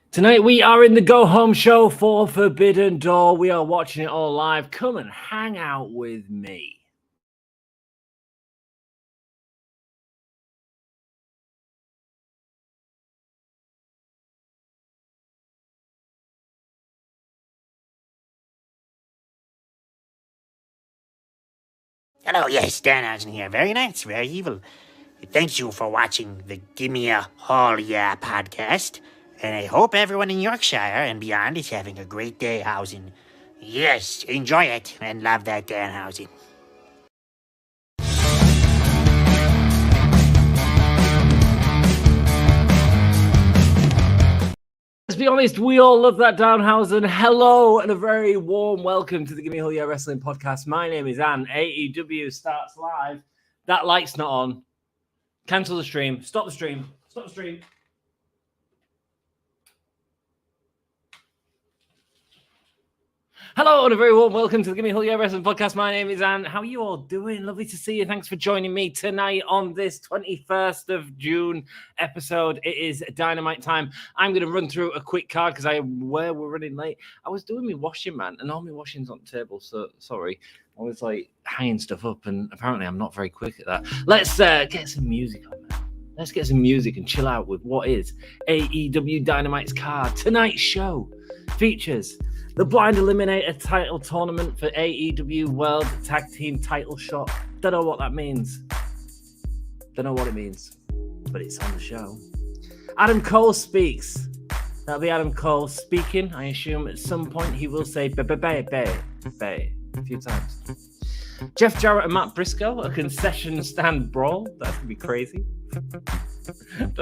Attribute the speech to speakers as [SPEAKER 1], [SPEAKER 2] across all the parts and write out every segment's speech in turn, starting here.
[SPEAKER 1] Tonight we are in the go-home show for Forbidden Door. We are watching it all live. Come and hang out with me.
[SPEAKER 2] Hello, yes, Danhausen here. Very nice, very evil. Thanks you for watching the Gimme a Haul Yeah podcast. And I hope everyone in Yorkshire and beyond is having a great day, Hausen. Yes, enjoy it and love that Danhausen.
[SPEAKER 1] Let's be honest, we all love that Downhausen. Hello and a very warm welcome to the Gimme a Haul Yeah Wrestling podcast. My name is Anne. AEW starts live. That light's not on. Cancel the stream. Stop the stream. Stop the stream. Hello and a very warm welcome to the Gimme a Haul Yeah Wrestling podcast. My name is Anne. How are you all doing? Lovely to see you. Thanks for joining me tonight on this 21st of June episode. It is Dynamite time. I'm going to run through a quick card because we're running late. I was doing my washing, man, and all my washing's on the table, so sorry. I was like hanging stuff up, and apparently I'm not very quick at that. Let's get some music on, man. Let's get some music and chill out with what is AEW Dynamite's card. Tonight's show features the Blind Eliminator title tournament for AEW World Tag Team title shot. Don't know what that means. Don't know what it means, but it's on the show. Adam Cole speaks. That'll be Adam Cole speaking. I assume at some point he will say bay a few times. Jeff Jarrett and Matt Briscoe, a concession stand brawl. That's going to be crazy. I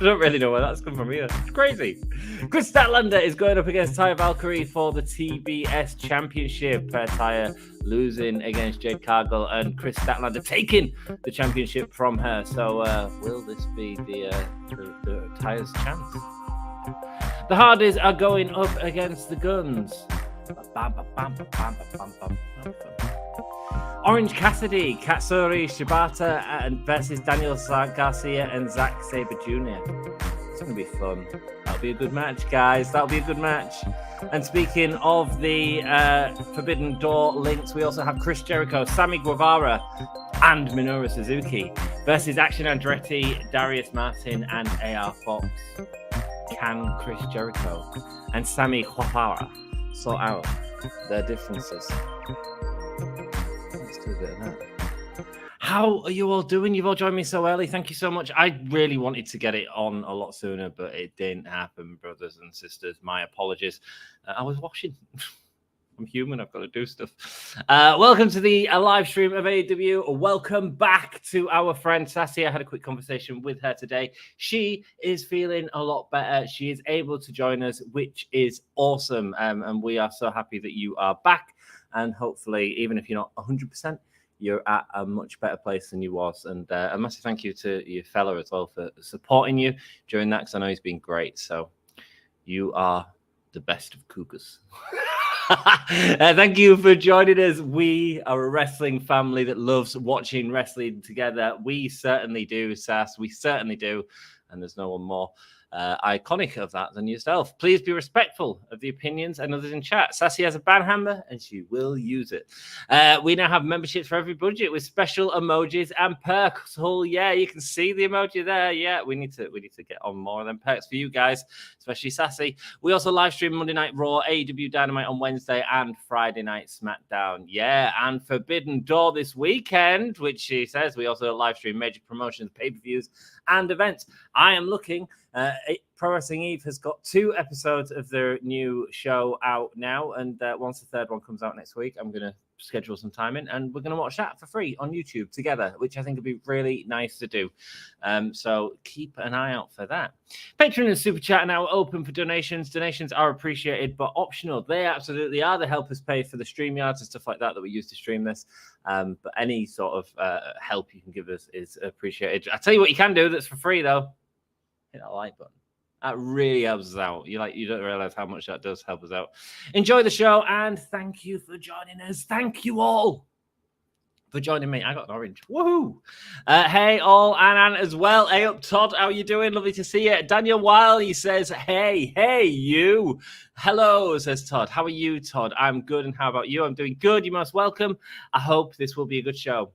[SPEAKER 1] don't really know where that's come from either. It's crazy. Kris Statlander is going up against Taya Valkyrie for the TBS Championship. Taya losing against Jade Cargill and Kris Statlander taking the championship from her. So will this be the Taya's chance? The Hardys are going up against the Guns. Orange Cassidy, Katsuyori, Shibata versus Daniel Garcia and Zack Sabre Jr. It's going to be fun. That'll be a good match, guys. That'll be a good match. And speaking of the Forbidden Door links, we also have Chris Jericho, Sammy Guevara, and Minoru Suzuki versus Action Andretti, Darius Martin, and AR Fox. Can Chris Jericho and Sammy Guevara sort out their differences? Let's do a bit of that. How are you all doing? You've all joined me so early. Thank you so much. I really wanted to get it on a lot sooner, but it didn't happen, brothers and sisters. My apologies. I was washing. I'm human. I've got to do stuff. Welcome to the live stream of AEW. Welcome back to our friend Sassy. I had a quick conversation with her today. She is feeling a lot better. She is able to join us, which is awesome. And we are so happy that you are back. And hopefully, even if you're not 100%, you're at a much better place than you was. And a massive thank you to your fella as well for supporting you during that, because I know he's been great. So you are the best of cougars. Thank you for joining us. We are a wrestling family that loves watching wrestling together. We certainly do, Sass. We certainly do. And there's no one more iconic of that than yourself. Please be respectful of the opinions and others in chat. Sassy has a banhammer and she will use it. We now have memberships for every budget with special emojis and perks. Oh yeah, you can see the emoji there. Yeah, we need to get on more of them perks for you guys, especially Sassy. We also live stream Monday Night Raw, AEW Dynamite on Wednesday, and Friday Night SmackDown. Yeah, and Forbidden Door this weekend, which she says we also live stream major promotions, pay-per-views, and events. I am looking. Pro Wrestling Eve has got 2 episodes of their new show out now, and once the third one comes out next week, I'm going to schedule some time in, and we're going to watch that for free on YouTube together, which I think would be really nice to do. So keep an eye out for that. Patreon and Super Chat are now open for donations. Donations are appreciated, but optional. They absolutely are. They help us pay for the StreamYards and stuff like that we use to stream this. But any sort of help you can give us is appreciated. I'll tell you what you can do that's for free, though. Hit that like button. That really helps us out. You don't realize how much that does help us out. Enjoy the show, and thank you for joining us. Thank you all. for joining me. I got an orange. Woohoo! Hey, all, and as well. Hey, up, Todd. How you doing? Lovely to see you. Daniel Wiley says, hey, you. Hello, says Todd. How are you, Todd? I'm good, and how about you? I'm doing good. You're most welcome. I hope this will be a good show.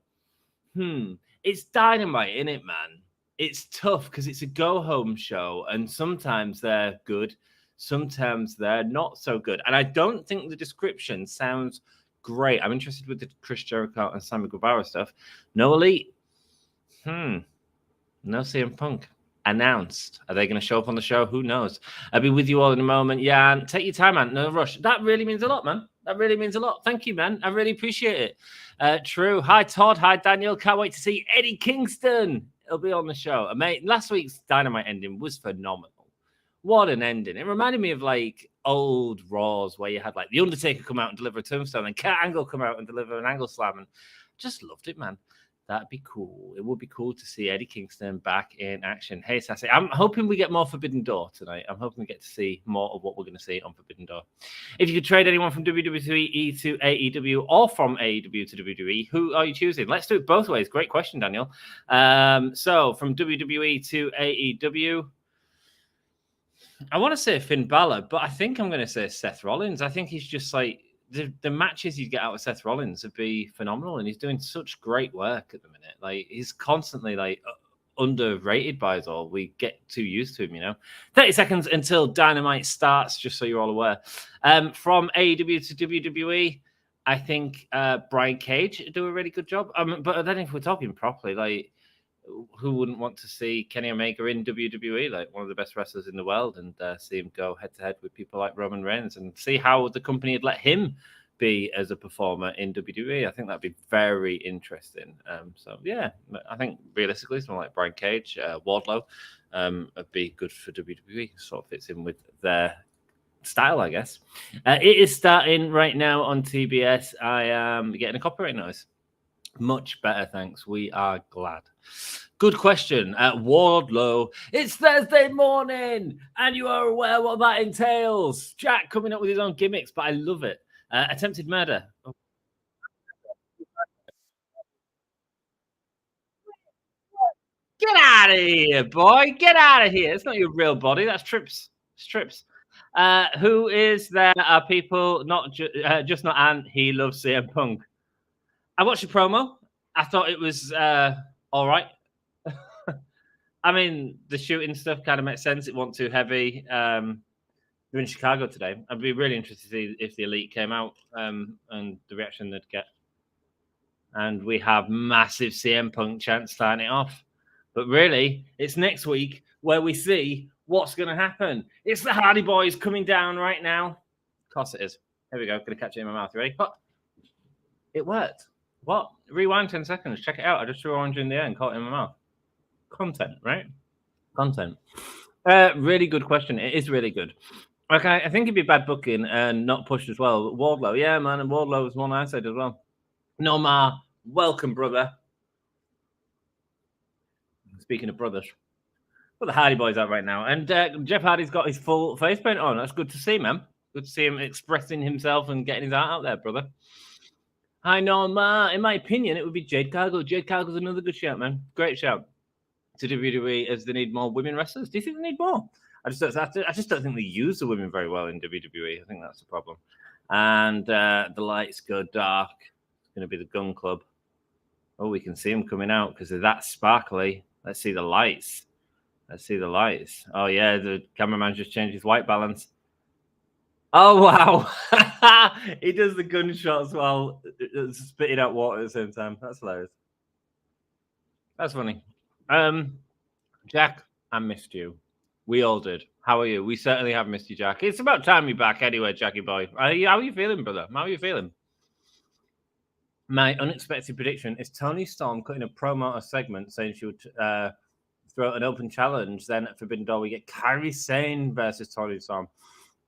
[SPEAKER 1] It's Dynamite, isn't it, man? It's tough because it's a go-home show, and sometimes they're good, sometimes they're not so good. And I don't think the description sounds great. I'm interested with the Chris Jericho and Sammy Guevara stuff. No Elite. No CM Punk. Announced. Are they going to show up on the show? Who knows? I'll be with you all in a moment. Yeah, and take your time, man. No rush. That really means a lot, man. That really means a lot. Thank you, man. I really appreciate it. True. Hi, Todd. Hi, Daniel. Can't wait to see Eddie Kingston. He'll be on the show. Mate, last week's Dynamite ending was phenomenal. What an ending. It reminded me of like old Raws where you had like The Undertaker come out and deliver a tombstone and Kurt Angle come out and deliver an angle slam. And just loved it, man. That'd be cool. It would be cool to see Eddie Kingston back in action. Hey, Sassy, I'm hoping we get more Forbidden Door tonight. I'm hoping we get to see more of what we're going to see on Forbidden Door. If you could trade anyone from WWE to AEW or from AEW to WWE, who are you choosing? Let's do it both ways. Great question, Daniel. So from WWE to AEW, I want to say Finn Balor, but I think I'm going to say Seth Rollins. I think he's just like, the matches you get out of Seth Rollins would be phenomenal, and he's doing such great work at the minute. Like, he's constantly like underrated by us all. We get too used to him, you know. 30 seconds until Dynamite starts, just so you're all aware. From AEW to WWE, I think Brian Cage do a really good job. But then if we're talking properly, like, who wouldn't want to see Kenny Omega in WWE, like one of the best wrestlers in the world, and see him go head to head with people like Roman Reigns and see how the company had let him be as a performer in WWE? I think that'd be very interesting. So yeah, I think realistically, someone like Brian Cage, Wardlow, would be good for WWE. Sort of fits in with their style, I guess. It is starting right now on TBS. I am getting a copyright notice. Much better, thanks. We are glad. Good question. Wardlow. It's Thursday morning, and you are aware what that entails. Jack coming up with his own gimmicks, but I love it. Attempted murder. Oh. Get out of here, boy. Get out of here. It's not your real body. That's Trips. It's Trips. Who is there? Are people not just not Ant? He loves CM Punk. I watched the promo. I thought it was all right. I mean, the shooting stuff kind of makes sense. It wasn't too heavy. They're in Chicago today. I'd be really interested to see if the Elite came out and the reaction they'd get. And we have massive CM Punk chance starting it off. But really, it's next week where we see what's going to happen. It's the Hardy Boys coming down right now. Of course it is. Here we go. Going to catch it in my mouth. You ready? Oh, it worked. What? Rewind 10 seconds. Check it out. I just threw orange in the air and caught it in my mouth. Content, right? Content. Really good question. It is really good. Okay, I think it'd be bad booking and not pushed as well. Wardlow, yeah, man, and Wardlow was one I said as well. Nomar, welcome, brother. Speaking of brothers, got the Hardy Boys out right now, and Jeff Hardy's got his full face paint on. That's good to see, man. Good to see him expressing himself and getting his art out there, brother. Hi, Nomar. In my opinion, it would be Jade Cargill. Jade Cargill's another good shout, man. Great shout. To WWE, as they need more women wrestlers. Do you think they need more? I just don't think they use the women very well in WWE. I think that's the problem. And the lights go dark. It's going to be the Gun Club. Oh, we can see them coming out because they're that sparkly. Let's see the lights. Let's see the lights. Oh, yeah, the cameraman just changed his white balance. Oh, wow. He does the gunshots while spitting out water at the same time. That's hilarious. That's funny. Jack, I missed you. We all did. How are you? We certainly have missed you, Jack. It's about time you're back anyway, Jackie boy. How are you feeling, brother? How are you feeling? My unexpected prediction is Toni Storm cutting a promo or segment saying she would throw an open challenge. Then at Forbidden Door, we get Kairi Sane versus Toni Storm.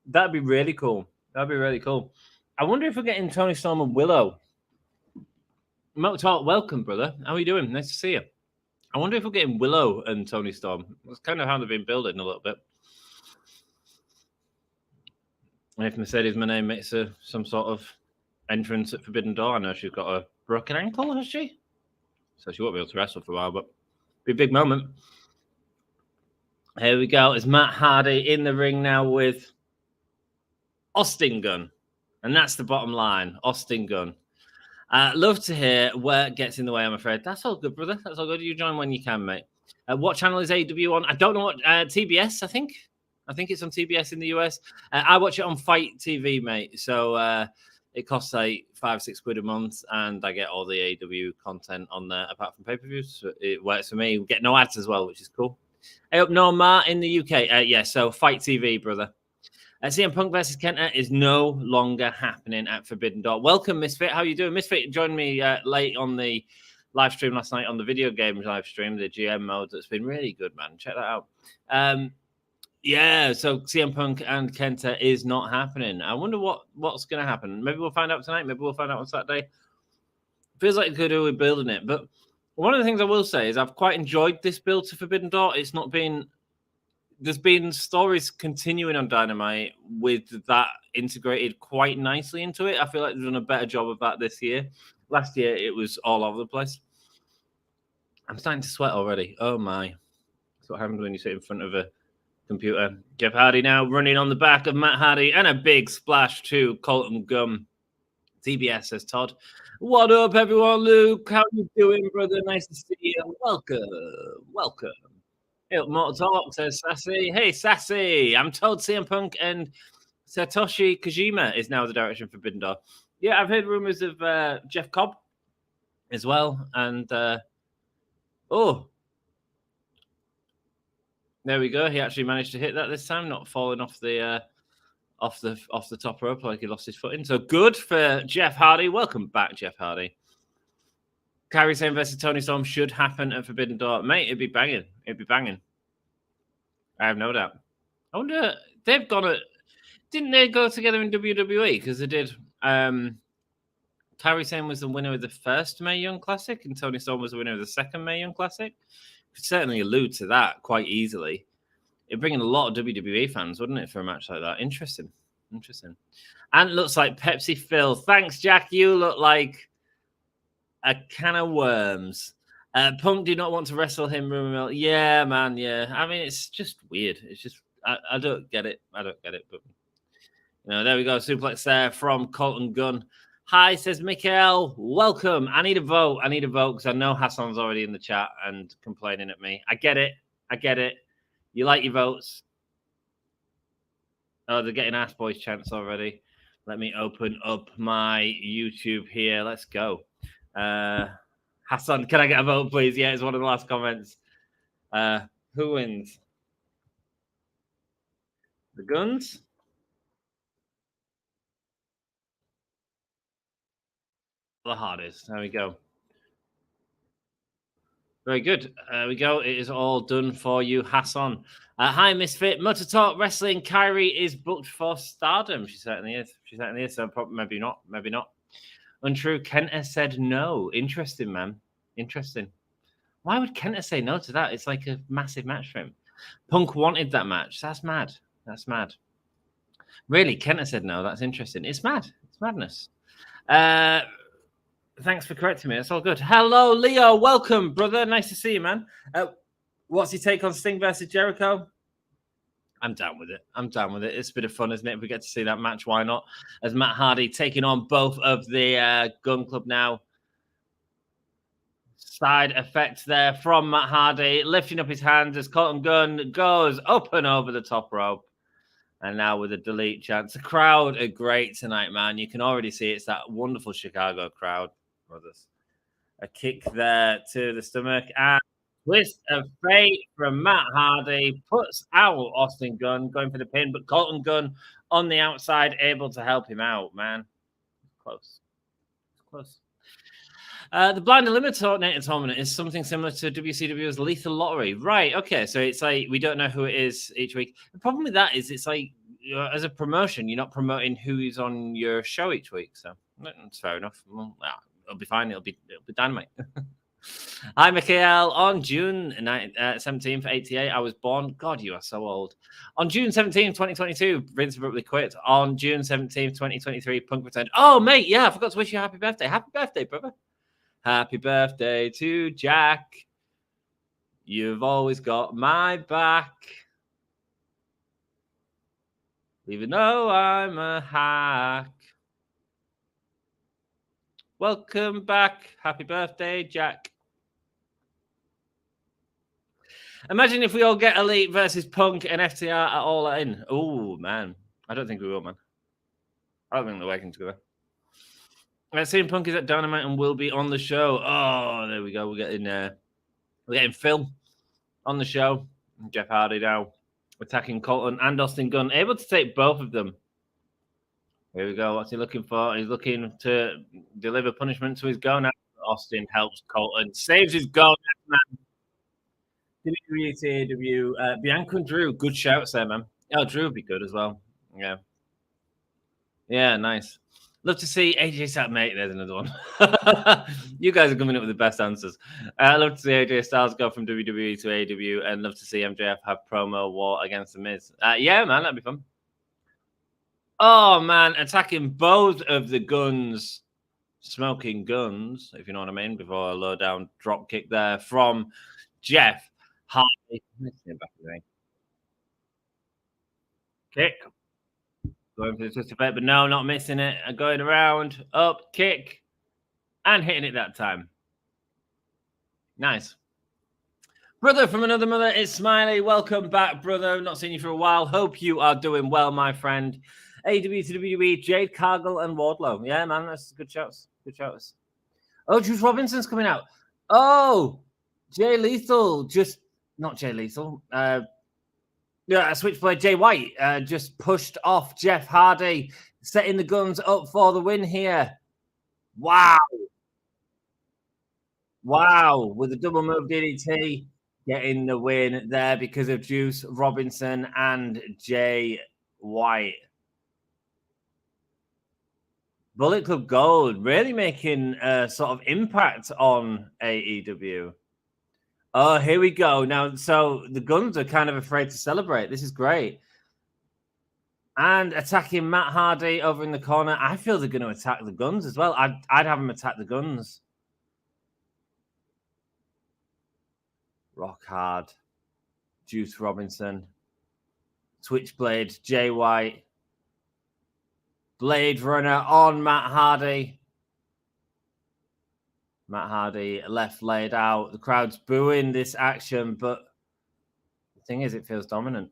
[SPEAKER 1] That'd be really cool. That'd be really cool. I wonder if we're getting Toni Storm and Willow. Moat Talk, welcome, brother. How are you doing? Nice to see you. I wonder if we're getting Willow and Toni Storm. That's kind of how they've been building a little bit. And if Mercedes Moné makes some sort of entrance at Forbidden Door, I know she's got broken ankle, has she? So she won't be able to wrestle for a while, but be a big moment. Here we go. It's Matt Hardy in the ring now with Austin Gunn. And that's the bottom line, Austin Gunn. Love to hear where it gets in the way, I'm afraid. That's all good, brother. That's all good. You join when you can, mate. What channel is AEW on? I don't know what. TBS, I think. I think it's on TBS in the US. I watch it on Fight TV, mate. So it costs like £5-6 a month, and I get all the AEW content on there apart from pay-per-views. So it works for me. We get no ads as well, which is cool. Hey up, Norma in the UK. Yeah, so Fight TV, brother. CM Punk versus Kenta is no longer happening at Forbidden Door. Welcome, Misfit. How you doing? Misfit joined me late on the live stream last night on the video games live stream, the GM mode. That's been really good, man. Check that out. Yeah, so CM Punk and Kenta is not happening. I wonder what's going to happen. Maybe we'll find out tonight. Maybe we'll find out on Saturday. Feels like good we're building it. But one of the things I will say is I've quite enjoyed this build to Forbidden Door. It's not been... There's been stories continuing on Dynamite with that integrated quite nicely into it. I feel like they've done a better job of that this year. Last year, it was all over the place. I'm starting to sweat already. Oh, my. That's what happens when you sit in front of a computer. Jeff Hardy now running on the back of Matt Hardy and a big splash to Colton Gunn. TBS says Todd. What up, everyone? Luke, how you doing, brother? Nice to see you. Welcome. Hey, Mortal Talk says Sassy. Hey, Sassy. I'm told CM Punk and Satoshi Kojima is now the direction for Forbidden Door. Yeah, I've heard rumors of Jeff Cobb as well. And there we go. He actually managed to hit that this time, not falling off the top rope like he lost his footing. So good for Jeff Hardy. Welcome back, Jeff Hardy. Kairi Sane versus Tony Storm should happen at Forbidden Door. Mate, it'd be banging. It'd be banging. I have no doubt. I wonder, they've gone at... Didn't they go together in WWE? Because they did. Kairi Sane was the winner of the first Mae Young Classic, and Tony Storm was the winner of the second Mae Young Classic. Could certainly allude to that quite easily. It'd bring in a lot of WWE fans, wouldn't it, for a match like that? Interesting. And it looks like Pepsi Phil. Thanks, Jack. You look like a can of worms. Punk do not want to wrestle him, rumor mill. Yeah, man, yeah. I mean, it's just weird. It's just, I don't get it. But, there we go. Suplex there from Colton Gunn. Hi, says Mikael. Welcome. I need a vote because I know Hassan's already in the chat and complaining at me. I get it. You like your votes. Oh, they're getting Ass Boys chants already. Let me open up my YouTube here. Let's go. Hassan, can I get a vote, please? Yeah, it's one of the last comments. Who wins? The Guns? The hardest. There we go. Very good. There we go. It is all done for you, Hassan. Hi, Misfit. Motor Talk Wrestling. Kairi is booked for Stardom. She certainly is. So probably, maybe not. Untrue. Kenta said no. Interesting, man. Interesting. Why would Kenta say no to that? It's like a massive match for him. Punk wanted that match. That's mad. Really, Kenta said no. That's interesting. It's mad. It's madness. Thanks for correcting me. That's all good. Hello, Leo. Welcome, brother. Nice to see you, man. What's your take on Sting versus Jericho? I'm down with it. It's a bit of fun, isn't it? If we get to see that match, why not? As Matt Hardy taking on both of the Gun Club now. Side effect there from Matt Hardy, lifting up his hands as Colton Gunn goes up and over the top rope. And now with a delete chance. The crowd are great tonight, man. You can already see it's that wonderful Chicago crowd, brothers. A kick there to the stomach. And twist of fate from Matt Hardy puts out Austin Gunn going for the pin, but Colton Gunn on the outside able to help him out, man. Close. The Blind Eliminator tournament is something similar to WCW's Lethal Lottery. Right, okay, so it's like we don't know who it is each week. The problem with that is it's like, as a promotion, you're not promoting who is on your show each week, so that's fair enough. Well, it'll be fine. It'll be Dynamite. Hi, Mikhail. On June 17th, 88, I was born. God, you are so old. On June 17th, 2022, Vince abruptly quit. On June 17th, 2023, Punk returned. Oh, mate, yeah, I forgot to wish you a happy birthday. Happy birthday, brother. Happy birthday to Jack. You've always got my back. Even though I'm a hack. Welcome back. Happy birthday, Jack. Imagine if we all get Elite versus Punk and FTR at All In. Oh, man. I don't think we will, man. I don't think they're working together. CM Punk is at Dynamite and will be on the show. Oh, there we go. We're getting Phil on the show. Jeff Hardy now attacking Colton and Austin Gunn. Able to take both of them. Here we go. What's he looking for? He's looking to deliver punishment to his go now. Austin helps Colton. Saves his go. AEW, Bianca and Drew. Good shouts there, man. Oh, Drew would be good as well. Yeah. Yeah, nice. Love to see AJ Styles, mate. There's another one. You guys are coming up with the best answers. Love to see AJ Styles go from WWE to AEW, and love to see MJF have promo war against The Miz. Yeah, man, that'd be fun. Oh, man, attacking both of the Guns, smoking guns, if you know what I mean, before a low down drop kick there from Jeff Hardy. Kick. Going for the twist of fate, but no, not missing it. Going around, up, kick, and hitting it that time. Nice. Brother from another mother, it's Smiley. Welcome back, brother. Not seen you for a while. Hope you are doing well, my friend. AEW to WWE, Jade Cargill and Wardlow. Yeah, man, that's good shouts. Good shouts. Oh, Juice Robinson's coming out. Oh, Jay Lethal. Not Jay Lethal. Yeah, Switchblade Jay White just pushed off Jeff Hardy, setting the Guns up for the win here. Wow. Wow. With a double move DDT, getting the win there because of Juice Robinson and Jay White. Bullet Club Gold really making a sort of impact on AEW. Oh, here we go. Now, so the Guns are kind of afraid to celebrate. This is great. And attacking Matt Hardy over in the corner. I feel they're going to attack the Guns as well. I'd have them attack the Guns. Rock Hard. Juice Robinson. Switchblade. Jay White. Blade Runner on Matt Hardy. Matt Hardy left laid out. The crowd's booing this action, but the thing is, it feels dominant.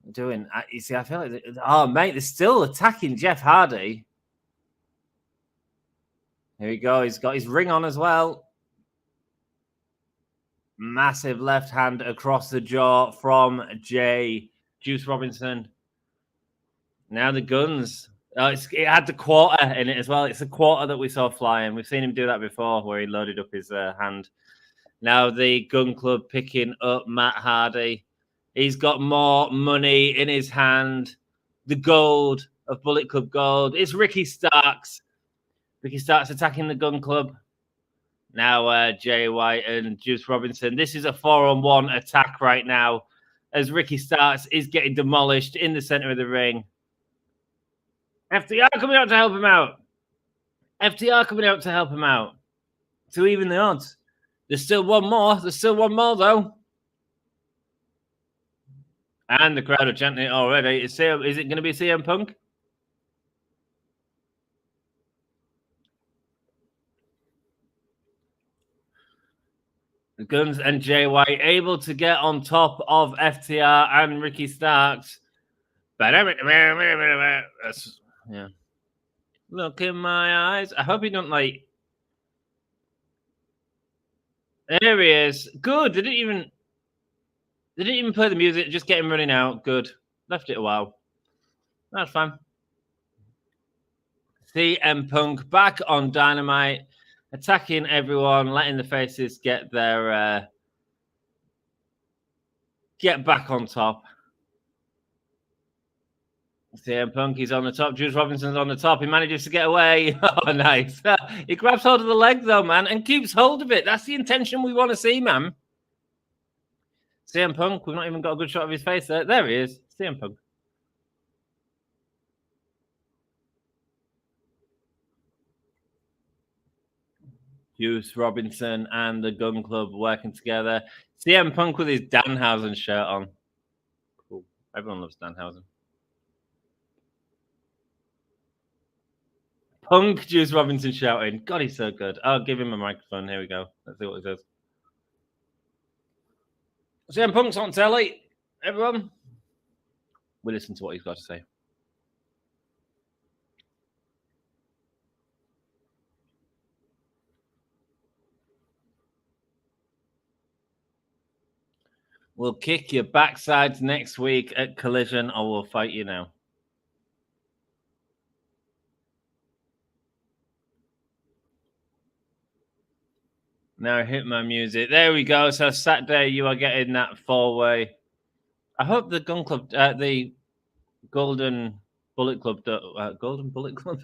[SPEAKER 1] You see, I feel like, oh, mate, they're still attacking Jeff Hardy. Here we go. He's got his ring on as well. Massive left hand across the jaw from Juice Robinson. Now the Guns. It had the quarter in it as well. It's the quarter that we saw flying. We've seen him do that before where he loaded up his hand. Now the Gun Club picking up Matt Hardy. He's got more money in his hand. The gold of Bullet Club Gold. It's Ricky Starks. Ricky Starks attacking the Gun Club. Now Jay White and Juice Robinson. This is a 4-on-1 attack right now as Ricky Starks is getting demolished in the center of the ring. FTR coming out to help him out. FTR coming out to help him out. To even the odds. There's still one more. Though. And the crowd are chanting it already. Is it going to be CM Punk? The Guns and Jay White able to get on top of FTR and Ricky Starks. Yeah. Look in my eyes. I hope you don't like. There he is. Good. They didn't even play the music. Just get him running out. Good. Left it a while. That's fine. CM Punk back on Dynamite, attacking everyone, letting the faces get back on top. CM Punk is on the top. Juice Robinson's on the top. He manages to get away. Oh, nice. He grabs hold of the leg, though, man, and keeps hold of it. That's the intention we want to see, man. CM Punk, we've not even got a good shot of his face there. There he is. CM Punk. Juice Robinson and the Gun Club working together. CM Punk with his Danhausen shirt on. Cool. Everyone loves Danhausen. Punk, Juice Robinson shouting. God, he's so good. I'll give him a microphone. Here we go. Let's see what he says. CM Punk's on telly. Everyone, we listen to what he's got to say. We'll kick your backsides next week at Collision, or we'll fight you now. Now hit my music. There we go. So Saturday, you are getting that 4-way. I hope the Gun Club, the Golden Bullet Club, Golden Bullet Club,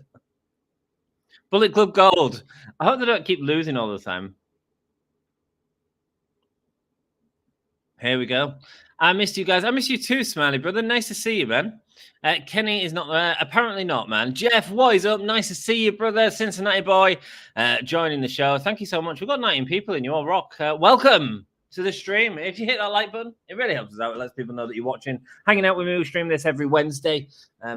[SPEAKER 1] Bullet Club Gold. I hope they don't keep losing all the time. Here we go. I missed you guys. I miss you too, Smiley brother. Nice to see you, man. Kenny is not there. Apparently not, man. Jeff, what is up? Nice to see you, brother. Cincinnati boy, joining the show. Thank you so much. We've got 19 people in. You all rock. Welcome to the stream. If you hit that like button, it really helps us out. It lets people know that you're watching, hanging out with me. We stream this every Wednesday.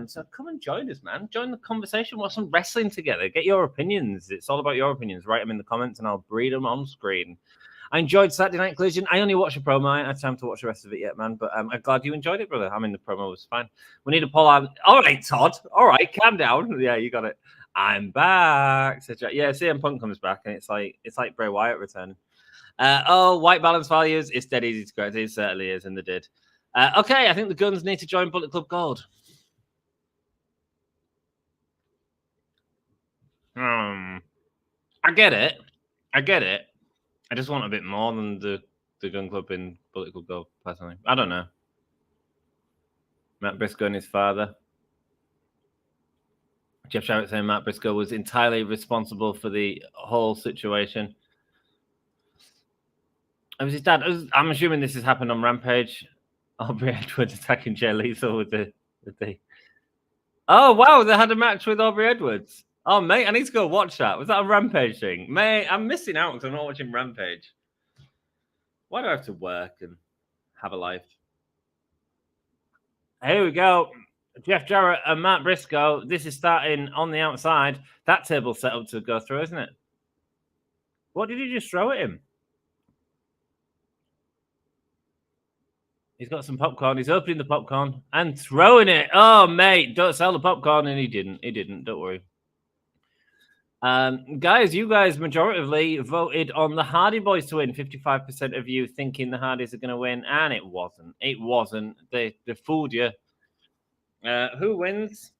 [SPEAKER 1] So come and join us, man. Join the conversation. Watch some wrestling together. Get your opinions. It's all about your opinions. Write them in the comments and I'll breed them on screen. I enjoyed Saturday Night Collision. I only watched a promo. I haven't had time to watch the rest of it yet, man. But I'm glad you enjoyed it, brother. I mean, the promo was fine. We need to pull on. All right, Todd. All right, calm down. Yeah, you got it. I'm back. Yeah, CM Punk comes back, and it's like Bray Wyatt returning. White balance values. It's dead easy to correct. It certainly is, and they did. Okay, I think the Guns need to join Bullet Club Gold. I get it. I just want a bit more than the Gun Club in Bullet Club Gold, personally. I don't know. Matt Briscoe and his father. Jeff Jarrett saying Matt Briscoe was entirely responsible for the whole situation. It was his dad. I'm assuming this has happened on Rampage. Aubrey Edwards attacking Jay Lethal with the. Oh, wow, they had a match with Aubrey Edwards. Oh, mate, I need to go watch that. Was that a Rampage thing? Mate, I'm missing out because I'm not watching Rampage. Why do I have to work and have a life? Here we go. Jeff Jarrett and Matt Briscoe. This is starting on the outside. That table's set up to go through, isn't it? What did you just throw at him? He's got some popcorn. He's opening the popcorn and throwing it. Oh, mate, don't sell the popcorn. And he didn't. Don't worry. Guys, you guys majoritively voted on the Hardy Boys to win. 55% of you thinking the Hardys are going to win, and it wasn't. They fooled you. Who wins?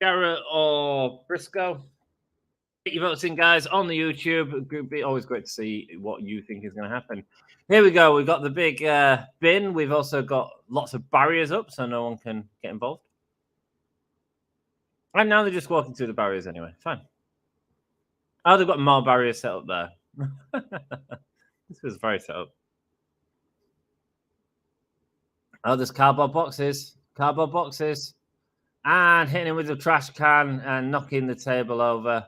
[SPEAKER 1] Jarrett or Briscoe? Get your votes in, guys, on the YouTube. It'd be always great to see what you think is going to happen. Here we go. We've got the big bin. We've also got lots of barriers up, so no one can get involved. And now they're just walking through the barriers anyway. Fine. Oh, they've got more barriers set up there. This was very set up. Oh, there's cardboard boxes. And hitting him with the trash can and knocking the table over.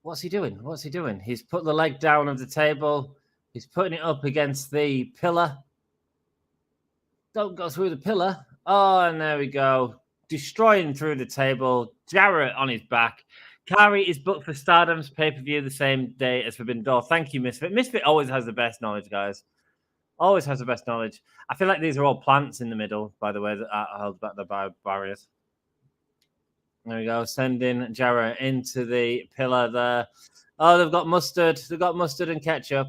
[SPEAKER 1] What's he doing? He's put the leg down of the table. He's putting it up against the pillar. Don't go through the pillar. Oh, and there we go. Destroying through the table. Jarrett on his back. Kari is booked for Stardom's pay-per-view the same day as Forbidden Door. Thank you, Misfit. Misfit always has the best knowledge, guys. Always has the best knowledge. I feel like these are all plants in the middle, by the way, that are held back by barriers. There we go. Sending Jarrett into the pillar there. Oh, they've got mustard. They've got mustard and ketchup.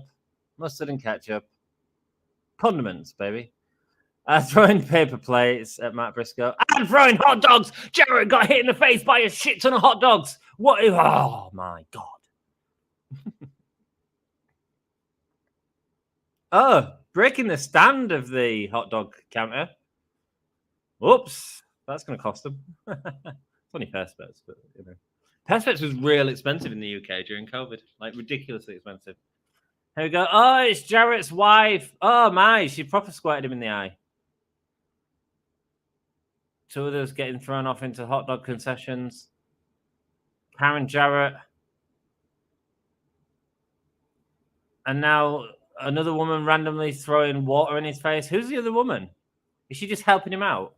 [SPEAKER 1] Condiments, baby. Throwing paper plates at Matt Briscoe and throwing hot dogs. Jarrett got hit in the face by a shit ton of hot dogs. What? Oh my god. Oh, breaking the stand of the hot dog counter. Whoops, that's going to cost them. It's only Perspex, but you know, Perspex was real expensive in the UK during COVID, like ridiculously expensive. Here we go. Oh, it's Jarrett's wife. Oh my, she proper squirted him in the eye. Two others getting thrown off into hot dog concessions. Karen Jarrett. And now another woman randomly throwing water in his face. Who's the other woman? Is she just helping him out?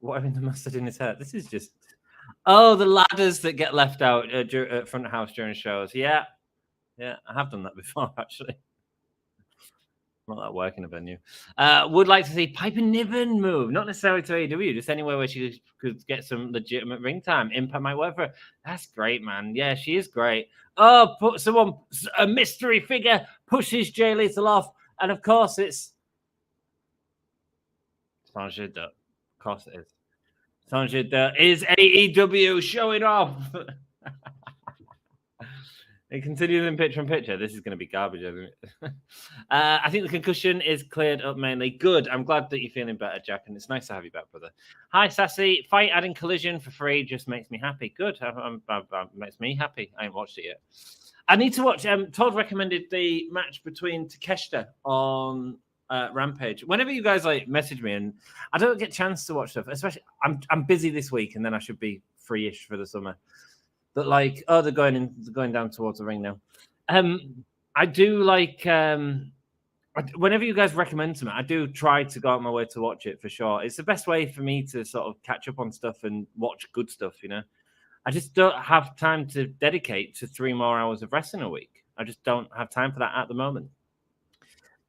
[SPEAKER 1] Water in the mustard in his hair. This is just... Oh, the ladders that get left out at front of house during shows. Yeah. Yeah, I have done that before, actually. Not that work in a venue. Would like to see Piper Niven move, not necessarily to AEW, just anywhere where she could get some legitimate ring time. Impact might work for her. That's great, man. Yeah, she is great. Oh, a mystery figure pushes Jay Lethal off, and of course it's Sanjay Dutt. Of course it is. Sanjay Dutt is AEW showing off. It continues in picture-in-picture. This is going to be garbage, isn't it? I think the concussion is cleared up mainly. Good. I'm glad that you're feeling better, Jack, and it's nice to have you back, brother. Hi, Sassy. Fight adding Collision for free just makes me happy. Good. Makes me happy. I ain't watched it yet. I need to watch. Todd recommended the match between Takeshita on Rampage. Whenever you guys message me, and I don't get a chance to watch stuff, especially I'm busy this week, and then I should be free-ish for the summer. But they're going down towards the ring now. I do whenever you guys recommend something, I do try to go out my way to watch it for sure. It's the best way for me to sort of catch up on stuff and watch good stuff, you know. I just don't have time to dedicate to 3 more hours of wrestling a week. I just don't have time for that at the moment.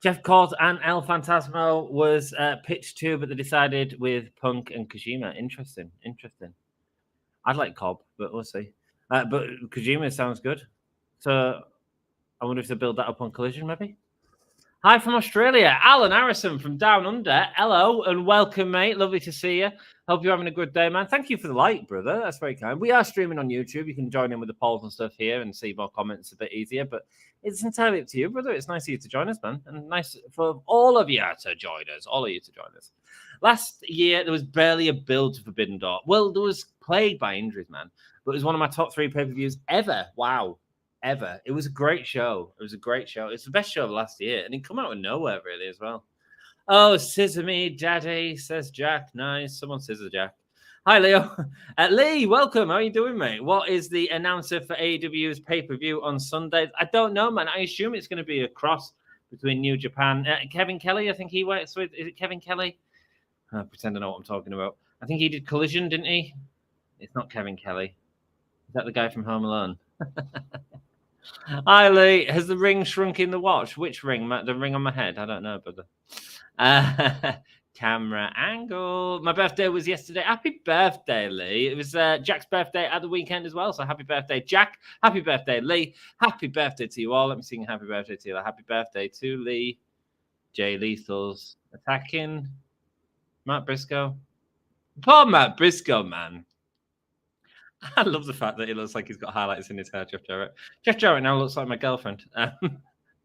[SPEAKER 1] Jeff Court and El Fantasmo was pitched to, but they decided with Punk and Kojima. Interesting. I'd like Cobb, but we'll see. But Kojima sounds good. So I wonder if they build that up on Collision, maybe. Hi from Australia, Alan Harrison from Down Under. Hello and welcome, mate. Lovely to see you. Hope you're having a good day, man. Thank you for the like, brother. That's very kind. We are streaming on YouTube. You can join in with the polls and stuff here and see more comments a bit easier. But it's entirely up to you, brother. It's nice of you to join us, man. And nice for all of you to join us. All of you to join us. Last year, there was barely a build to Forbidden Door. Well, there was plagued by injuries, man. But it was one of my top 3 pay-per-views ever. Wow. Ever. It was a great show. It's the best show of last year. And it come out of nowhere, really, as well. Oh, scissor me, daddy, says Jack. Nice. Someone scissor Jack. Hi, Leo. Lee, welcome. How are you doing, mate? What is the announcer for AEW's pay-per-view on Sunday? I don't know, man. I assume it's going to be a cross between New Japan. Kevin Kelly, I think he works with. Is it Kevin Kelly? I pretend I know what I'm talking about. I think he did Collision, didn't he? It's not Kevin Kelly. Is that the guy from Home Alone? Hi, Lee. Has the ring shrunk in the watch? Which ring? The ring on my head? I don't know, brother. Camera angle. My birthday was yesterday. Happy birthday, Lee. It was Jack's birthday at the weekend as well. So happy birthday, Jack. Happy birthday, Lee. Happy birthday to you all. Let me sing happy birthday to you. Happy birthday to Lee. Jay Lethal's attacking Matt Briscoe. Poor Matt Briscoe, man. I love the fact that he looks like he's got highlights in his hair, Jeff Jarrett. Jeff Jarrett now looks like my girlfriend.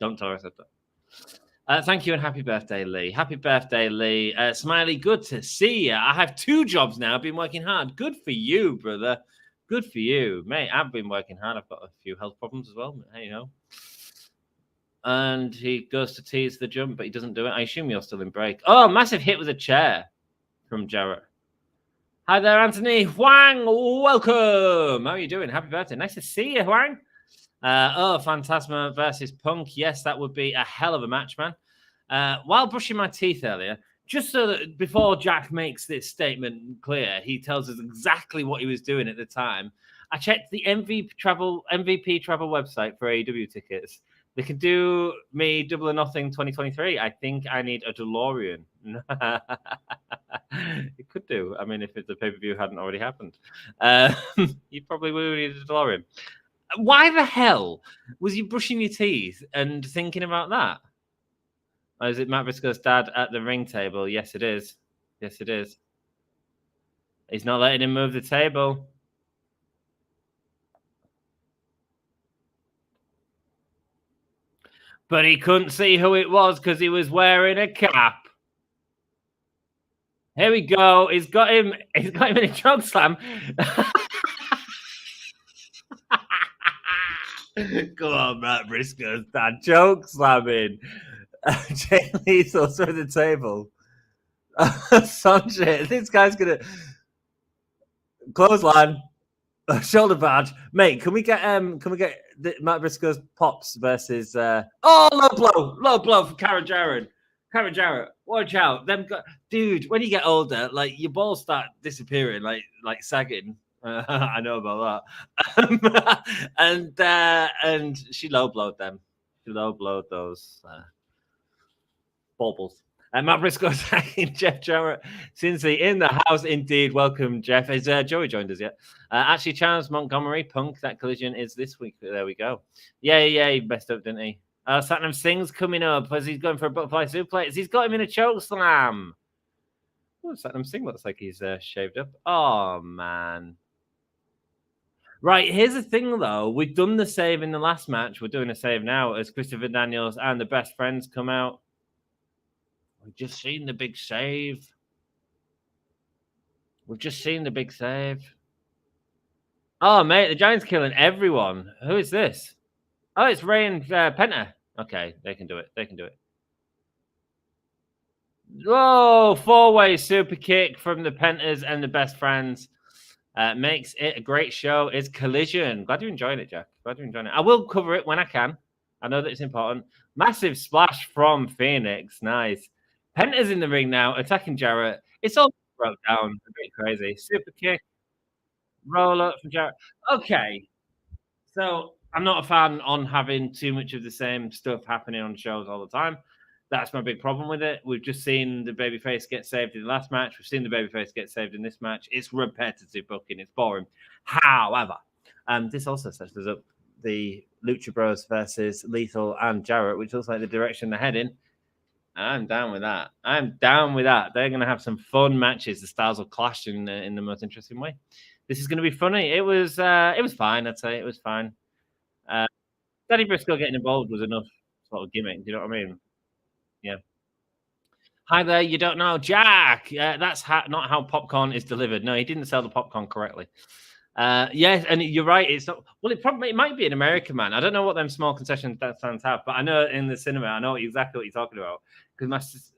[SPEAKER 1] Don't tell her I said that. Thank you and happy birthday, Lee. Happy birthday, Lee. Smiley, good to see you. I have 2 jobs now. I've been working hard. Good for you, brother. Good for you. Mate, I've been working hard. I've got a few health problems as well. Hey, you know. And he goes to tease the jump, but he doesn't do it. I assume you're still in break. Oh, massive hit with a chair from Jarrett. Hi there, Anthony. Huang, welcome. How are you doing? Happy birthday. Nice to see you, Huang. Phantasma versus Punk. Yes, that would be a hell of a match, man. While brushing my teeth earlier, just so that before Jack makes this statement clear, he tells us exactly what he was doing at the time. I checked the MVP travel website for AEW tickets. They can do me Double or Nothing 2023. I think I need a DeLorean. It could do. I mean, if the pay-per-view hadn't already happened. You probably would need a DeLorean. Why the hell was you brushing your teeth and thinking about that? Or is it Matt Briscoe's dad at the ring table? Yes, it is. Yes, it is. He's not letting him move the table. But he couldn't see who it was because he was wearing a cap. Here we go. He's got him in a choke slam. Come on, Matt Briscoe's dad. Choke slamming. Jay Lethal through the table. Sanjay, this guy's gonna clothesline, shoulder badge, mate. Can we get Matt Briscoe's pops versus low blow for Karen Jarrett. Karen Jarrett, watch out. Dude, when you get older, like your balls start disappearing, like sagging. I know about that. And she low blowed them. She low blowed those baubles. Matt Briscoe attacking Jeff Jarrett. Cincy in the house, indeed. Welcome, Jeff. Has Joey joined us yet? Actually, Charles Montgomery, Punk, that collision is this week. There we go. Yeah, he messed up, didn't he? Satnam Singh's coming up as he's going for a butterfly suplex. He's got him in a choke slam. Oh, Satnam Singh looks like he's shaved up. Oh, man. Right, here's the thing, though. We've done the save in the last match. We're doing a save now as Christopher Daniels and the Best Friends come out. We've just seen the big save. Oh, mate, the Giants killing everyone. Who is this? Oh, it's Ray and Penta. Okay, they can do it. Whoa, four-way super kick from the Pentas and the Best Friends. Makes it a great show. It's Collision. Glad you're enjoying it, Jack. I will cover it when I can. I know that it's important. Massive splash from Phoenix. Nice. Penta's in the ring now, attacking Jarrett. It's all broke down. A bit crazy. Super kick. Roll up from Jarrett. Okay. So I'm not a fan on having too much of the same stuff happening on shows all the time. That's my big problem with it. We've just seen the babyface get saved in the last match. We've seen the babyface get saved in this match. It's repetitive booking. It's boring. However, this also sets us up the Lucha Bros versus Lethal and Jarrett, which looks like the direction they're heading. I'm down with that. They're going to have some fun matches. The styles will clash in the most interesting way. This is going to be funny. It was fine. I'd say it was fine. Danny Briscoe getting involved was enough sort of gimmick. Do you know what I mean? Yeah. Hi there. You don't know Jack. That's not how popcorn is delivered. No, he didn't sell the popcorn correctly. Yes, and you're right. It's not. Well, it might be an American man. I don't know what them small concession stands have, but I know in the cinema, I know exactly what you're talking about because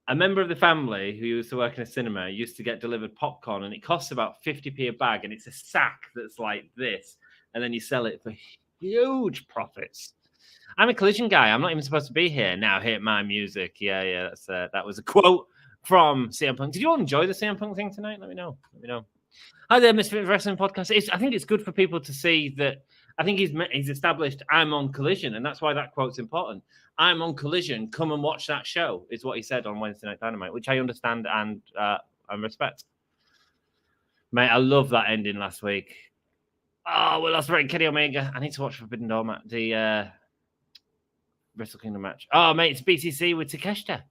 [SPEAKER 1] a member of the family who used to work in a cinema used to get delivered popcorn, and it costs about 50p a bag, and it's a sack that's like this, and then you sell it for huge profits. I'm a Collision guy. I'm not even supposed to be here. Now hit my music. Yeah. That was a quote from CM Punk. Did you all enjoy the CM Punk thing tonight? Let me know. Hi there, Misfit Wrestling Podcast. I think it's good for people to see that. I think he's established I'm on Collision, and that's why that quote's important. I'm on Collision. Come and watch that show, is what he said on Wednesday Night Dynamite, which I understand and respect. Mate, I love that ending last week. Oh, we lost Kenny Omega. I need to watch Forbidden Door match, the Wrestle Kingdom match. Oh, mate, it's BTC with Takeshita.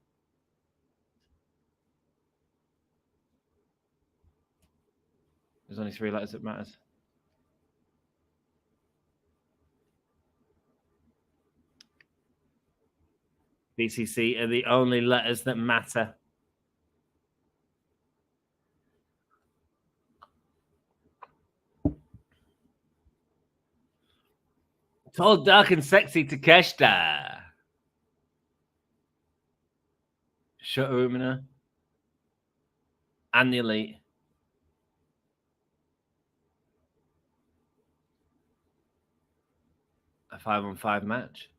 [SPEAKER 1] There's only 3 letters that matters. BCC are the only letters that matter. Tall, dark, and sexy Takeshita. Shota Umino. And the Elite. A 5-on-5 match.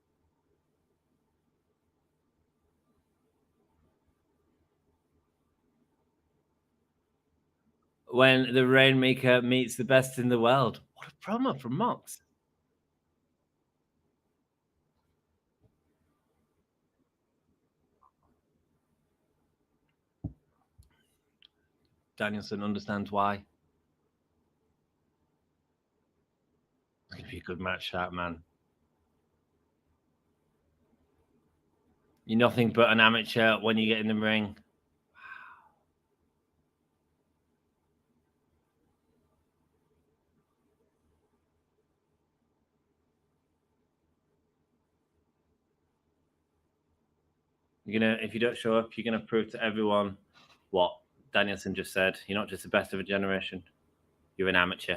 [SPEAKER 1] When the Rainmaker meets the best in the world. What a promo from Mox. Danielson understands why. It's going to be a good match, that, man. You're nothing but an amateur when you get in the ring. If you don't show up, you're gonna prove to everyone what Danielson just said. You're not just the best of a generation. You're an amateur.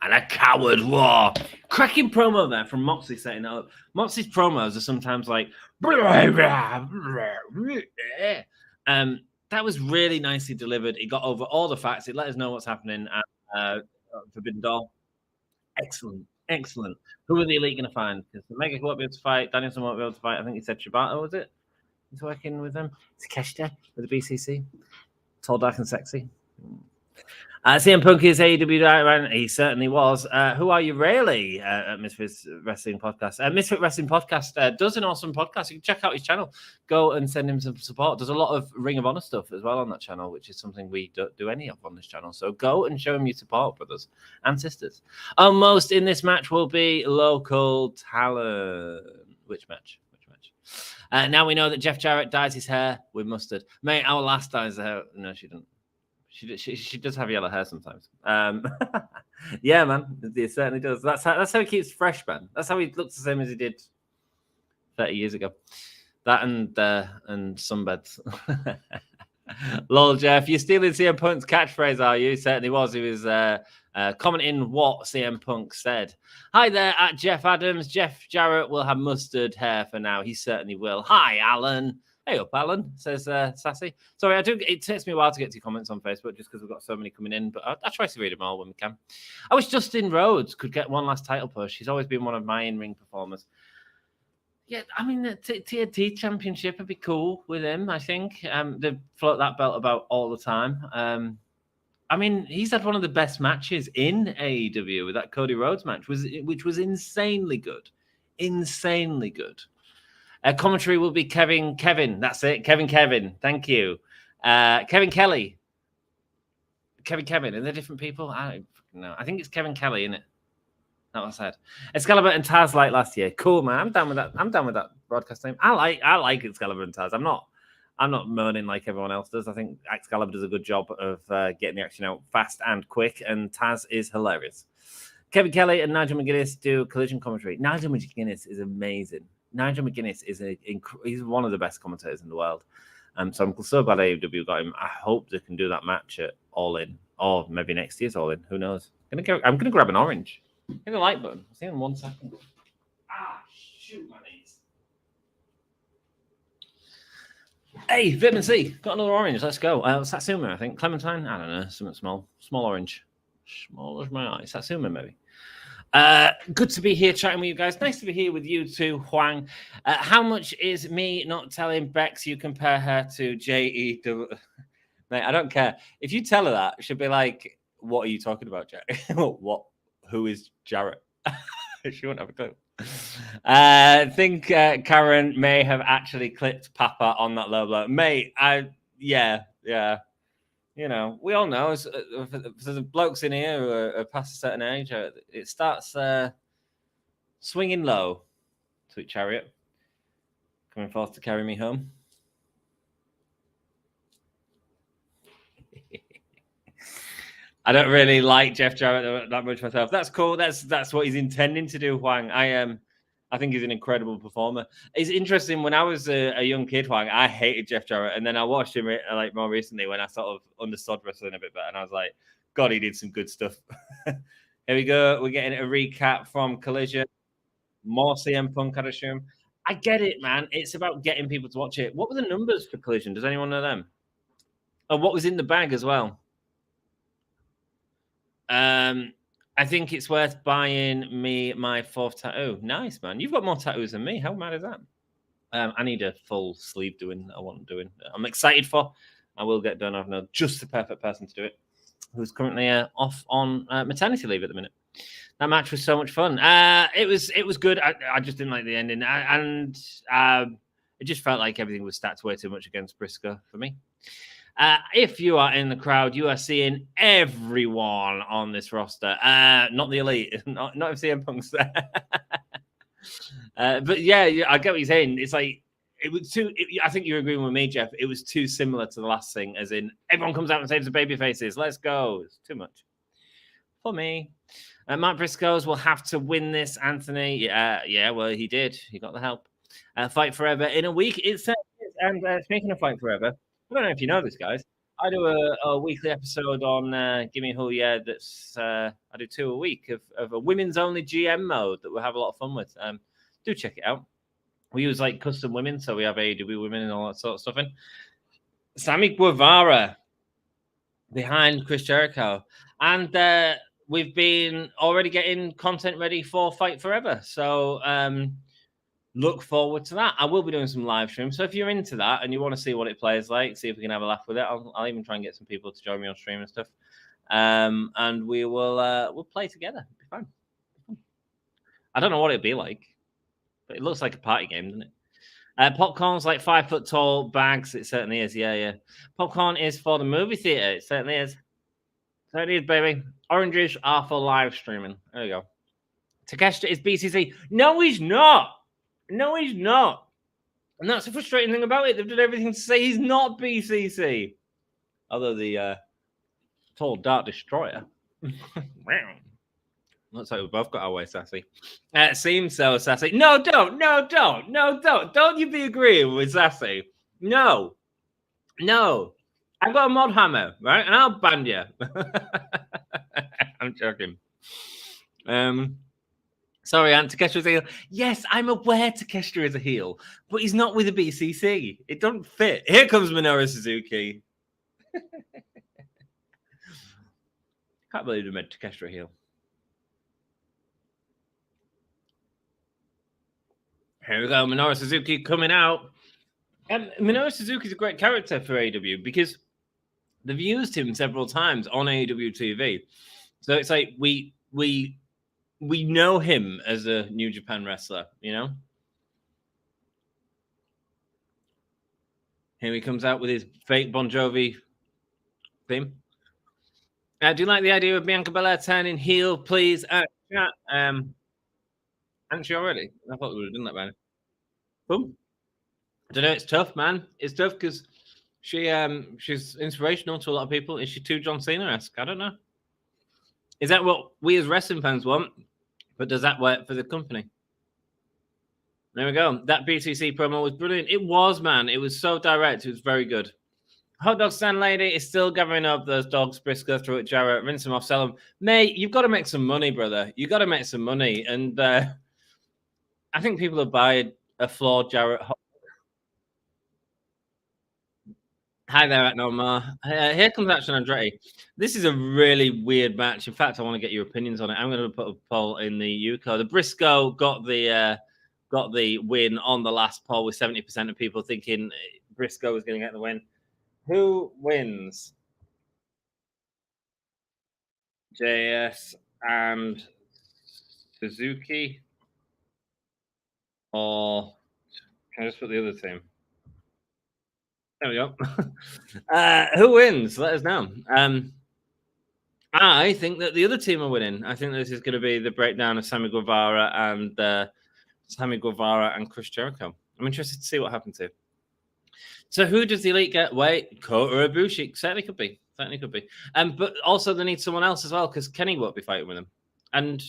[SPEAKER 1] And a coward war. Cracking promo there from Moxley setting it up. Moxley's promos are sometimes like that was really nicely delivered. It got over all the facts. It let us know what's happening at Forbidden Door. Excellent. Excellent. Who are the Elite going to find? Because the Mega won't be able to fight. Danielson won't be able to fight. I think he said Shibata, was it? He's working with them. Takeshi with the BCC. Tall, dark, and sexy. CM Punk is AEW Dynamite. He certainly was. Who are you really at Misfits Wrestling Podcast? Misfit Wrestling Podcast does an awesome podcast. You can check out his channel. Go and send him some support. There's a lot of Ring of Honor stuff as well on that channel, which is something we don't do any of on this channel. So go and show him your support, brothers and sisters. Almost in this match will be local talent. Which match? Now we know that Jeff Jarrett dyes his hair with mustard. Mate, our last dyes the hair. No, she didn't. She does have yellow hair sometimes. Yeah, man, it certainly does. That's how he keeps fresh, man. That's how he looks the same as he did 30 years ago. That and sunbeds. Lol, Jeff, you're stealing CM Punk's catchphrase, are you? Certainly was. He was commenting what CM Punk said. Hi there, at Jeff Adams. Jeff Jarrett will have mustard hair for now. He certainly will. Hi, Alan. Hey up, Alan, says Sassy. Sorry, it takes me a while to get to your comments on Facebook just because we've got so many coming in, but I try to read them all when we can. I wish Justin Rhodes could get one last title push. He's always been one of my in-ring performers. Yeah, I mean, the TNT Championship would be cool with him, I think. They float that belt about all the time. I mean, he's had one of the best matches in AEW with that Cody Rhodes match, which was insanely good. Insanely good. Commentary will be Kevin. That's it. Kevin. Thank you. Kevin Kelly. Kevin. Are they different people? I don't know. I think it's Kevin Kelly, isn't it? That was said. Excalibur and Taz like last year. Cool, man. I'm down with that. I'm down with that broadcast name. I like Excalibur and Taz. I'm not moaning like everyone else does. I think Excalibur does a good job of getting the action out fast and quick, and Taz is hilarious. Kevin Kelly and Nigel McGuinness do collision commentary. Nigel McGuinness is amazing. Nigel McGuinness is he's one of the best commentators in the world. So I'm so glad AEW got him. I hope they can do that match at All In, or maybe next year's All In. Who knows? I'm gonna grab an orange. Hit the like button. See you in 1 second. Shoot my knees. Hey, Vitamin C. Got another orange. Let's go. Satsuma, I think. Clementine. I don't know. Something small. Small orange. Small as my eye. Satsuma, maybe. Good to be here chatting with you guys. Nice to be here with you too, Huang. How much is me not telling Bex you compare her to J.E.W.? Mate, I don't care. If you tell her that, she'll be like, what are you talking about, Jack? What? Who is Jarrett? She won't have a clue. I think Karen may have actually clipped Papa on that low blow. Mate, yeah. You know, we all know for the blokes in here who are past a certain age, it starts swinging low. Sweet Chariot coming forth to carry me home. I don't really like Jeff Jarrett that much myself. That's cool. That's what he's intending to do, Huang. I think he's an incredible performer. It's interesting. When I was a young kid, Huang, I hated Jeff Jarrett, and then I watched him like more recently when I sort of understood wrestling a bit better, and I was like, God, he did some good stuff. Here we go. We're getting a recap from Collision. More CM Punk, I'd assume. I get it, man. It's about getting people to watch it. What were the numbers for Collision? Does anyone know them? Oh, what was in the bag as well? I think it's worth buying me my 4th tattoo. Nice, man. You've got more tattoos than me. How mad is that? I need a full sleeve doing. I want doing. I'm excited for. I will get done. I've known just the perfect person to do it. Who's currently off on maternity leave at the minute. That match was so much fun. It was good. I just didn't like the ending, and it just felt like everything was stacked way too much against Briscoe for me. If you are in the crowd, you are seeing everyone on this roster. Not the Elite, not if CM Punk's there. But yeah, I get what you're saying. It's like it was too. I think you're agreeing with me, Jeff. It was too similar to the last thing, as in everyone comes out and saves the baby faces. Let's go. It's too much for me. Matt Briscoe's will have to win this, Anthony. Yeah. Well, he did. He got the help. Fight Forever in a week. It says. And speaking of Fight Forever. I don't know if you know this, guys. I do a weekly episode on Gimme Who, yeah. That's I do 2 a week of a women's only GM mode that we'll have a lot of fun with. Do check it out. We use like custom women, so we have AEW women and all that sort of stuff in. Sammy Guevara behind Chris Jericho, and we've been already getting content ready for Fight Forever. So look forward to that. I will be doing some live streams. So if you're into that and you want to see what it plays like, see if we can have a laugh with it, I'll even try and get some people to join me on stream and stuff. And we will we'll play together. It'll be fun. I don't know what it'd be like, but it looks like a party game, doesn't it? Popcorn's like 5 foot tall bags. It certainly is. Yeah. Popcorn is for the movie theater. It certainly is. Certainly is, baby. Oranges are for live streaming. There you go. Takeshita is BCC. No, he's not. No, he's not. And that's the frustrating thing about it. They've done everything to say he's not BCC. Although the tall Dart Destroyer. Looks like we both got our way sassy. It seems so sassy. No, don't. Don't you be agreeing with sassy. No. I've got a mod hammer, right? And I'll ban you. I'm joking. Sorry, Aunt. Takeshita's a heel. Yes, I'm aware Takeshita is a heel, but he's not with the BCC. It don't fit. Here comes Minoru Suzuki. Can't believe they made Takeshita a heel. Here we go, Minoru Suzuki coming out. And Minoru Suzuki is a great character for AEW because they've used him several times on AEW TV. So it's like we know him as a New Japan wrestler, you know? Here he comes out with his fake Bon Jovi theme. Do you like the idea of Bianca Belair turning heel, please? Chat. Hasn't she already? I thought we would have done that by now. Boom. I don't know. It's tough, man. It's tough because she's inspirational to a lot of people. Is she too John Cena-esque? I don't know. Is that what we as wrestling fans want? But does that work for the company? There we go. That BCC promo was brilliant. It was, man. It was so direct. It was very good. Hot Dog Stand Lady is still gathering up those dogs. Briscoe through at Jarrett. Rinse them off, sell them. Mate, you've got to make some money, brother. You've got to make some money. And I think people will buy a flawed Jarrett. Hi there, at Nomar. Here comes Action Andretti. This is a really weird match. In fact, I want to get your opinions on it. I'm going to put a poll in the UCO. The Briscoe got the win on the last poll with 70% of people thinking Briscoe was going to get the win. Who wins? JS and Suzuki? Or can I just put the other team? There we go. Who wins? Let us know. I think that the other team are winning. I think this is going to be the breakdown of Sammy Guevara and Chris Jericho. I'm interested to see what happens here. So who does the Elite get? Wait, Kota Ibushi. Certainly could be. But also they need someone else as well because Kenny won't be fighting with them. And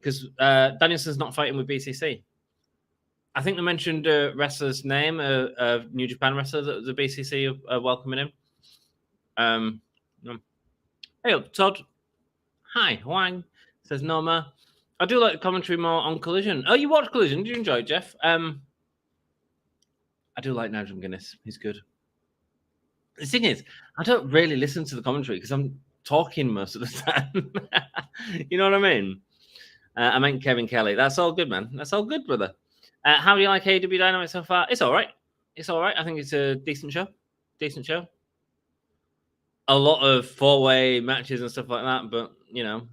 [SPEAKER 1] because Danielson's not fighting with BCC. I think they mentioned a wrestler's name, a New Japan wrestler that the BCC are welcoming him. Hey up, Todd. Hi, Huang. Says Norma. I do like the commentary more on Collision. Oh, you watched Collision? Did you enjoy it, Jeff? I do like Nigel McGuinness. He's good. The thing is, I don't really listen to the commentary because I'm talking most of the time. You know what I mean? I meant Kevin Kelly. That's all good, man. That's all good, brother. How do you like AEW Dynamite so far? It's all right. I think it's a decent show. A lot of 4-way matches and stuff like that, but, you know,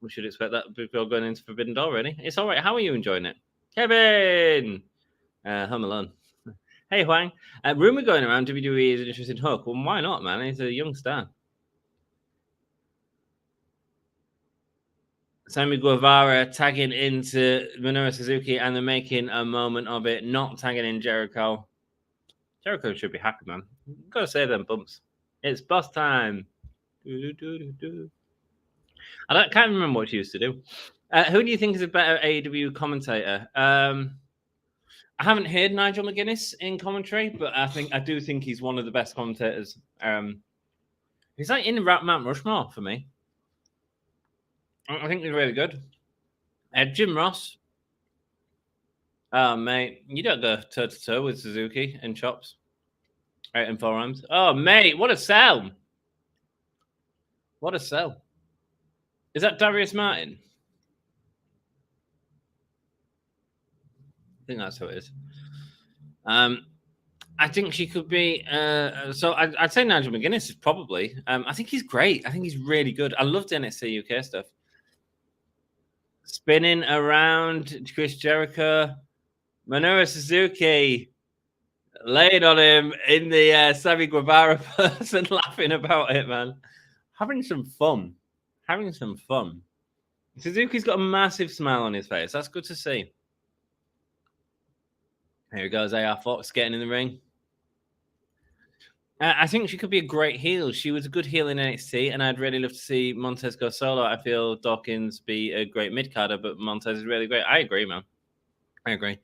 [SPEAKER 1] we should expect that before going into Forbidden Door, really. It's all right. How are you enjoying it? Kevin! Home Alone. Hey, Huang. Rumor going around WWE is an interesting hook. Well, why not, man? He's a young star. Sammy Guevara tagging into Minoru Suzuki and they're making a moment of it, not tagging in Jericho. Jericho should be happy, man. You've got to save them bumps. It's boss time. I can't remember what she used to do. Who do you think is a better AEW commentator? I haven't heard Nigel McGuinness in commentary, but I do think he's one of the best commentators He's like in Mount Rushmore for me. I think he's really good. Jim Ross. Oh, mate, you don't go toe to toe with Suzuki and chops. Right, and forearms. Oh, mate, what a sell! What a sell! Is that Darius Martin? I think that's who it is. I think she could be. So I'd say Nigel McGuinness is probably. I think he's great. I think he's really good. I love the NXT UK stuff. Spinning around Chris Jericho, Minoru Suzuki laying on him in the Sammy Guevara person, laughing about it, man. Having some fun. Suzuki's got a massive smile on his face. That's good to see. Here goes AR Fox getting in the ring. I think she could be a great heel. She was a good heel in NXT, and I'd really love to see Montez go solo. I feel Dawkins be a great mid-carder, but Montez is really great. I agree, man. I agree.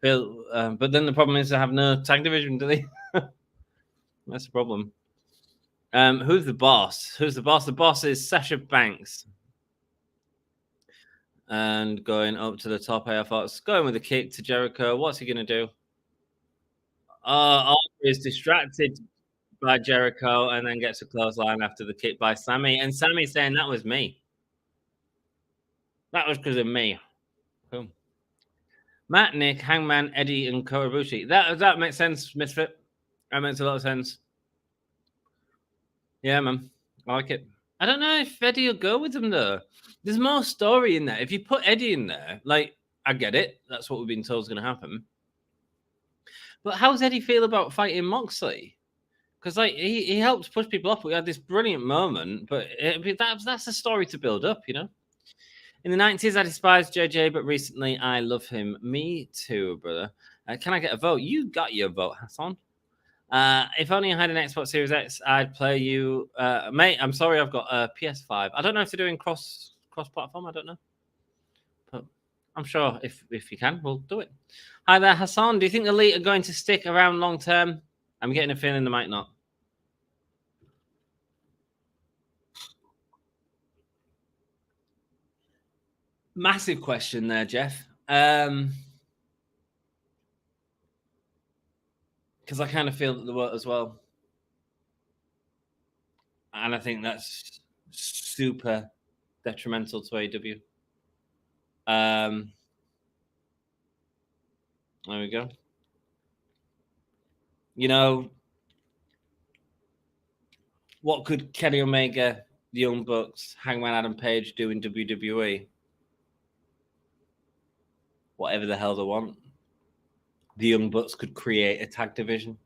[SPEAKER 1] But then the problem is they have no tag division, do they? That's the problem. Who's the boss? The boss is Sasha Banks. And going up to the top, AR Fox, going with a kick to Jericho. What's he going to do? Oliver is distracted by Jericho and then gets a clothesline after the kick by Sammy. And Sammy's saying that was me. That was because of me. Boom. Matt, Nick, Hangman, Eddie, and Koribushi. That makes sense, Misfit. That makes a lot of sense. Yeah, man. I like it. I don't know if Eddie will go with them, though. There's more story in there. If you put Eddie in there, like, I get it. That's what we've been told is going to happen. But how does Eddie feel about fighting Moxley? Because like he helped push people up. We had this brilliant moment, but that's a story to build up, you know. In the 90s, I despised JJ, but recently I love him. Me too, brother. Can I get a vote? You got your vote, Hassan. If only I had an Xbox Series X, I'd play you, mate. I'm sorry, I've got a PS5. I don't know if they're doing cross platform. I don't know, but I'm sure if you can, we'll do it. Hi there, Hassan. Do you think the Elite are going to stick around long term? I'm getting a feeling they might not. Massive question there, Jeff. Because I kind of feel that they were as well. And I think that's super detrimental to AEW. There we go. You know, what could Kenny Omega, the Young Bucks, Hangman Adam Page do in WWE? Whatever the hell they want. The Young Bucks could create a tag division.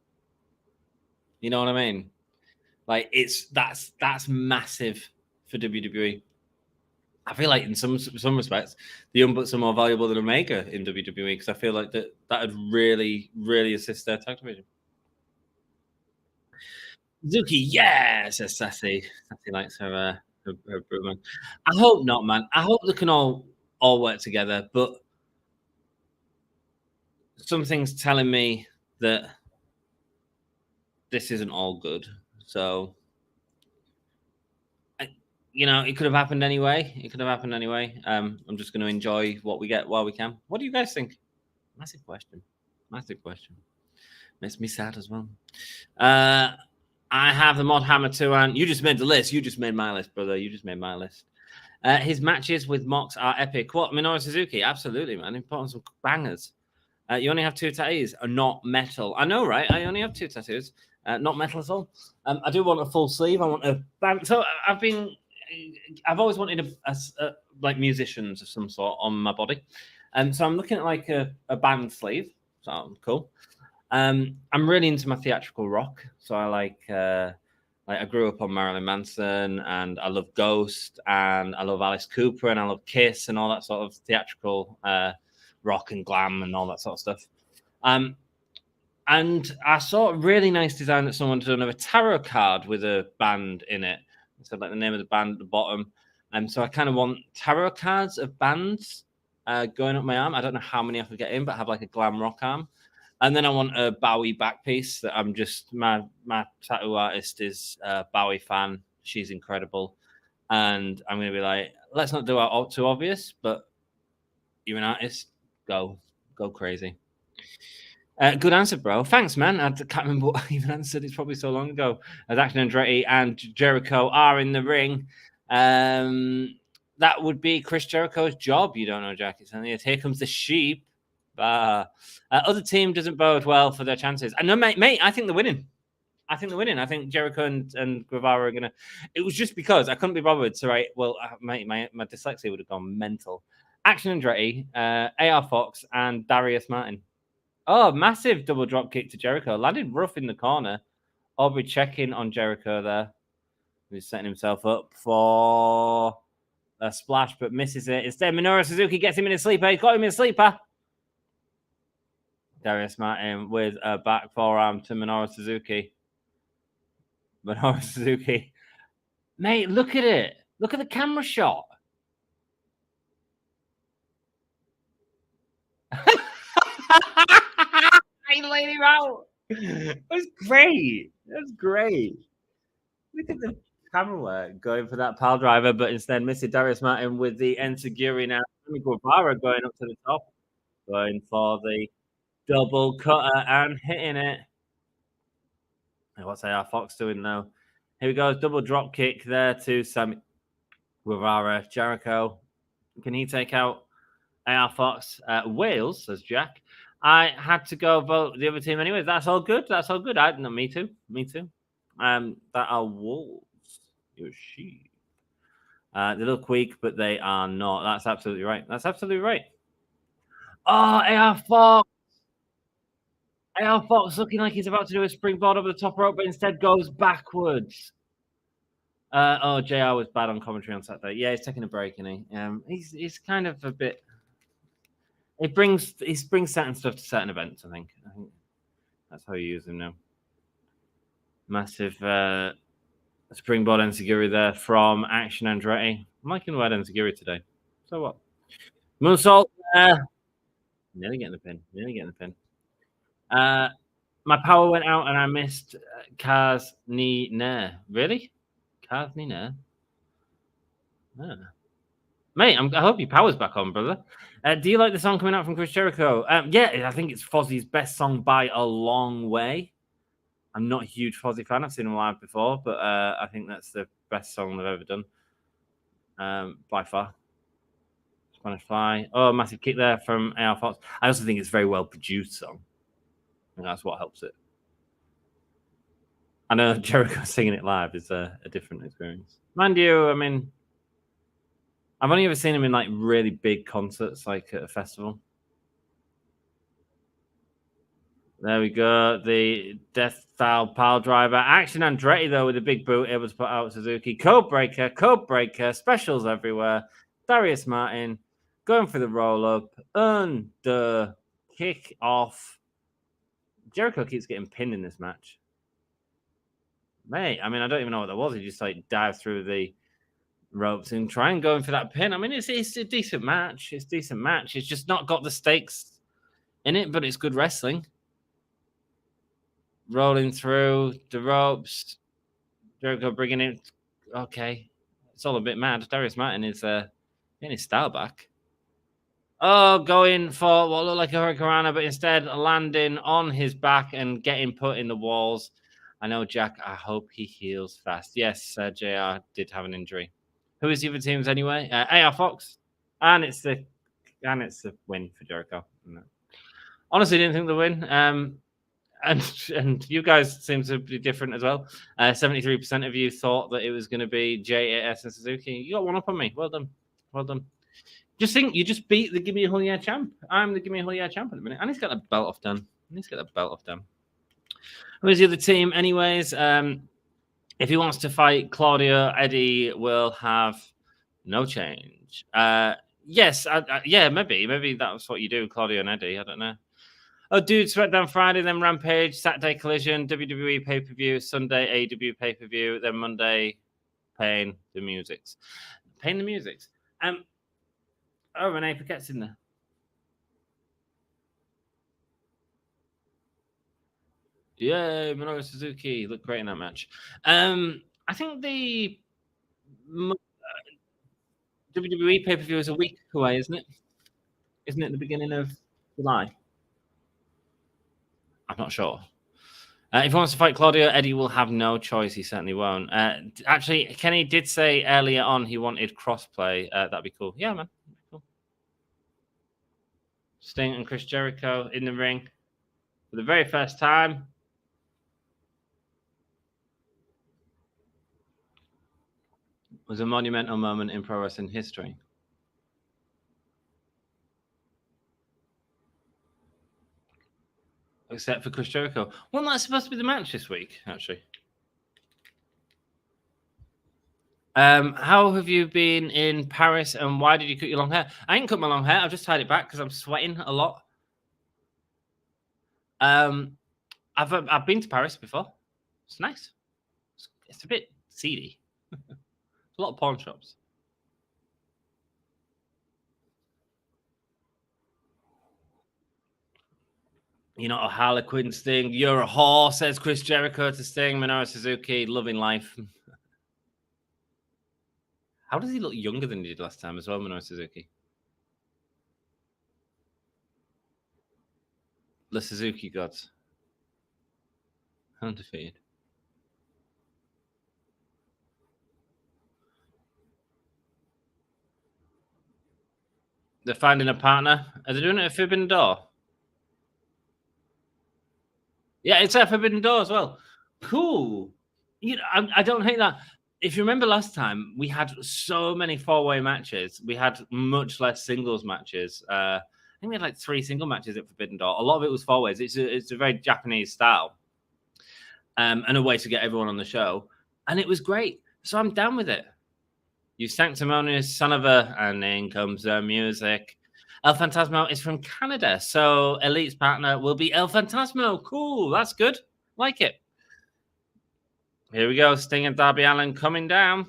[SPEAKER 1] You know what I mean? Like that's massive for WWE. I feel like in some respects, the Young Bucks are more valuable than Omega in WWE because I feel like that would really, really assist their tag division. Suzuki, yeah, says Sassy. Sassy likes her Brewman. I hope not, man. I hope they can all work together, but something's telling me that this isn't all good. So, you know, it could have happened anyway. I'm just going to enjoy what we get while we can. What do you guys think? Massive question. Makes me sad as well. I have the Mod Hammer too, and you just made the list. You just made my list, brother. You just made my list. His matches with Mox are epic. What? Minoru Suzuki? Absolutely, man. He put on some bangers. You only have 2 tattoos, not metal. I know, right? I only have 2 tattoos, not metal at all. I do want a full sleeve. I want a band. So I've always wanted a like musicians of some sort on my body, and so I'm looking at like a band sleeve. So cool. I'm really into my theatrical rock, so I I grew up on Marilyn Manson, and I love Ghost, and I love Alice Cooper, and I love Kiss, and all that sort of theatrical rock and glam and all that sort of stuff. And I saw a really nice design that someone had done of a tarot card with a band in it. It said like the name of the band at the bottom. And so I kind of want tarot cards of bands going up my arm. I don't know how many I could get in, but have like a glam rock arm. And then I want a Bowie back piece that I'm just my tattoo artist is a Bowie fan. She's incredible. And I'm going to be like, let's not do our too obvious, but you're an artist. Go crazy. Good answer, bro. Thanks, man. I can't remember what I even answered. It's probably so long ago. Zack and Andretti and Jericho are in the ring. That would be Chris Jericho's job. You don't know, Jack. It's only here comes the sheep. Other team doesn't bode well for their chances. And no, mate, I think they're winning. I think Jericho and Guevara are gonna. It was just because I couldn't be bothered to write. Well, my dyslexia would have gone mental. Action Andretti, AR Fox, and Darius Martin. Oh, massive double drop kick to Jericho. Landed rough in the corner. Aubrey checking on Jericho there. He's setting himself up for a splash, but misses it. Instead, Minoru Suzuki gets him in a sleeper. He's got him in a sleeper. Darius Martin with a back forearm to Minoru Suzuki. Minoru Suzuki. Mate, look at it. Look at the camera shot. I laid him out. It was great. That's great. Look at the camera work going for that pile driver, but instead missing Darius Martin with the Enziguri now. Guevara going up to the top, going for the double cutter and hitting it. And what's AR Fox doing now? Here we go. Double drop kick there to Sammy Guevara. Jericho. Can he take out AR Fox? Wales, says Jack. I had to go vote the other team anyway. That's all good. Me too. That are Wolves. You're she. They look weak, but they are not. That's absolutely right. Oh, AR Fox. AR Fox looking like he's about to do a springboard over the top rope, but instead goes backwards. JR was bad on commentary on Saturday. Yeah, he's taking a break, isn't he? He's kind of a bit. He brings certain stuff to certain events. I think that's how you use him now. Massive springboard Enziguri there from Action Andretti. I'm liking the word Enziguri today. So what? Moonsault. Nearly getting the pin. My power went out and I missed Kaz Ni Nair. Really? Kaz Ni Nair? Yeah. Mate, I hope your power's back on, brother. Do you like the song coming out from Chris Jericho? Yeah, I think it's Fozzie's best song by a long way. I'm not a huge Fozzie fan. I've seen him live before, but I think that's the best song they've ever done by far. Spanish Fly. Oh, massive kick there from AR Fox. I also think it's a very well produced song. And that's what helps it. I know Jericho singing it live is a different experience. Mind you, I mean, I've only ever seen him in like really big concerts, like at a festival. There we go. The Death Style Pile Driver. Action Andretti, though, with a big boot, able to put out Suzuki. Code breaker. Specials everywhere. Darius Martin going for the roll up. Under kick off. Jericho keeps getting pinned in this match. Mate, I mean, I don't even know what that was. He just like dived through the ropes and try and going for that pin. I mean, it's a decent match. It's just not got the stakes in it, but it's good wrestling. Rolling through the ropes. Jericho bringing it. Okay. It's all a bit mad. Darius Martin is getting his style back. Oh, going for what looked like a Hurricanrana, but instead landing on his back and getting put in the walls. I know, Jack. I hope he heals fast. Yes, JR did have an injury. Who is the other teams anyway? AR Fox. And it's the win for Jericho. No. Honestly, didn't think the win. And you guys seem to be different as well. 73% of you thought that it was going to be JAS and Suzuki. You got one up on me. Well done. Just think, you just beat the Give Me a Whole Year champ. I'm the Give Me a Whole Year champ at the minute. I need to get that belt off done. Who's the other team, anyways? If he wants to fight Claudio, Eddie will have no change. Yes, yeah, maybe that's what you do, Claudio and Eddie. I don't know. Oh, dude, SmackDown Friday, then Rampage, Saturday Collision, WWE pay-per-view, Sunday AEW pay-per-view, then Monday Pain the Musics. Oh, Renee Paquette's in there. Yay, Minoru Suzuki looked great in that match. I think the WWE pay-per-view is a week away, isn't it? Isn't it the beginning of July? I'm not sure. If he wants to fight Claudio, Eddie will have no choice. He certainly won't. Actually, Kenny did say earlier on he wanted crossplay. That'd be cool. Yeah, man. Cool. Sting and Chris Jericho in the ring for the very first time. It was a monumental moment in pro wrestling history. Except for Chris Jericho. Wasn't that supposed to be the match this week, actually? How have you been in Paris and why did you cut your long hair? I ain't cut my long hair. I've just tied it back because I'm sweating a lot. I've been to Paris before. It's nice. It's a bit seedy. A lot of pawn shops. You're not a Harlequin, Sting. You're a whore, says Chris Jericho to Sting. Minoru Suzuki, loving life. How does he look younger than he did last time as well, Minoru Suzuki? The Suzuki gods. Undefeated. They're finding a partner. Are they doing it at Forbidden Door? Yeah, it's at Forbidden Door as well. Cool. You know, I don't hate that. If you remember last time, we had so many four-way matches. We had much less singles matches. I think we had like 3 single matches at Forbidden Door. A lot of it was four ways. It's a very Japanese style, and a way to get everyone on the show. And it was great. So I'm down with it. You sanctimonious son of a, and in comes the music. El Fantasmo is from Canada, so Elite's partner will be El Fantasmo. Cool, that's good. Like it. Here we go. Sting and Darby Allin coming down.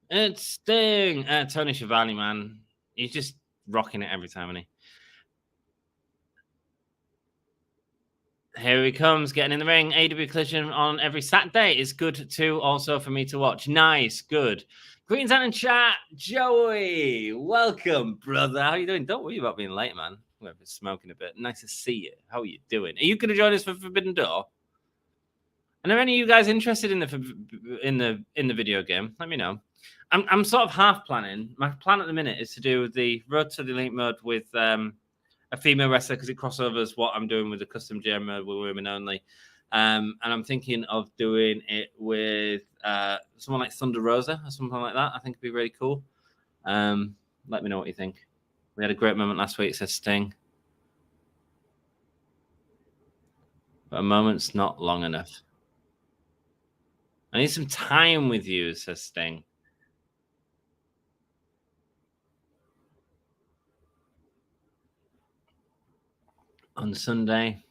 [SPEAKER 1] It's Sting. Tony Schiavone, man. He's just rocking it every time, isn't he? Here he comes, getting in the ring. AEW Collision on every Saturday is good too, also for me to watch. Nice, good. Greetings and in chat, Joey. Welcome, brother. How you doing? Don't worry about being late, man. We're smoking a bit. Nice to see you. How are you doing? Are you going to join us for Forbidden Door? And are any of you guys interested in the video game? Let me know. I'm sort of half planning. My plan at the minute is to do the Road to the Elite mode with a female wrestler because it crossovers what I'm doing with the custom GM mode with women only. And I'm thinking of doing it with someone like Thunder Rosa or something like that. I think it'd be really cool. Let me know what you think. We had a great moment last week, says Sting. But a moment's not long enough. I need some time with you, says Sting. On Sunday.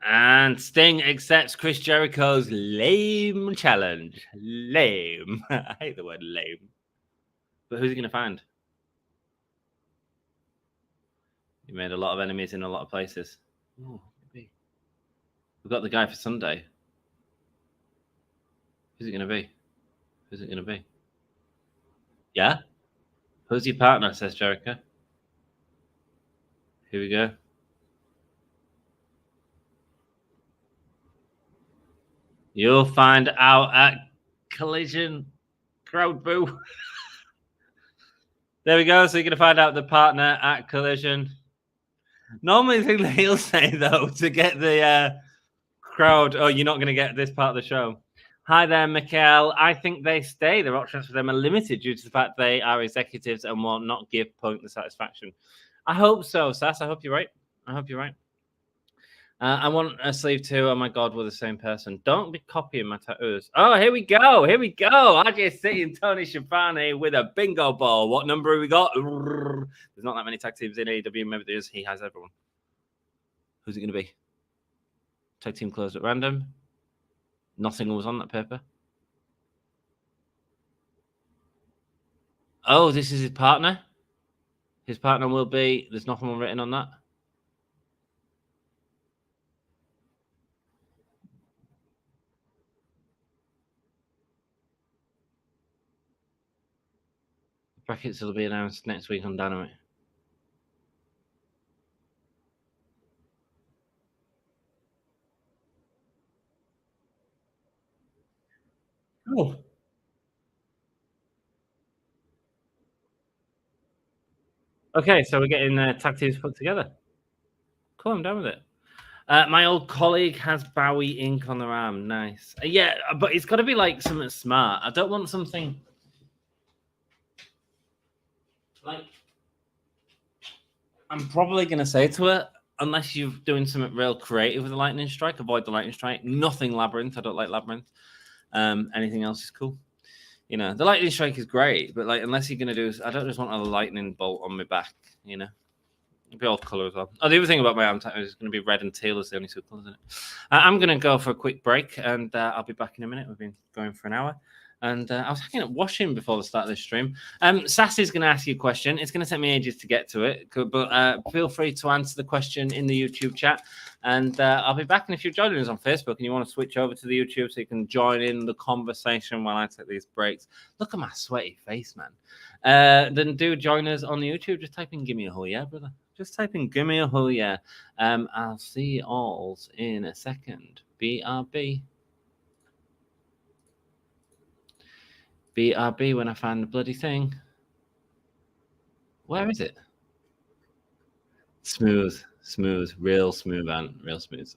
[SPEAKER 1] And Sting accepts Chris Jericho's lame challenge. Lame. I hate the word lame. But who's he going to find? He made a lot of enemies in a lot of places. Ooh, maybe. We've got the guy for Sunday. Who's it going to be? Who's it going to be? Yeah? Who's your partner, says Jericho. Here we go. You'll find out at Collision. Crowd boo. There we go. So you're going to find out the partner at Collision. Normally, the thing that he'll say, though, to get the crowd, oh, you're not going to get this part of the show. Hi there, Mikhail. I think they stay. Their options for them are limited due to the fact they are executives and will not give Punk the satisfaction. I hope so, Sass. I hope you're right. I hope you're right. I want a sleeve too. Oh my God, we're the same person. Don't be copying my tattoos. Oh, here we go. Here we go. RJ City and Tony Schiavone with a bingo ball. What number have we got? There's not that many tag teams in AEW. Maybe there is. He has everyone. Who's it going to be? Tag team closed at random. Nothing was on that paper. Oh, this is his partner. His partner will be. There's nothing written on that. Brackets will be announced next week on Dynamite. Oh. Okay, so we're getting tag teams put together. Cool, I'm down with it. My old colleague has Bowie ink on their arm. Nice. Yeah, but it's got to be like something smart. I don't want something like. I'm probably going to say to her, unless you're doing something real creative with the lightning strike, avoid the lightning strike. Nothing labyrinth. I don't like labyrinth. Anything else is cool. You know, the lightning strike is great, but like unless you're going to do, I don't just want a lightning bolt on my back. You know. It'll be all colour as well. Oh, the other thing about my arm tattoo is going to be red and teal as the only two colours in it. I'm going to go for a quick break, and I'll be back in a minute. We've been going for an hour. And I was hanging up washing before the start of this stream. Sassy's going to ask you a question. It's going to take me ages to get to it, but feel free to answer the question in the YouTube chat. And I'll be back. And if you're joining us on Facebook and you want to switch over to the YouTube so you can join in the conversation while I take these breaks, look at my sweaty face, man. Then do join us on the YouTube. Just type in "Give me a hole, yeah, brother." Just type in "Give me a hole, yeah." I'll see you all in a second. BRB. BRB when I find the bloody thing. Where is it? Smooth. Real smooth, man. Real smooth.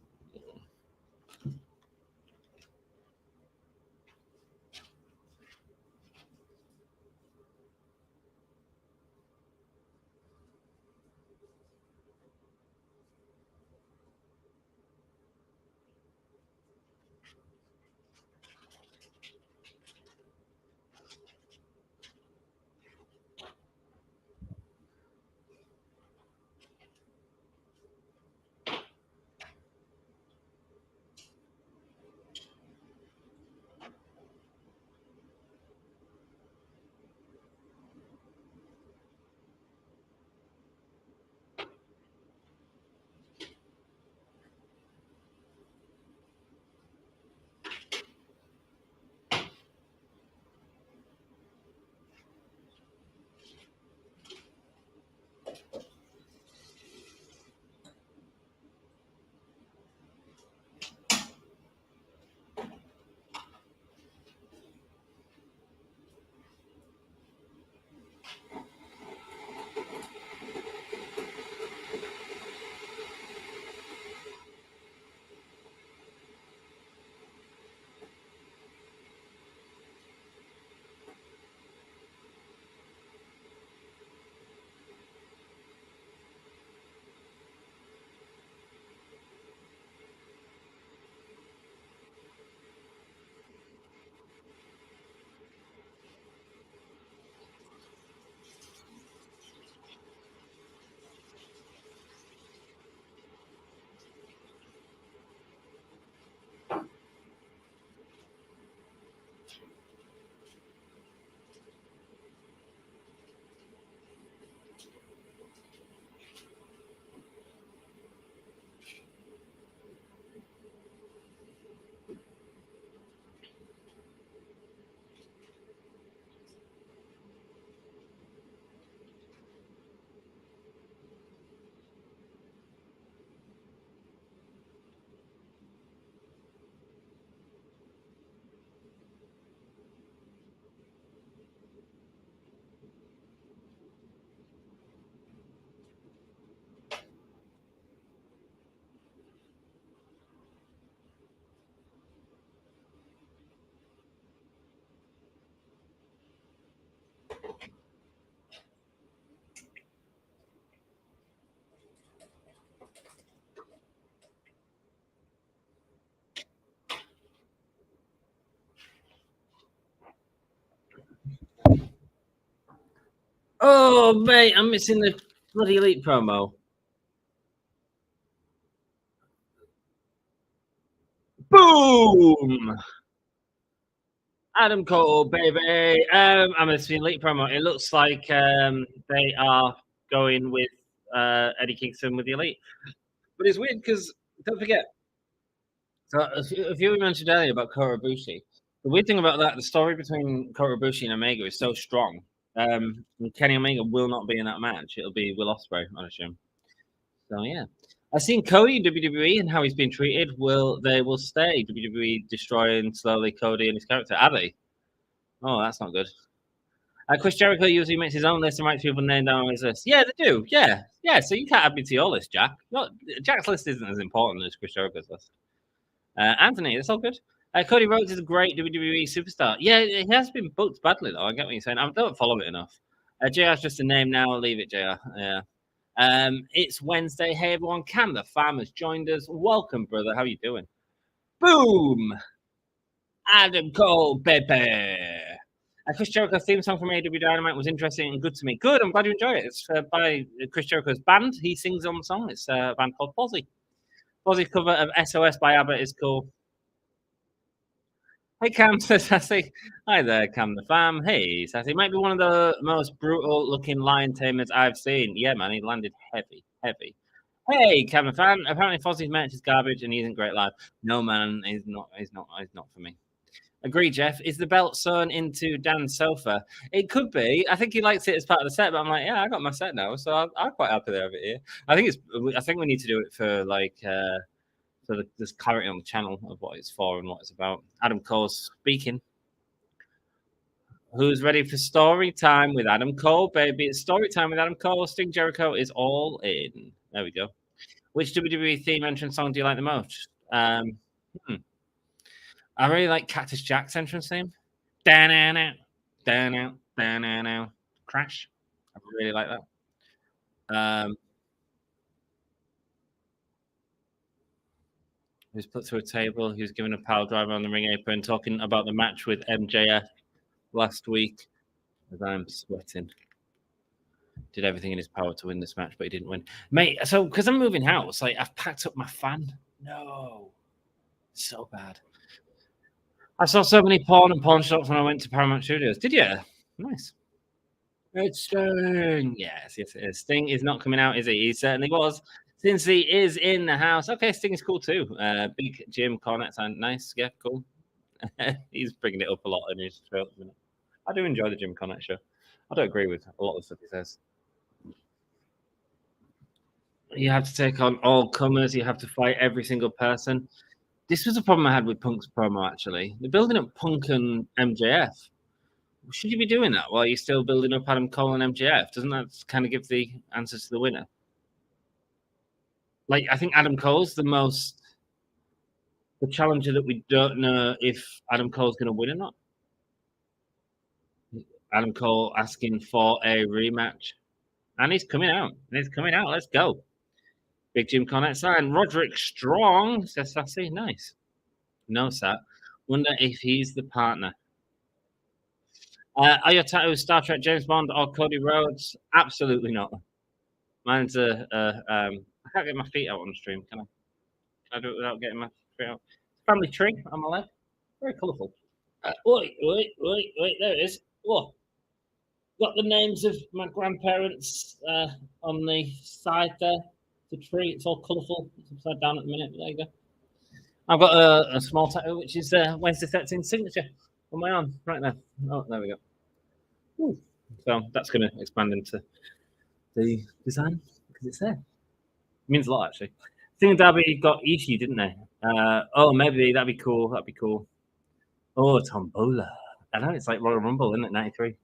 [SPEAKER 1] Oh, mate, I'm missing the bloody Elite promo. Boom! Adam Cole, baby. I'm missing the Elite promo. It looks like they are going with Eddie Kingston with the Elite. But it's weird because, don't forget, so if you mentioned earlier about Kota Ibushi, the weird thing about that, the story between Kota Ibushi and Omega is so strong And Kenny Omega will not be in that match. It'll be Will Ospreay, I assume. So yeah, I've seen Cody in WWE and how he's been treated. They will stay? WWE destroying slowly Cody and his character. Are they? Oh, that's not good. Chris Jericho usually makes his own list and writes people name down on his list. Yeah, they do. Yeah. So you can't add me to your list, Jack. Jack's list isn't as important as Chris Jericho's list. Anthony, that's all good. Cody Rhodes is a great WWE superstar. Yeah, he has been booked badly, though. I get what you're saying. I don't follow it enough. JR's just a name now. I'll leave it, JR. Yeah. It's Wednesday. Hey, everyone. Cam the Fam has joined us. Welcome, brother. How are you doing? Boom! Adam Cole, baby. Chris Jericho's theme song from AEW Dynamite was interesting and good to me. Good. I'm glad you enjoyed it. It's by Chris Jericho's band. He sings on the song. It's a band called Fozzy. Fozzy's cover of SOS by ABBA is cool. Hey, Cam, says Sassy. Hi there, Cam the Fam. Hey, Sassy. Might be one of the most brutal-looking lion tamers I've seen. Yeah, man, he landed heavy. Hey, Cam the Fam. Apparently, Fozzy's match is garbage and he isn't great live. No, man, he's not for me. Agree, Jeff. Is the belt sewn into Dan's sofa? It could be. I think he likes it as part of the set, but I'm like, yeah, I got my set now, so I'm quite happy there with it here. I think we need to do it for like so there's clarity on the channel of what it's for and what it's about. Adam Cole's speaking. Who's ready for story time with Adam Cole, baby? It's story time with Adam Cole. Sting Jericho is all in. There we go. Which WWE theme entrance song do you like the most? I really like Cactus Jack's entrance theme. Da-na-na, da-na, da-na-na. Crash. I really like that. He was put through a table. He was given a power driver on the ring apron, talking about the match with MJF last week. As I'm sweating. Did everything in his power to win this match, but he didn't win. Mate, so because I'm moving house, like I've packed up my fan. No. So bad. I saw so many pawn shops when I went to Paramount Studios. Did you? Nice. It's Sting. Yes, it is. Sting is not coming out, is he? He certainly was. Since he is in the house. Okay, Sting is cool too. Big Jim Cornette's nice. Yeah, cool. He's bringing it up a lot in his show at the minute. I do enjoy the Jim Cornette show. I don't agree with a lot of the stuff he says. You have to take on all comers. You have to fight every single person. This was a problem I had with Punk's promo, actually. They're building up Punk and MJF. Should you be doing that while you're still building up Adam Cole and MJF? Doesn't that kind of give the answer to the winner? Like, I think Adam Cole's the challenger that we don't know if Adam Cole's going to win or not. Adam Cole asking for a rematch. And he's coming out. Let's go. Big Jim Cornette sign. Roderick Strong, says Sassy. Nice. No, Sat. Wonder if he's the partner. Are your tattoos Star Trek, James Bond, or Cody Rhodes? Absolutely not. Mine's I can't get my feet out on the stream, can I? Can I do it without getting my feet out? Family tree on my leg. Very colourful. Wait, there it is. Oh. Got the names of my grandparents on the side there. The tree, it's all colourful. It's upside down at the minute, but there you go. I've got a small tattoo, which is Wednesday 13 signature on my arm, right there. Oh, there we go. Ooh. So that's going to expand into the design because it's there. It means a lot, actually. Sting and Darby got Ishii, didn't they? Maybe that'd be cool. Oh, Tombola. I know, it's like Royal Rumble, isn't it? 93.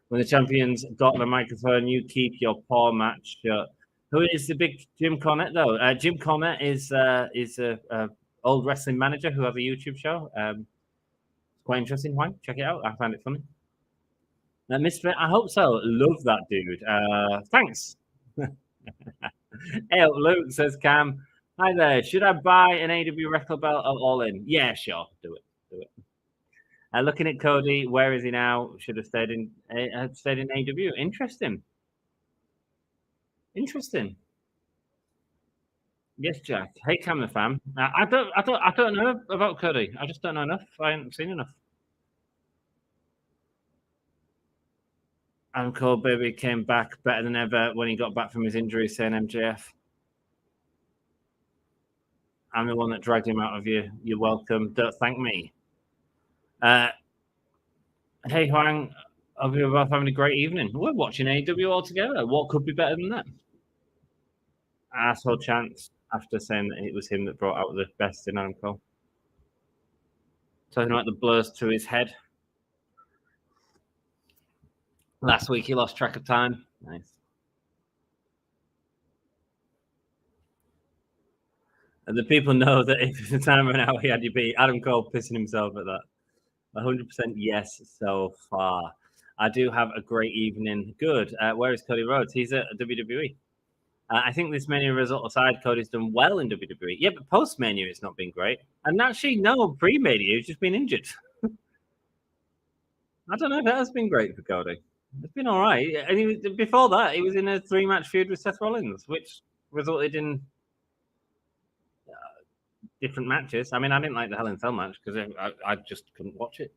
[SPEAKER 1] When the champions got the microphone, you keep your paw match shut. Who is the big Jim Cornette, though? Jim Cornette is a old wrestling manager who has a YouTube show. It's quite interesting. Why? Check it out. I find it funny. Misfit, I hope so. Love that dude. Thanks. Hey, Luke, says Cam. Hi there. Should I buy an AEW Wrestler belt at All In? Yeah, sure. Do it. Looking at Cody, where is he now? Should have stayed in AEW. Interesting. Yes, Jack. Hey, Cam the Fam. I don't know about Cody. I just don't know enough. I haven't seen enough. Adam Cole, baby, came back better than ever when he got back from his injury, saying MJF. I'm the one that dragged him out of you. You're welcome. Don't thank me. Hey Huang, hope you're both having a great evening. We're watching AEW all together. What could be better than that? Asshole Chance after saying that it was him that brought out the best in Adam Cole. Talking about the blows to his head. Last week he lost track of time. Nice. And the people know that if the time ran out, he had to beat Adam Cole pissing himself at that. 100% yes so far. I do have a great evening. Good. Where is Cody Rhodes? He's at WWE. I think this Mania result aside, Cody's done well in WWE. Yeah, but post Mania, it's not been great. And actually, no, pre Mania, he's just been injured. I don't know if that has been great for Cody. It's been all right. And before that, he was in a 3-match feud with Seth Rollins, which resulted in different matches. I mean, I didn't like the Hell in a Cell match because I just couldn't watch it.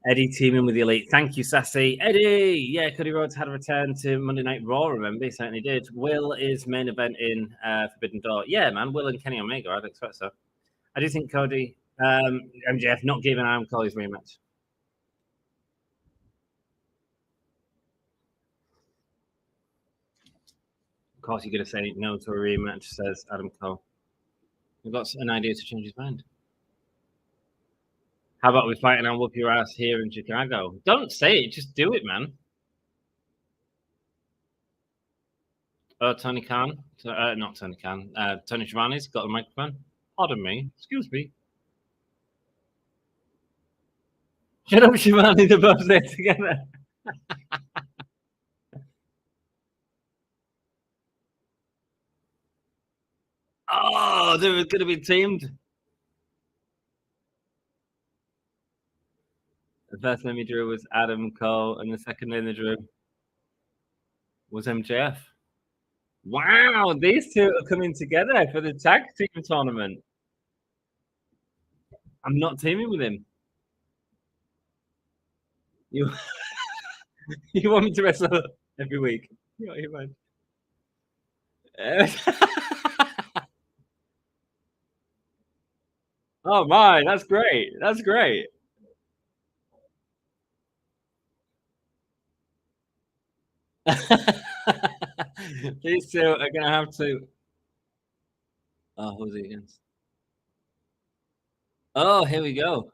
[SPEAKER 1] Eddie teaming with the Elite. Thank you, Sassy. Eddie! Yeah, Cody Rhodes had a return to Monday Night Raw, remember? He certainly did. Will is main event in Forbidden Door. Yeah, man. Will and Kenny Omega. I'd expect so. I do think Cody, MJF, not giving Adam Cole his rematch. Of course, you're going to say no to a rematch, says Adam Cole. We've got an idea to change his mind. How about we fight and whoop your ass here in Chicago? Don't say it, just do it, man. Tony Khan, not Tony Khan, Tony Schiavone's got a microphone. Pardon me, excuse me. Shut up, Schiavone, they're both there together. Oh, they were going to be teamed. The first name he drew was Adam Cole, and the second name they drew was MJF. Wow, these two are coming together for the tag team tournament. I'm not teaming with him. You, you want me to wrestle every week? You mind? Oh my, that's great. That's great. These two are gonna have to. Oh, who's he against? Oh, here we go.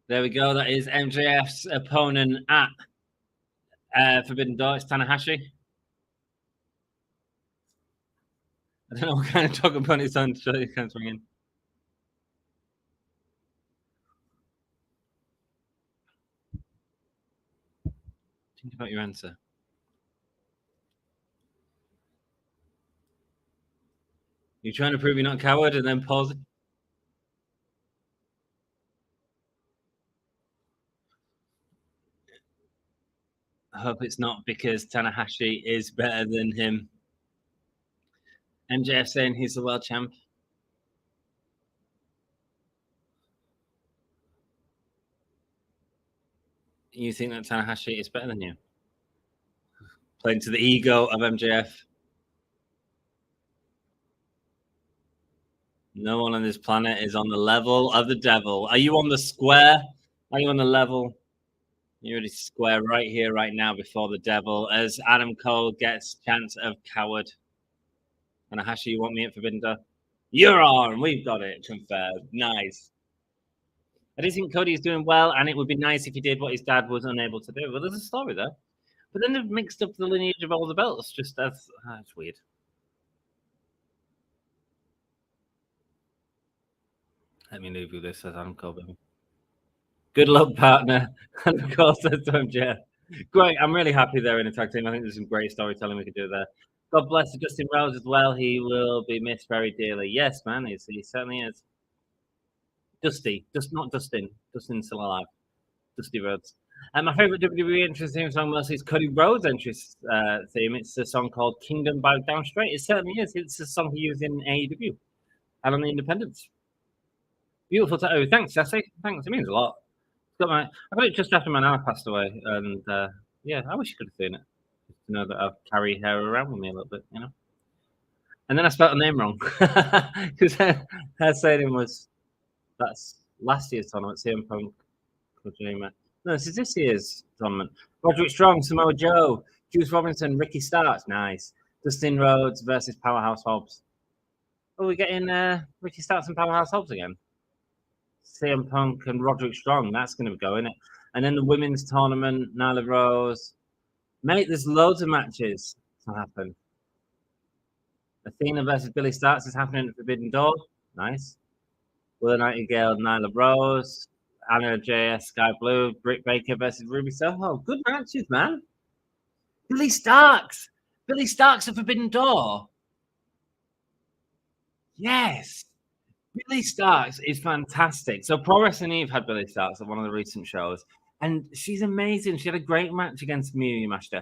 [SPEAKER 1] There we go. That is MJF's opponent at Forbidden Door. It's Tanahashi. I don't know what kind of talk about his own show he can swing in. Think about your answer. You're trying to prove you're not a coward and then pause. I hope it's not because Tanahashi is better than him. MJF saying he's the world champ. You think that Tanahashi is better than you? Playing to the ego of MJF. No one on this planet is on the level of the devil. Are you on the square? Are you on the level? You're already square right here, right now, before the devil, as Adam Cole gets chance of coward. Tanahashi, you want me at Forbidden Door? You're on. We've got it confirmed. Nice. I do think Cody is doing well, and it would be nice if he did what his dad was unable to do. Well, there's a story there. But then they've mixed up the lineage of all the belts. Just that's weird. Let me leave you this as Adam Cole, baby. Good luck, partner. And of course, that's MJF. Great. I'm really happy they're in a tag team. I think there's some great storytelling we could do there. God bless Justin Rose as well. He will be missed very dearly. Yes, man. He certainly is. Dusty. Just not Dustin. Dustin's still alive. Dusty Rhodes. My favorite WWE entrance theme song mostly is Cody Rhodes' entrance theme. It's a song called Kingdom by Down Straight. It certainly is. It's a song he used in AEW and on the Independents. Beautiful tattoo. Thanks, Sassy. Thanks. It means a lot. I got it just after my nana passed away, and yeah, I wish you could have seen it. to know that I carry her around with me a little bit, you know. And then I spelled her name wrong because her saying that's last year's tournament, CM Punk, Kojima. No, this is this year's tournament. Roderick Strong, Samoa Joe, Juice Robinson, Ricky Starks, nice. Dustin Rhodes versus Powerhouse Hobbs. Are we getting Ricky Starks and Powerhouse Hobbs again? CM Punk and Roderick Strong, that's going to go, isn't it? And then the women's tournament, Nyla Rose. Mate, there's loads of matches to happen. Athena versus Billy Starks is happening at Forbidden Door. Nice. Willow Nightingale, Nyla Rose, Anna JS, Sky Blue, Britt Baker versus Ruby Soho. Good matches, man. Billy Starks. Billy Starks at Forbidden Door. Yes. Billy Starks is fantastic. So Pro Wrestling Eve had Billy Starks at one of the recent shows, and she's amazing. She had a great match against Miyu Yamashita.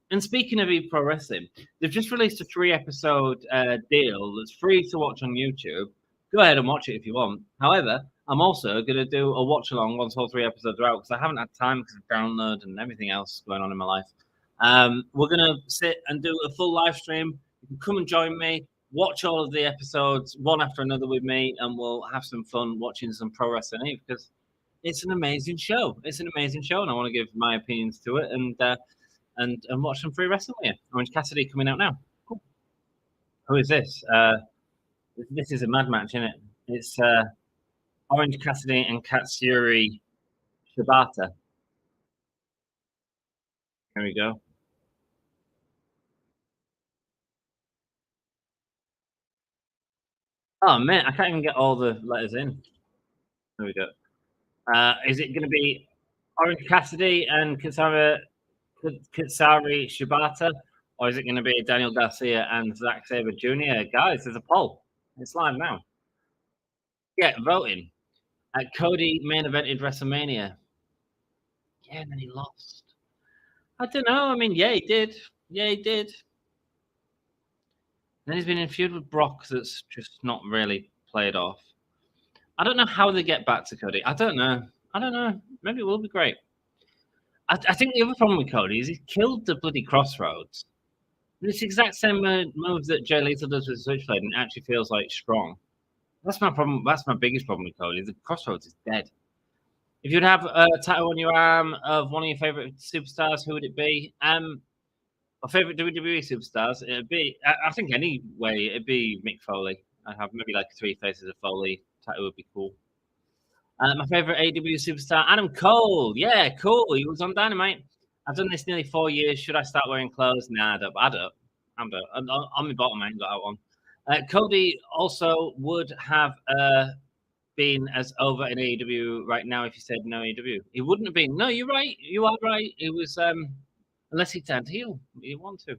[SPEAKER 1] And speaking of Eve Pro Wrestling, they've just released a 3-episode deal that's free to watch on YouTube. Go ahead and watch it if you want. However, I'm also going to do a watch along once all 3 episodes are out because I haven't had time because of download and everything else going on in my life. We're going to sit and do a full live stream. You can come and join me, watch all of the episodes one after another with me, and we'll have some fun watching some Pro Wrestling Eve because it's an amazing show. It's an amazing show, and I want to give my opinions to it and watch some free wrestling with you. Orange Cassidy coming out now. Cool. Who is this? This is a mad match, isn't it? It's Orange Cassidy and Katsuyori Shibata. Here we go. Oh, man, I can't even get all the letters in. There we go. Is it going to be Orange Cassidy and Katsuyori Shibata? Or is it going to be Daniel Garcia and Zack Sabre Jr.? Guys, there's a poll. It's live now. Yeah, voting. Cody main evented WrestleMania. Yeah, and then he lost. I don't know. I mean, yeah, he did. Yeah, he did. Then he's been in feud with Brock that's just not really played off. I don't know how they get back to Cody. I don't know. Maybe it will be great. I think the other problem with Cody is he killed the bloody Crossroads. It's the exact same move that Jay Lethal does with Switchblade and it actually feels like strong. That's my problem. That's my biggest problem with Cody. The Crossroads is dead. If you'd have a tattoo on your arm of one of your favorite superstars, who would it be? My favorite WWE superstars, it'd be, I think anyway, it'd be Mick Foley. I'd have maybe like 3 faces of Foley tattoo would be cool. My favorite AEW superstar, Adam Cole. Yeah, cool. He was on Dynamite. I've done this nearly 4 years. Should I start wearing clothes? Nah, I don't. On my bottom, I ain't got that one. Cody also would have been as over in AEW right now if you said no AEW. He wouldn't have been. No, you're right. You are right. It was unless he turned heel. You want to. I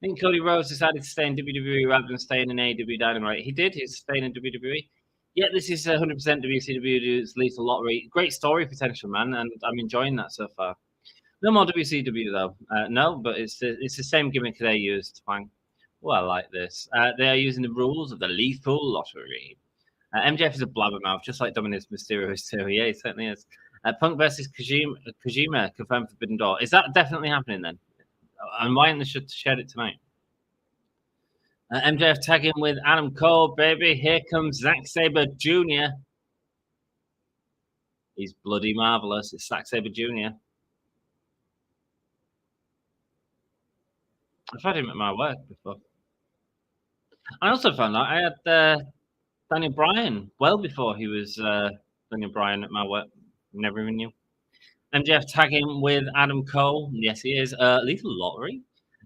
[SPEAKER 1] think Cody Rhodes decided to stay in WWE rather than staying in AEW Dynamite. He did. He's staying in WWE. Yeah, this is 100% WCW's Lethal Lottery. Great story potential, man, and I'm enjoying that so far. No more WCW though. No, but it's the same gimmick they used. Fine. Well, I like this. They are using the rules of the Lethal Lottery. MJF is a blabbermouth, just like Dominic Mysterio is too. Yeah, he certainly is. Punk versus Kojima confirmed Forbidden Door. Is that definitely happening then? And why didn't they share it tonight? MJF tagging with Adam Cole, baby. Here comes Zack Sabre Jr. He's bloody marvelous. It's Zack Sabre Jr. I've had him at my work before. I also found out I had Daniel Bryan well before he was Daniel Bryan at my work. Never even knew. MJF tagging with Adam Cole. Yes, he is. Lethal Lottery.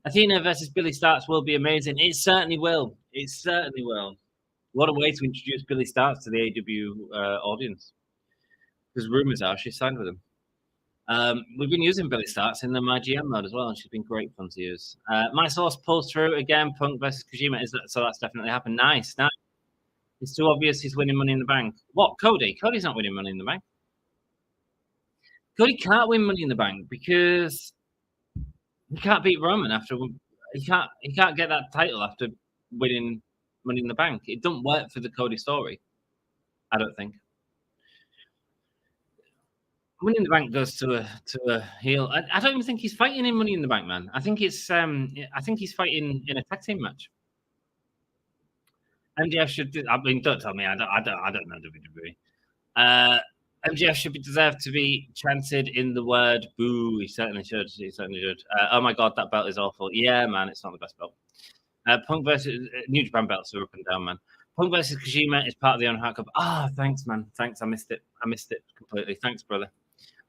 [SPEAKER 1] Athena versus Billy Starks will be amazing. It certainly will. It certainly will. What a way to introduce Billy Starks to the AEW audience. Because rumors are she's signed with him. We've been using Billy Starks in the MyGM mode as well, and she's been great fun to use. My source pulls through again. Punk versus Kojima so that's definitely happened. Nice. It's too obvious he's winning Money in the Bank. What, Cody? Cody's not winning Money in the Bank. Cody can't win Money in the Bank because he can't beat Roman after he can't get that title after winning Money in the Bank. It doesn't work for the Cody story. I don't think. Money in the Bank goes to a heel. I don't even think he's fighting in Money in the Bank, man. I think he's fighting in a tag team match. MJF should. I mean, don't tell me. I don't know WWE. MJF should be deserved to be chanted in the word "boo." He certainly should. Oh my god, that belt is awful. Yeah, man, it's not the best belt. Punk versus New Japan belts are up and down, man. Punk versus Kojima is part of the Owen Hart Cup. Thanks, man. Thanks. I missed it completely. Thanks, brother.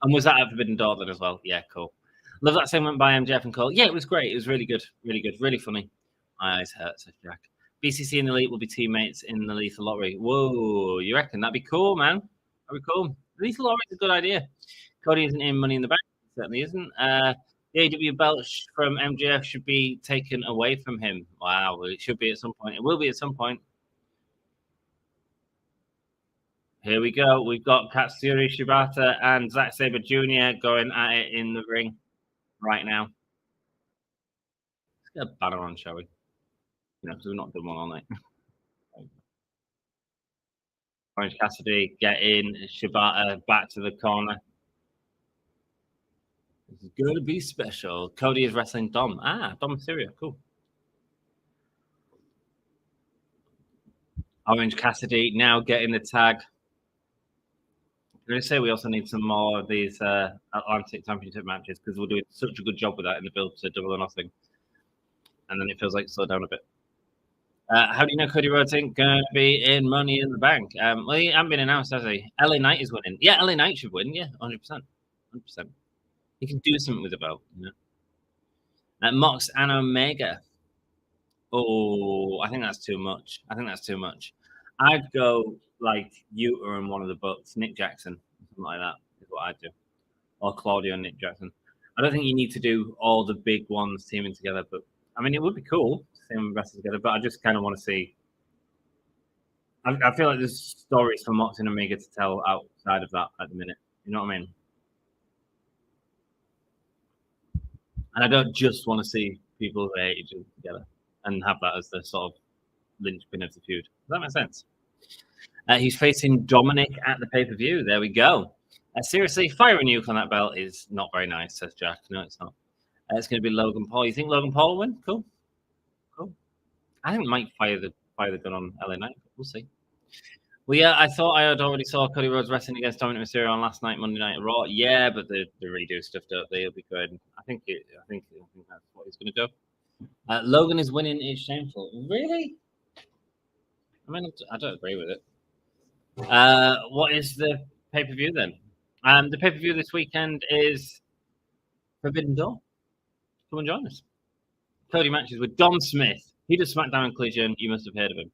[SPEAKER 1] And was that at Forbidden Door then as well? Yeah, cool. Love that segment by MJF and Cole. Yeah, it was great. It was really good. Really funny. My eyes hurt, says Jack. BCC and Elite will be teammates in the Lethal Lottery. Whoa, you reckon? That'd be cool, man. That'd be cool. Lethal Lottery is a good idea. Cody isn't in Money in the Bank. He certainly isn't. The AEW belt from MJF should be taken away from him. Wow, well, it should be at some point. It will be at some point. Here we go. We've got Katsuyori, Shibata, and Zack Sabre Jr. going at it in the ring right now. Let's get a banner on, shall we? You know, because we've not done one all night. Orange Cassidy, get in. Shibata back to the corner. This is going to be special. Cody is wrestling Dom. Dom Mysterio. Cool. Orange Cassidy now getting the tag. I'm going to say we also need some more of these Atlantic Championship matches because we're doing such a good job with that in the build to Double or Nothing. And then it feels like slow down a bit. How do you know Cody Rhodes ain't going to be in Money in the Bank? Well, he hasn't been announced, has he? LA Knight is winning. Yeah, LA Knight should win. Yeah, 100%. 100%. He can do something with the belt. You know? Mox and Omega. Oh, I think that's too much. I'd go like Utah and one of the Bucks, Nick Jackson, something like that is what I'd do. Or Claudio and Nick Jackson. I don't think you need to do all the big ones teaming together, but I mean, it would be cool to see them wrestle together, but I just kind of want to see. I feel like there's stories for Mox and Omega to tell outside of that at the minute. You know what I mean? And I don't just want to see people who hate each other together and have that as the sort of linchpin of the feud. Does that make sense? He's facing Dominic at the pay-per-view. There we go. Seriously, firing Nuke on that belt is not very nice, says Jack. No, it's not. It's going to be Logan Paul. You think Logan Paul will win? Cool. I think Mike fire the gun on LA Knight. We'll see. Well, yeah, I thought I had already saw Cody Rhodes wrestling against Dominic Mysterio on last night, Monday Night Raw. Yeah, but the redo stuff, don't they? It'll be good. I think that's what he's going to do. Logan is winning. It's shameful. Really? I mean, I don't agree with it. What is the pay-per-view then? The pay-per-view this weekend is Forbidden Door. Come and join us. Cody matches with Dom Smith. He does SmackDown and Collision. You must have heard of him.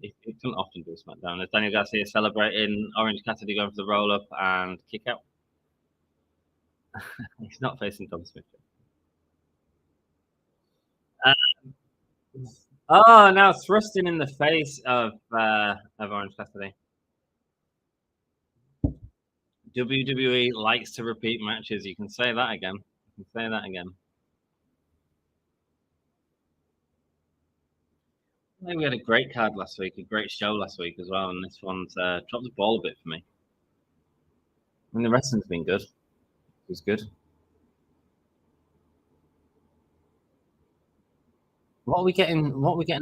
[SPEAKER 1] He doesn't often do SmackDown. There's Daniel Garcia celebrating, Orange Cassidy going for the roll-up and kick out. He's not facing Dom Smith. Now thrusting in the face of Orange Cassidy. WWE likes to repeat matches. You can say that again. I think we had a great card last week, a great show last week as well, and this one's dropped the ball a bit for me. I mean, the wrestling's been good. It was good. What are we getting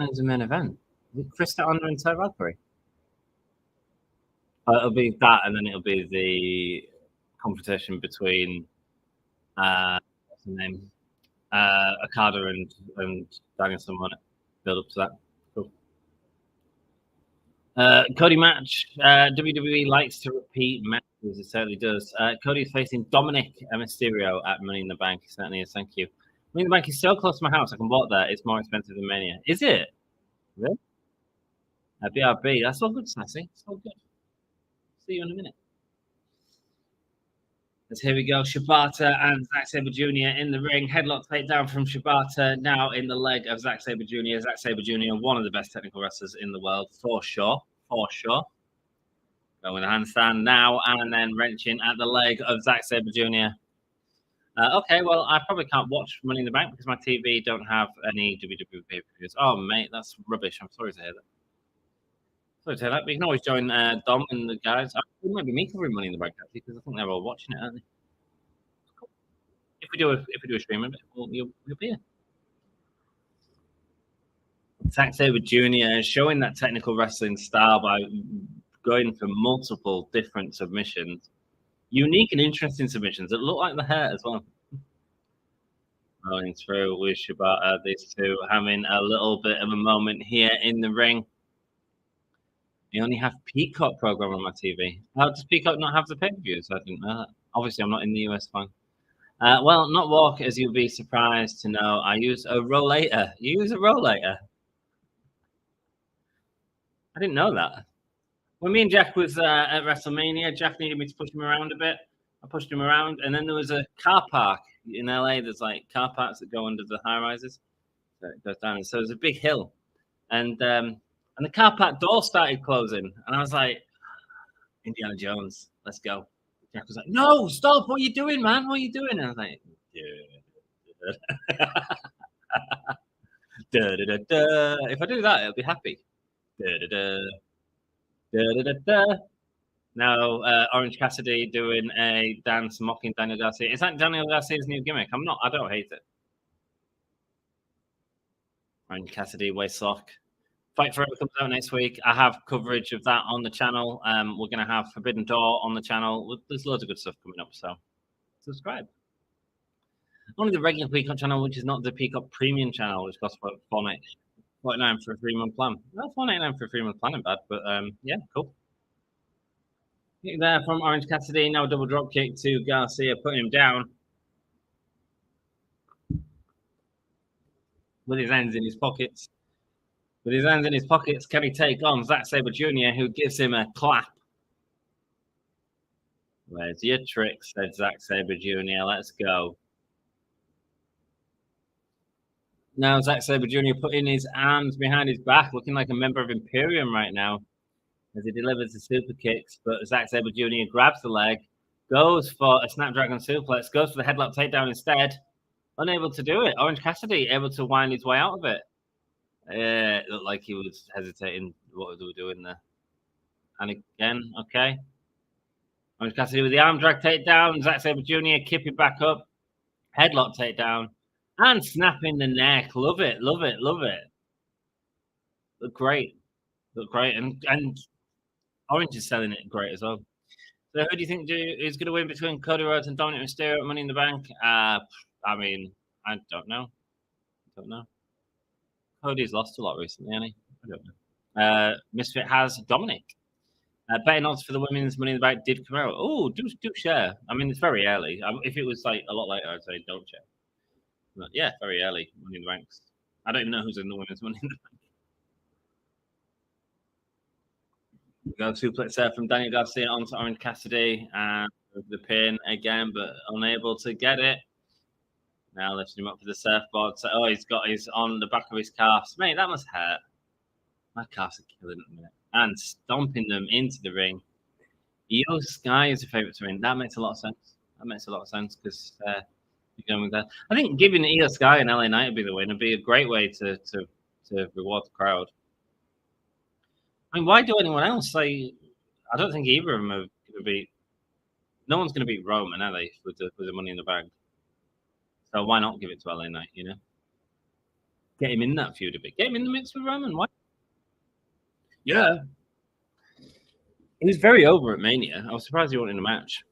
[SPEAKER 1] as a main event? Is it Kris Statlander and Taya Valkyrie? It'll be that, and then it'll be the competition between what's the name? Okada and Daniels and build up to that. Cool. Cody match. WWE likes to repeat matches. It certainly does. Cody is facing Dominic Mysterio at Money in the Bank. It certainly is. Thank you. Money in the Bank is so close to my house. I can walk there. It's more expensive than Mania. Is it? Really? BRB. That's all good, Sassy. It's all good. See you in a minute. Here we go. Shibata and Zack Sabre Jr. in the ring. Headlock takedown from Shibata. Now in the leg of Zack Sabre Jr. Zack Sabre Jr., one of the best technical wrestlers in the world, for sure. Going with a handstand now and then wrenching at the leg of Zack Sabre Jr. Okay, well, I probably can't watch Money in the Bank because my TV don't have any WWE pay-per-views. Oh, mate, that's rubbish. I'm sorry to hear that. Sorry to that. We can always join Dom and the guys. It might be me covering Money in the Bank actually, because I think they're all watching it, aren't they? If we do a stream of it, you'll be here. Zack Sabre Jr. showing that technical wrestling style by going for multiple different submissions, unique and interesting submissions that look like the hair as well. Rolling through with Shibata, these two having a little bit of a moment here in the ring. You only have Peacock program on my TV. How does Peacock not have the pay-per-views? I didn't know that. Obviously, I'm not in the US fine. Well, not walk, as you'll be surprised to know. I use a rollator. You use a rollator? I didn't know that. When me and Jack was at WrestleMania, Jack needed me to push him around a bit. I pushed him around, and then there was a car park in LA. There's like car parks that go under the high rises. So it goes down. And so there's a big hill. And the car park door started closing. And I was like, Indiana Jones, let's go. Jack was like, no, stop. What are you doing, man? What are you doing? And I was like, if I do that, it'll be happy. Now, Orange Cassidy doing a dance mocking Daniel Garcia. Is that Daniel Garcia's new gimmick? I don't hate it. Orange Cassidy, Waistlock. Fight Forever comes out next week. I have coverage of that on the channel. We're going to have Forbidden Door on the channel. There's loads of good stuff coming up, so subscribe. Only the regular Peacock channel, which is not the Peacock Premium channel, which costs $4.99 for a 3-month plan. Well, $4.99 for a 3-month plan ain't bad, but yeah, cool. There from Orange Cassidy, now double drop kick to Garcia, putting him down. With his hands in his pockets. With his hands in his pockets, can he take on Zack Sabre Jr., who gives him a clap? Where's your trick, said Zack Sabre Jr. Let's go. Now Zack Sabre Jr. putting his arms behind his back, looking like a member of Imperium right now, as he delivers the super kicks. But Zack Sabre Jr. grabs the leg, goes for a Snapdragon suplex, goes for the headlock takedown instead. Unable to do it. Orange Cassidy able to wind his way out of it. It looked like he was hesitating. What was we doing there? And again, okay. Orange Cassidy with the arm drag takedown. Zack Sabre Jr. kipping back up. Headlock takedown. And snapping the neck. Love it, love it, love it. Look great. Look great. And Orange is selling it great as well. So who do you think is going to win between Cody Rhodes and Dominic Mysterio at Money in the Bank? I mean, I don't know. Cody's lost a lot recently, hasn't he? I don't know. Misfit has Dominic. Betting odds for the women's Money in the Bank did come out. Oh, do share. I mean, it's very early. If it was like a lot later, I'd say don't share. But yeah, very early Money in the Banks. I don't even know who's in the women's Money in the Bank. We go suplex there from Daniel Garcia onto Orange Cassidy and the pin again, but unable to get it. Now lifting him up for the surfboard. So, he's on the back of his calves. Mate, that must hurt. My calves are killing at the minute. And stomping them into the ring. Io Sky is a favourite to win. That makes a lot of sense. Because you're going with that. I think giving Io Sky and LA Knight would be the win. Would be a great way to reward the crowd. I mean, why do anyone else? I don't think either of them are going to beat. No one's going to beat Roman, are they? With the Money in the Bag. So why not give it to LA Knight, you know? Get him in that feud a bit. Get him in the mix with Roman. Why? Yeah. He was very over at Mania. I was surprised he wasn't in a match.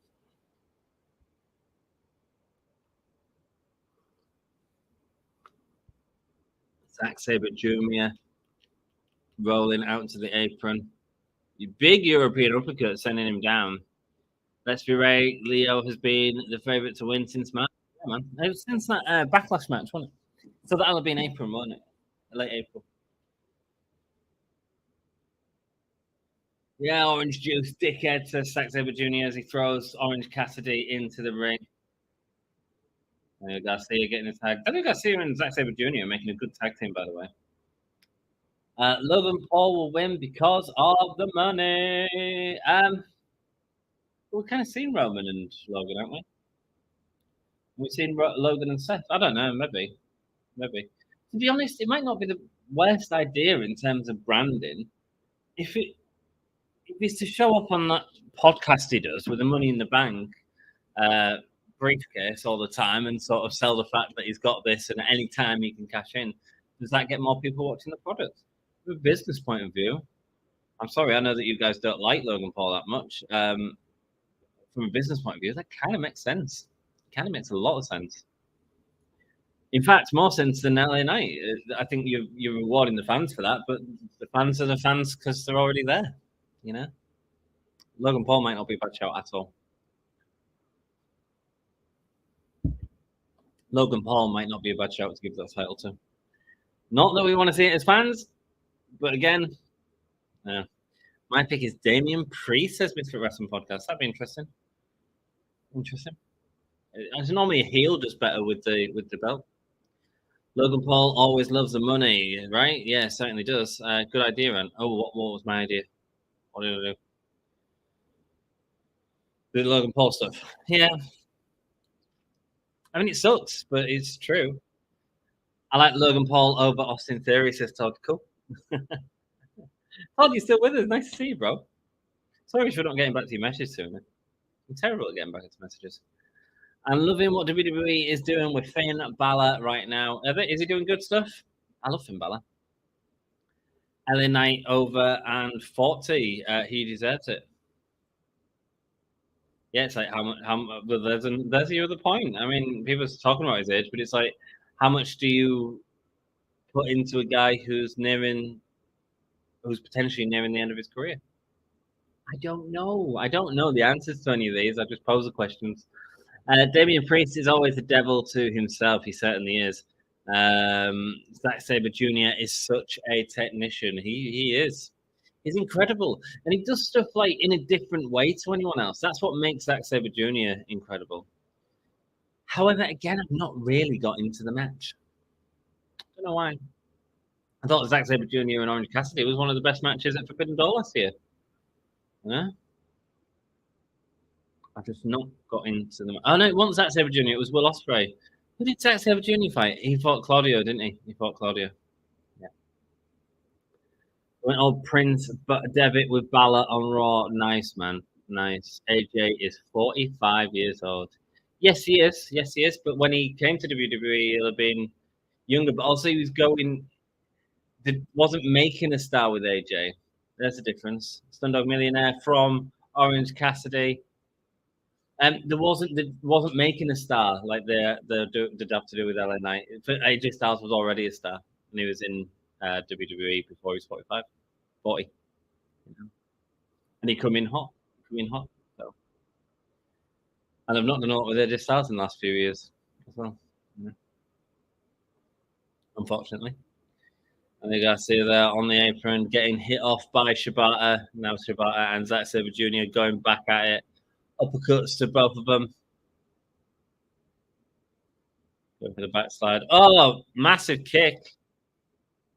[SPEAKER 1] Zack Sabre Jr. rolling out to the apron. The big European uppercut sending him down. Let's be right. Leo has been the favourite to win since March. Yeah, man. Since that Backlash match, wasn't it? So that'll have been April, won't it? Late April. Yeah, orange juice, dickhead, says Zack Sabre Jr. as he throws Orange Cassidy into the ring. Daniel Garcia getting a tag. Daniel Garcia and Zack Sabre Jr. are making a good tag team, by the way. Logan Paul will win because of the money. We've kind of seen Roman and Logan, haven't we? We've seen Logan and Seth. I don't know, maybe. To be honest, it might not be the worst idea in terms of branding. If it if he's to show up on that podcast he does with the Money in the Bank briefcase all the time and sort of sell the fact that he's got this and at any time he can cash in, does that get more people watching the product? From a business point of view, I'm sorry, I know that you guys don't like Logan Paul that much. From a business point of view, that kind of makes sense. It kind of makes a lot of sense. In fact, more sense than LA Knight. I think you're rewarding the fans for that, but the fans are the fans because they're already there. You know, Logan Paul might not be a bad shout at all. Logan Paul might not be a bad shout to give that title to. Not that we want to see it as fans, but again, my pick is Damian Priest, says Mr. Wrestling Podcast. That'd be interesting. Interesting. As normally a heel does better with the belt. Logan Paul always loves the money, right? Yeah, certainly does. Good idea, Ren. Oh, what was my idea? What did I do? The Logan Paul stuff. Yeah. I mean, it sucks, but it's true. I like Logan Paul over Austin Theory, says Todd. Cool. Todd, you still with us? Nice to see you, bro. Sorry for not getting back to your message sooner. I'm terrible at getting back into messages. I'm loving what WWE is doing with Finn Balor right now. Is he doing good stuff? I love Finn Balor. LA Knight over and 40. He deserves it. Yeah, it's like how much. There's the other point. I mean, people are talking about his age, but it's like, how much do you put into a guy who's potentially nearing the end of his career? I don't know. I don't know the answers to any of these. I just pose the questions. Damian Priest is always the devil to himself. He certainly is. Zack Sabre Jr. is such a technician. He is. He's incredible. And he does stuff like in a different way to anyone else. That's what makes Zack Sabre Jr. incredible. However, again, I've not really got into the match. I don't know why. I thought Zack Sabre Jr. and Orange Cassidy was one of the best matches at Forbidden Door last year. Yeah. I've just not got into them. Oh, no, it wasn't Zack Sabre Jr. It was Will Ospreay. Who did Zack Sabre Jr. fight? He fought Claudio, didn't he? He fought Claudio. Yeah. Went old Prince Devitt with Balor on Raw. Nice, man. Nice. AJ is 45 years old. Yes, he is. Yes, he is. But when he came to WWE, he'll have been younger. But also, he was wasn't making a star with AJ. There's a difference. Stundog Millionaire from Orange Cassidy. There wasn't making a star like they'd have to do with LA Knight. AJ Styles was already a star, and he was in WWE before he was 40. You know? And he come in hot. So. And I've not done a lot with AJ Styles in the last few years as well. Yeah. Unfortunately. And you guys see there on the apron getting hit off by Shibata. Now Shibata and Zack Sabre Jr. going back at it. Uppercuts to both of them. Go for the backslide. Oh, massive kick.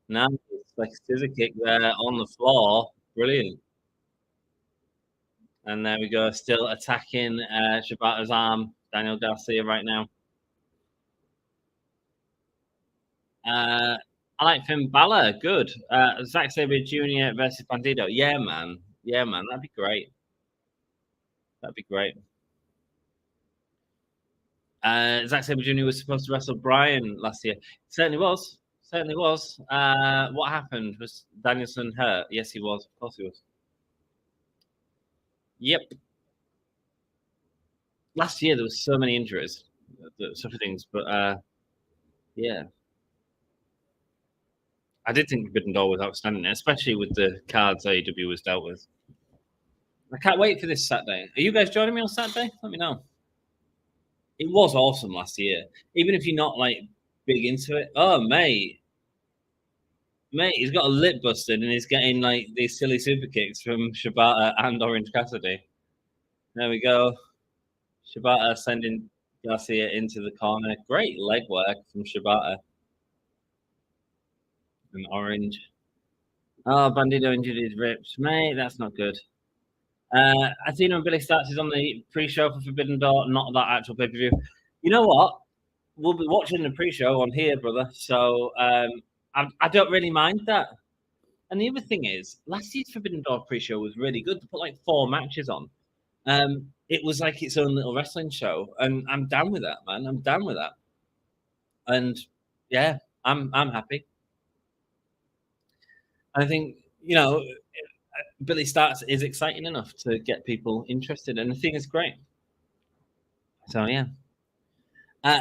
[SPEAKER 1] Now it's like a scissor kick there on the floor. Brilliant. And there we go. Still attacking Shibata's arm. Daniel Garcia right now. I like Finn Balor. Good. Zack Sabre Jr. versus Bandido. Yeah, man. That'd be great. Zack Sabre Jr. was supposed to wrestle Bryan last year. Certainly was. What happened? Was Danielson hurt? Yes, he was. Of course he was. Yep. Last year there was so many injuries, sort of things, but yeah. I did think Forbidden Door was outstanding, especially with the cards AEW was dealt with. I can't wait for this Saturday. Are you guys joining me on Saturday? Let me know. It was awesome last year. Even if you're not like big into it. Oh, mate, he's got a lip busted and he's getting like these silly super kicks from Shibata and Orange Cassidy. There we go. Shibata sending Garcia into the corner. Great leg work from Shibata. And Orange. Oh, Bandido injured his ribs. Mate, that's not good. Athena and Billy Starks is on the pre-show for Forbidden Door, not that actual pay-per-view. You know what? We'll be watching the pre-show on here, brother. So I don't really mind that. And the other thing is, last year's Forbidden Door pre-show was really good. They put like 4 matches on. It was like its own little wrestling show, and I'm down with that, man. I'm down with that. And yeah, I'm happy. I think Billy Starks is exciting enough to get people interested, and the thing is great. So yeah.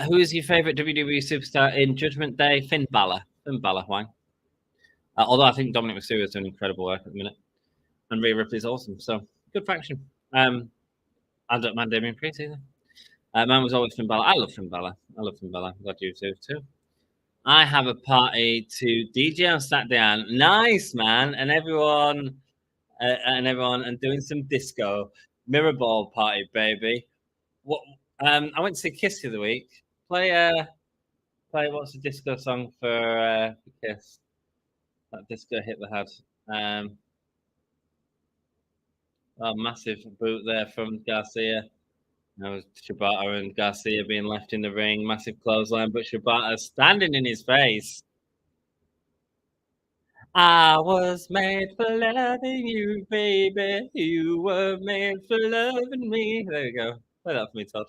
[SPEAKER 1] Who is your favorite WWE superstar in Judgment Day? Finn Balor. Finn Balor, why? Although I think Dominic Mysterio is doing incredible work at the minute, and Rhea Ripley's awesome. So good faction. I don't mind Damian Priest either. Mine was always Finn Balor. I love Finn Balor. Glad you do too. I have a party to DJ on Saturday. Nice, man. And everyone, and doing some disco. Mirror ball party, baby. What? I went to see Kiss the other week. Play what's the disco song for Kiss? That disco hit they had. Massive boot there from Garcia. Shibata and Garcia being left in the ring. Massive clothesline, but Shibata standing in his face. I was made for loving you, baby. You were made for loving me. There you go. Play that for me, Todd.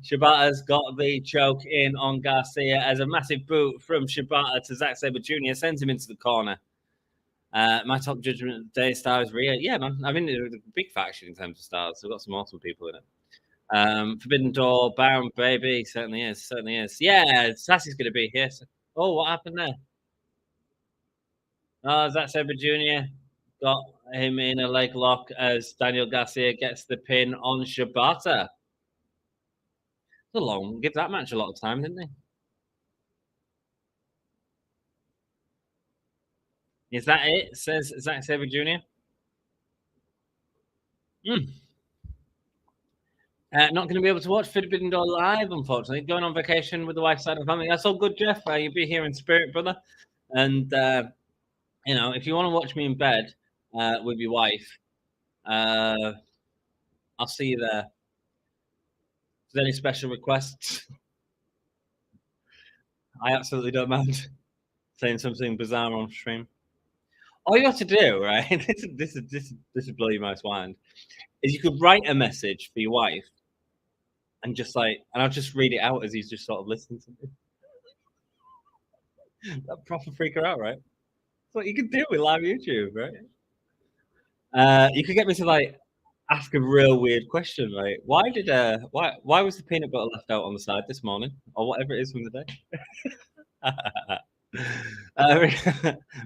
[SPEAKER 1] Shibata's got the choke in on Garcia as a massive boot from Shibata to Zack Sabre Jr. sends him into the corner. My top Judgment Day star is Rhea. Yeah, man. I mean, it's a big faction in terms of stars. We've got some awesome people in it. Forbidden Door, Baron, baby. Certainly is. Yeah, Sassy's going to be here. So, what happened there? Zack Sabre Jr. got him in a leg lock as Daniel Garcia gets the pin on Shibata. Give that match a lot of time, didn't they? Is that it? Says Zack Sabre Jr. Not going to be able to watch Forbidden Door live, unfortunately. Going on vacation with the wife's side of the family. That's all good, Jeff. You'll be here in spirit, brother. And, if you want to watch me in bed with your wife, I'll see you there. Is there any special requests? I absolutely don't mind saying something bizarre on stream. All you have to do, right? this is blow your most mind. Is you could write a message for your wife, and I'll just read it out as he's just sort of listening to me. That proper freak her out, right? That's what you can do with live YouTube, right? You could get me to ask a real weird question, right? Why was the peanut butter left out on the side this morning, or whatever it is from the day?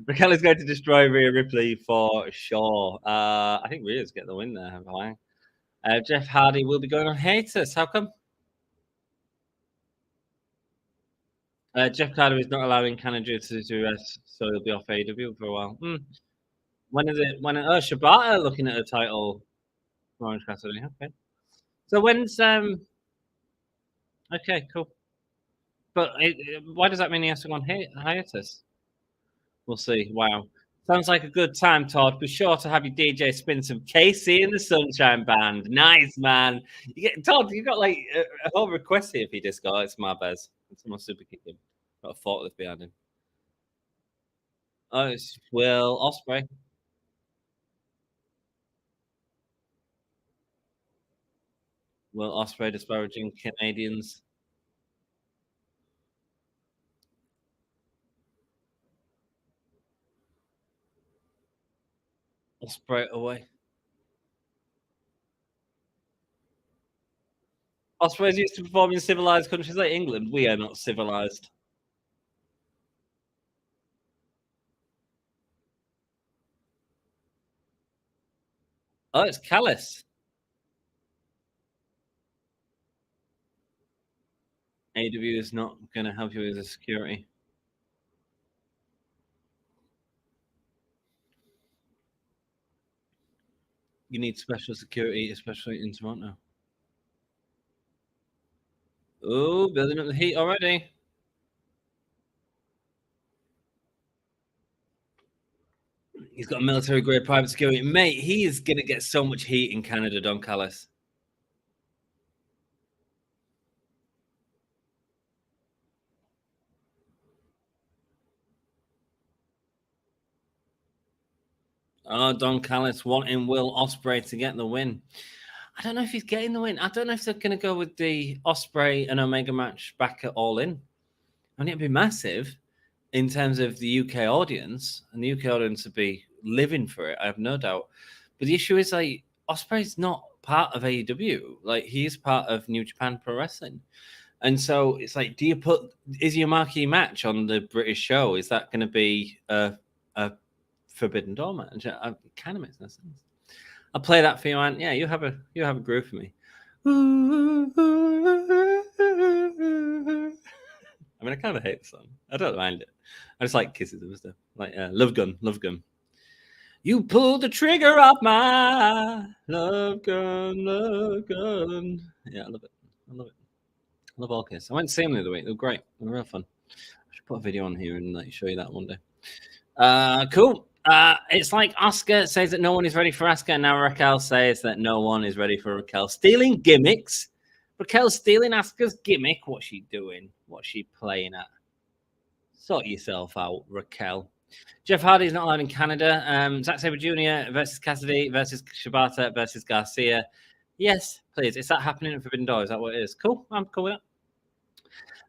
[SPEAKER 1] Raquel is going to destroy Rhea Ripley for sure. I think Rhea's getting the win there. Jeff Hardy will be going on hiatus. How come? Jeff Hardy is not allowing Canada to rest, so he'll be off AEW for a while. When is it? Shibata looking at a title. Orange Cassidy. Okay. So when's Okay, cool. But why does that mean he has to go on hiatus? We'll see. Wow. Sounds like a good time, Todd. Be sure to have your DJ spin some KC in the Sunshine Band. Nice, man. Todd, you got a whole request here for your disco. It's my bez. It's my super kicking. Got a forklift behind him. Oh, it's Will Ospreay. Will Ospreay disparaging Canadians. Ospreay away. Ospreay's used to perform in civilized countries like England. We are not civilized. Oh, it's Callis. AEW is not going to help you with the security. You need special security, especially in Toronto. Oh, building up the heat already. He's got military grade private security. Mate, he is going to get so much heat in Canada, Don Callis. Oh, Don Callis wanting Will Ospreay to get the win. I don't know if he's getting the win. I don't know if they're going to go with the Ospreay and Omega match back at All In. And it'd be massive in terms of the UK audience, and the UK audience would be living for it. I have no doubt. But the issue is, like, Ospreay's not part of AEW. Like, he is part of New Japan Pro Wrestling. And so it's like, is your marquee match on the British show? Is that going to be a Forbidden Door match? It kind of makes no sense. I'll play that for you, man. Yeah, you have a groove for me. I mean, I kind of hate the song. I don't mind it. I just like kisses and stuff. Like Love Gun. You pulled the trigger off my love gun. Yeah, I love it. I love all Kiss. I went to see them the other week. They were great. They were real fun. I should put a video on here and like show you that one day. Cool. It's like Asuka says that no one is ready for Asuka, and now Raquel says that no one is ready for Raquel. Stealing gimmicks. Raquel's stealing Asuka's gimmick. What's she doing? What's she playing at? Sort yourself out, Raquel. Jeff Hardy's not allowed in Canada. Zack Sabre Jr. versus Cassidy versus Shibata versus Garcia. Yes, please. Is that happening at Forbidden Door? Is that what it is? Cool. I'm cool with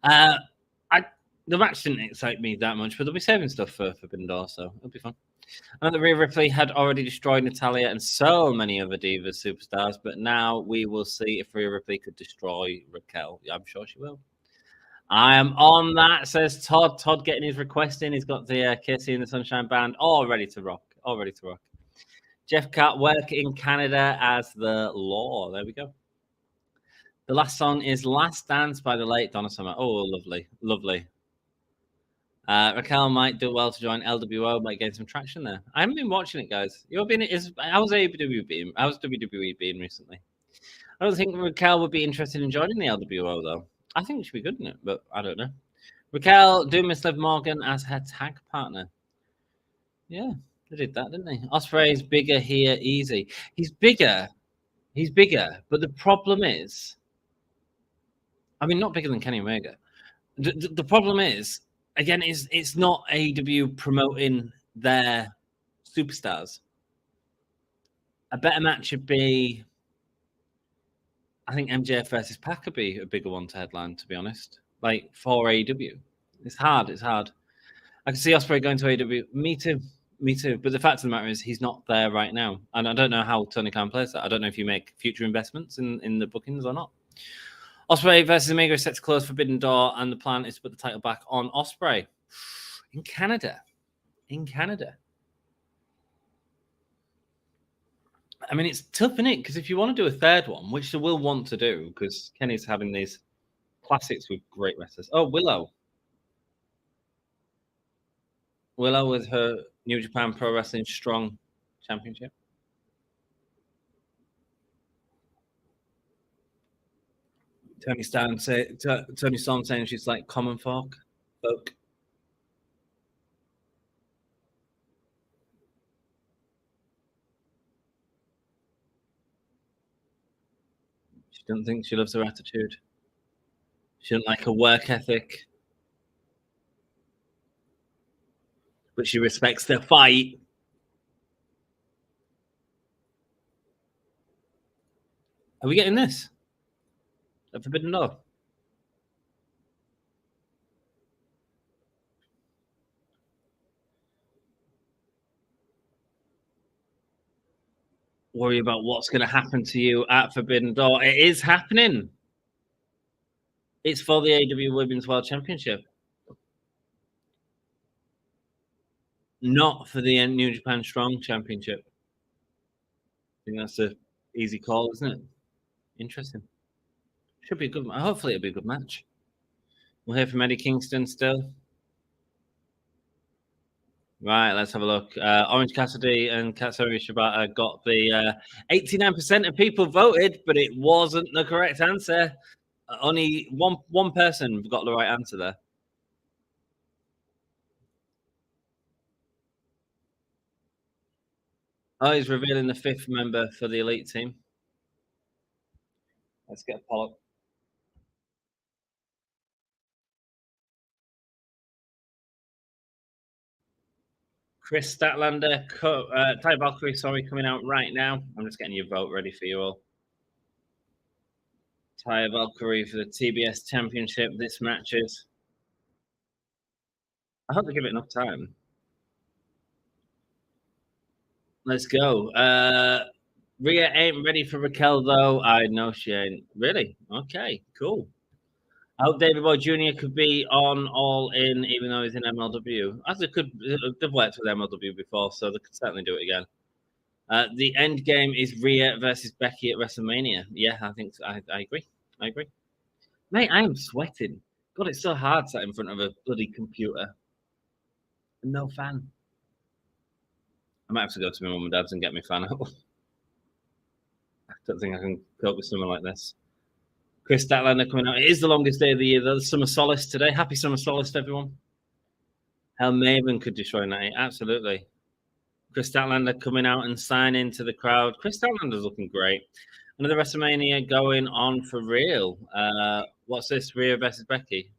[SPEAKER 1] that. The match didn't excite me that much, but they'll be saving stuff for Forbidden Door, so it'll be fun. I know that Rhea Ripley had already destroyed Natalya and so many other Divas superstars, but now we will see if Rhea Ripley could destroy Raquel. I'm sure she will. I am on that, says Todd. Todd getting his request in. He's got the Casey and the Sunshine Band all ready to rock. Jeff Cat work in Canada as the law. There we go. The last song is Last Dance by the late Donna Summer. Oh, lovely. Raquel might do well to join LWO, might gain some traction there. I haven't been watching it, guys. How's AEW been? How's WWE been recently? I don't think Raquel would be interested in joining the LWO, though. I think she'd be good in it, but I don't know. Raquel do miss Liv Morgan as her tag partner. Yeah, they did that, didn't they? Ospreay's bigger here, easy. He's bigger, but the problem is, I mean, not bigger than Kenny Omega. The problem is, again, it's not AEW promoting their superstars. A better match would be, I think MJF versus Pac would be a bigger one to headline, to be honest. Like, for AEW. It's hard. I can see Ospreay going to AEW. Me too. But the fact of the matter is, he's not there right now. And I don't know how Tony Khan plays that. I don't know if you make future investments in the bookings or not. Ospreay versus Omega is set to close Forbidden Door, and the plan is to put the title back on Ospreay in Canada. I mean, it's tough, isn't it? Because if you want to do a third one, which they will want to do, because Kenny's having these classics with great wrestlers. Oh, Willow with her New Japan Pro Wrestling Strong Championship. Tony Storm saying she's like common folk. She doesn't think she loves her attitude. She doesn't like her work ethic. But she respects the fight. Are we getting this? A Forbidden Door? Worry about what's going to happen to you at Forbidden Door. It is happening. It's for the AEW Women's World Championship. Not for the New Japan Strong Championship. I think that's an easy call, isn't it? Interesting. Should be a good. Hopefully, it'll be a good match. We'll hear from Eddie Kingston still. Right, let's have a look. Orange Cassidy and Katsuyori Shibata got the 89% of people voted, but it wasn't the correct answer. Only one person got the right answer there. Oh, he's revealing the 5th member for the elite team. Let's get Pollock. Kris Statlander, Taya Valkyrie, coming out right now. I'm just getting your vote ready for you all. Taya Valkyrie for the TBS Championship. This matches. I hope they give it enough time. Let's go. Rhea ain't ready for Raquel, though. I know she ain't. Really? Okay, cool. I hope David Boy Jr. could be on All In, even though he's in MLW. As they could, they've worked with MLW before, so they could certainly do it again. The end game is Rhea versus Becky at WrestleMania. Yeah, I think so. I agree. I agree. Mate, I am sweating. God, it's so hard sat in front of a bloody computer. No fan. I might have to go to my mum and dad's and get my fan out. I don't think I can cope with something like this. Kris Statlander coming out. It is the longest day of the year, though. Summer Solace today. Happy Summer Solace to everyone. Hell, Maven could destroy Night. Absolutely. Kris Statlander coming out and signing to the crowd. Kris Statlander's looking great. Another WrestleMania going on for real. What's this? Rhea versus Becky.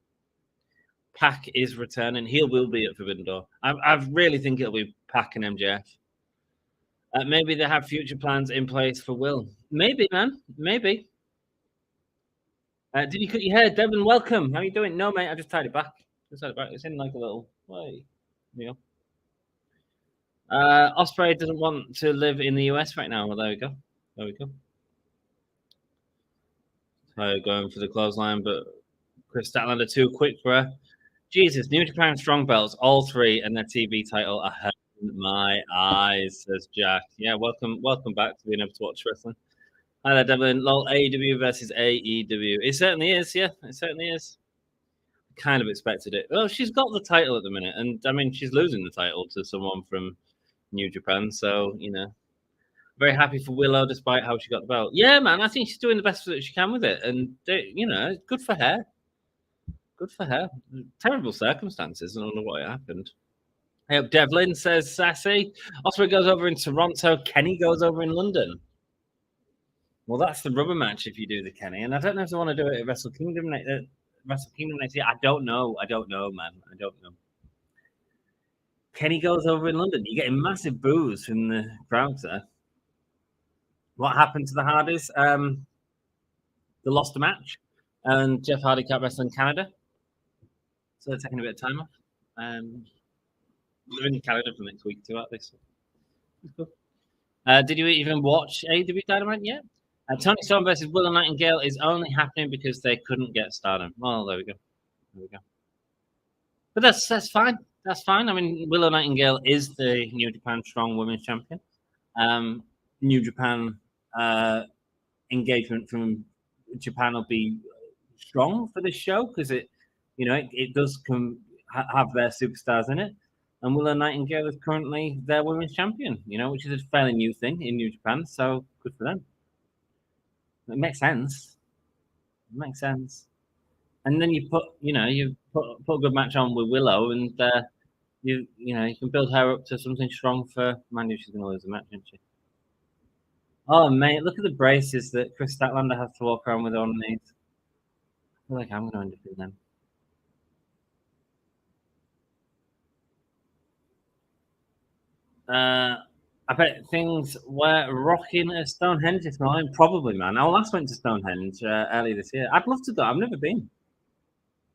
[SPEAKER 1] Pac is returning. He will be at Forbidden Door. I really think it'll be Pac and MJF. Maybe they have future plans in place for Will. Maybe, man. Maybe. Did you cut your hair? Devin, welcome. How are you doing? No, mate, I just tied it back. It's in like a little way. There you go. Ospreay doesn't want to live in the US right now. Well, there we go. There we go. Taya going for the clothesline, but Kris Statlander too quick for her. Jesus, New Japan Strong Belts, all three, and their TV title are hurting my eyes, says Jack. Yeah, welcome back to being able to watch wrestling. Hi there, Devlin. Lol, AEW versus AEW. It certainly is, yeah. It certainly is. Kind of expected it. Well, she's got the title at the minute, and I mean, she's losing the title to someone from New Japan, so, you know. Very happy for Willow, despite how she got the belt. Yeah, man, I think she's doing the best that she can with it, and, you know, good for her. Good for her. Terrible circumstances. I don't know what happened. Hey, Devlin says sassy. Osprey goes over in Toronto. Kenny goes over in London. Well, that's the rubber match if you do the Kenny. And I don't know if they want to do it at Wrestle Kingdom next year. I don't know, man. I don't know. Kenny goes over in London. You're getting massive boos from the crowd there. What happened to the Hardys? They lost a match. And Jeff Hardy can't wrestle in Canada. So they're taking a bit of time off. They're in Canada for next week too, at least. Cool. Did you even watch AEW Dynamite yet? Tony Storm versus Willow Nightingale is only happening because they couldn't get Stardom. Well, there we go. There we go. But that's fine. That's fine. I mean, Willow Nightingale is the New Japan Strong Women's Champion. New Japan engagement from Japan will be strong for this show because it does have their superstars in it. And Willow Nightingale is currently their women's champion, which is a fairly new thing in New Japan. So good for them. It makes sense. It makes sense. And then you put a good match on with Willow, and you can build her up to something strong for. Mind you, she's going to lose the match, isn't she? Oh mate, look at the braces that Kris Statlander has to walk around with on these. I feel like I'm going to end up in them. I bet things were rocking at Stonehenge this morning. Probably, man. I last went to Stonehenge earlier this year. I'd love to go. I've never been.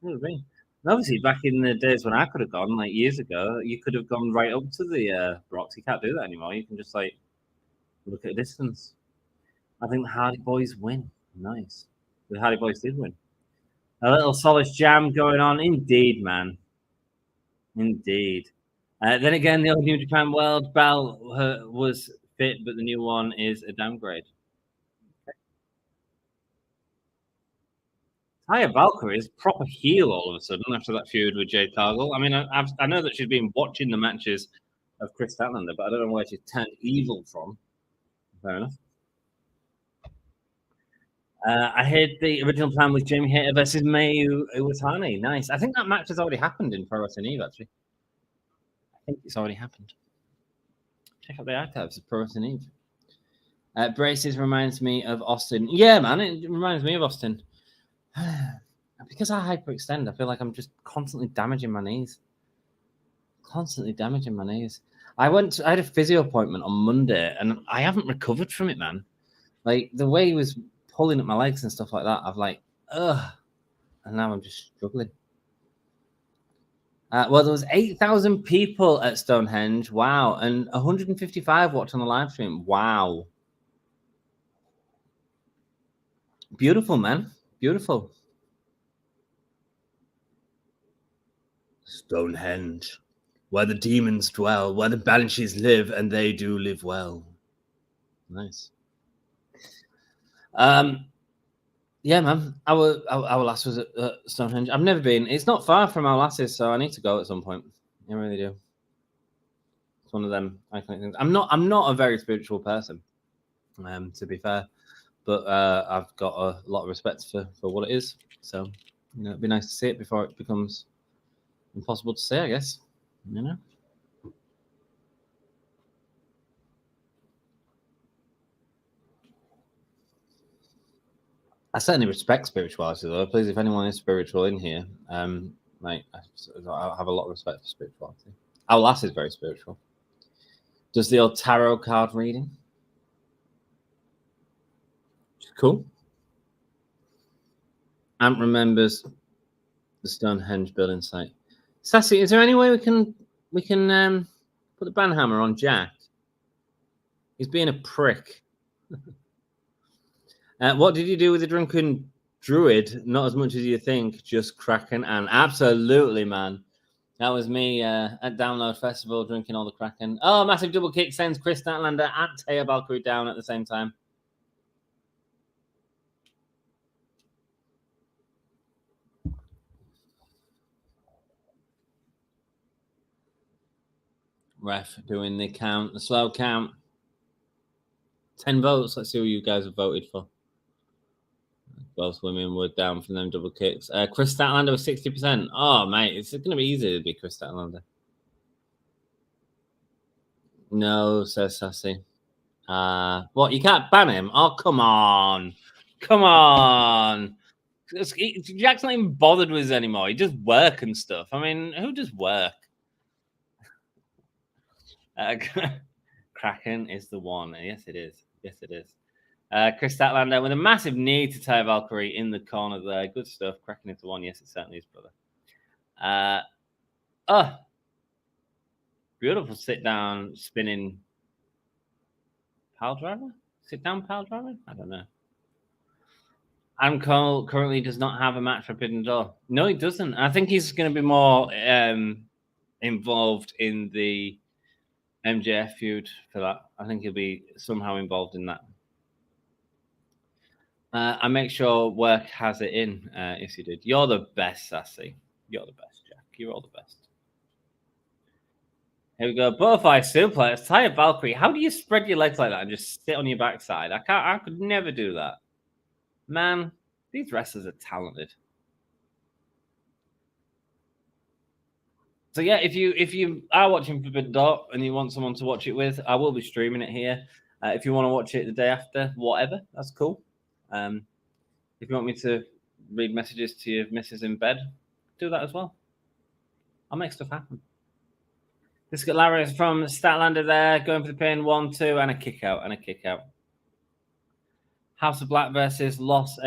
[SPEAKER 1] And obviously, back in the days when I could have gone, like years ago, you could have gone right up to the rocks. You can't do that anymore. You can just look at a distance. I think the Hardy Boys win. Nice. The Hardy Boys did win. A little Solace jam going on. Indeed, man. Indeed. Then again, the old New Japan World Bell was fit, but the new one is a downgrade. Okay. Taya Valkyrie is proper heel all of a sudden after that feud with Jade Cargill. I mean, I know that she's been watching the matches of Kris Statlander, but I don't know where she's turned evil from. Fair enough. I heard the original plan was Jamie Hayter versus Mayu Iwatani. Nice. I think that match has already happened in Pro Wrestling Eve, actually. I think it's already happened. Check out the archives of Pro Wrestling Eve. Braces reminds me of Austin. Yeah, man, it reminds me of Austin. Because I hyperextend, I feel like I'm just constantly damaging my knees. Constantly damaging my knees. I had a physio appointment on Monday, and I haven't recovered from it, man. Like the way he was pulling at my legs and stuff like that, I've like, ugh, and now I'm just struggling. Well, there was 8,000 people at Stonehenge. Wow, and 155 watched on the live stream. Wow, beautiful, man, beautiful. Stonehenge, where the demons dwell, where the banshees live, and they do live well. Nice. Yeah, man. Our last was at Stonehenge. I've never been. It's not far from our lasses, so I need to go at some point. I really do. It's one of them iconic things. I'm not a very spiritual person, to be fair, but I've got a lot of respect for what it is. So, it'd be nice to see it before it becomes impossible to see, I guess. I certainly respect spirituality, though. Please, if anyone is spiritual in here, I have a lot of respect for spirituality. Our lass is very spiritual. Does the old tarot card reading. Cool. Amp remembers the Stonehenge building site. Sassy, is there any way we can put the banhammer on Jack? He's being a prick. What did you do with the drunken druid? Not as much as you think, just Kraken and absolutely, man. That was me at Download Festival drinking all the Kraken. Oh, massive double kick sends Kris Statlander and Taya Valkyrie down at the same time. Ref doing the count, the slow count. 10 votes. Let's see who you guys have voted for. Both women were down from them double kicks. Kris Statlander was 60%. Oh, mate, it's going to be easy to be Kris Statlander. No, says Sassy. What, you can't ban him? Oh, come on. Come on. Jack's not even bothered with us anymore. He does work and stuff. I mean, who does work? Kraken is the one. Yes, it is. Yes, it is. Kris Statlander with a massive knee to Taya Valkyrie in the corner there. Good stuff. Kraken is the one. Yes, it certainly is, brother. Beautiful sit down spinning pile driver? Sit down pile driver? I don't know. Adam Cole currently does not have a match for Forbidden Door. No, he doesn't. I think he's going to be more involved in the MJF feud for that. I think he'll be somehow involved in that. I make sure work has it in. Yes, you did. You're the best, Sassy. You're the best, Jack. You're all the best. Here we go. Butterfly suplex. Taya Valkyrie. How do you spread your legs like that and just sit on your backside? I could never do that. Man, these wrestlers are talented. So yeah, if you are watching Forbidden Door and you want someone to watch it with, I will be streaming it here. If you want to watch it the day after, whatever, that's cool. If you want me to read messages to your missus in bed, do that as well. I'll make stuff happen. This got Larry from Statlander there, going for the pin, 1-2, and a kick out, House of Black versus Los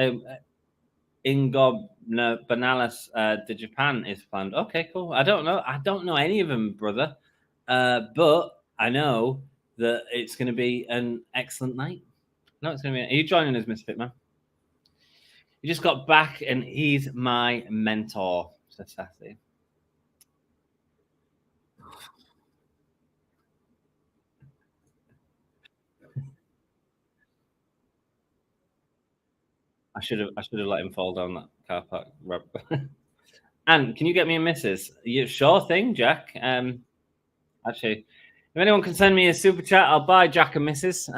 [SPEAKER 1] Ingobernables de Japan is planned. Okay, cool. I don't know any of them, brother. But I know that it's going to be an excellent night. No, it's going to be. Are you joining us, Misfit Man? He just got back, and he's my mentor, says Sassy. I should have let him fall down that car park. And can you get me a missus? Sure thing, Jack. Actually, if anyone can send me a super chat, I'll buy Jack a missus.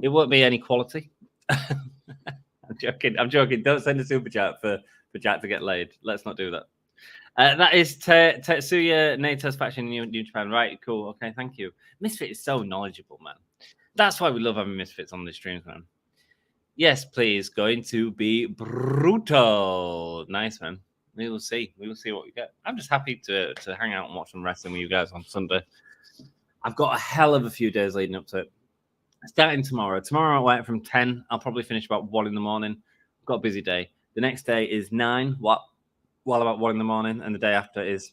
[SPEAKER 1] It won't be any quality. I'm joking. Don't send a super chat for Jack to get laid. Let's not do that. That is Tetsuya Nato's faction in New Japan. Right, cool. Okay, thank you. Misfit is so knowledgeable, man. That's why we love having Misfits on the streams, man. Yes, please. Going to be brutal. Nice, man. We will see. We will see what we get. I'm just happy to hang out and watch some wrestling with you guys on Sunday. I've got a hell of a few days leading up to it. Starting tomorrow. Tomorrow I'll wait from 10. I'll probably finish about 1 in the morning. I've got a busy day. The next day is 9 while about 1 in the morning. And the day after is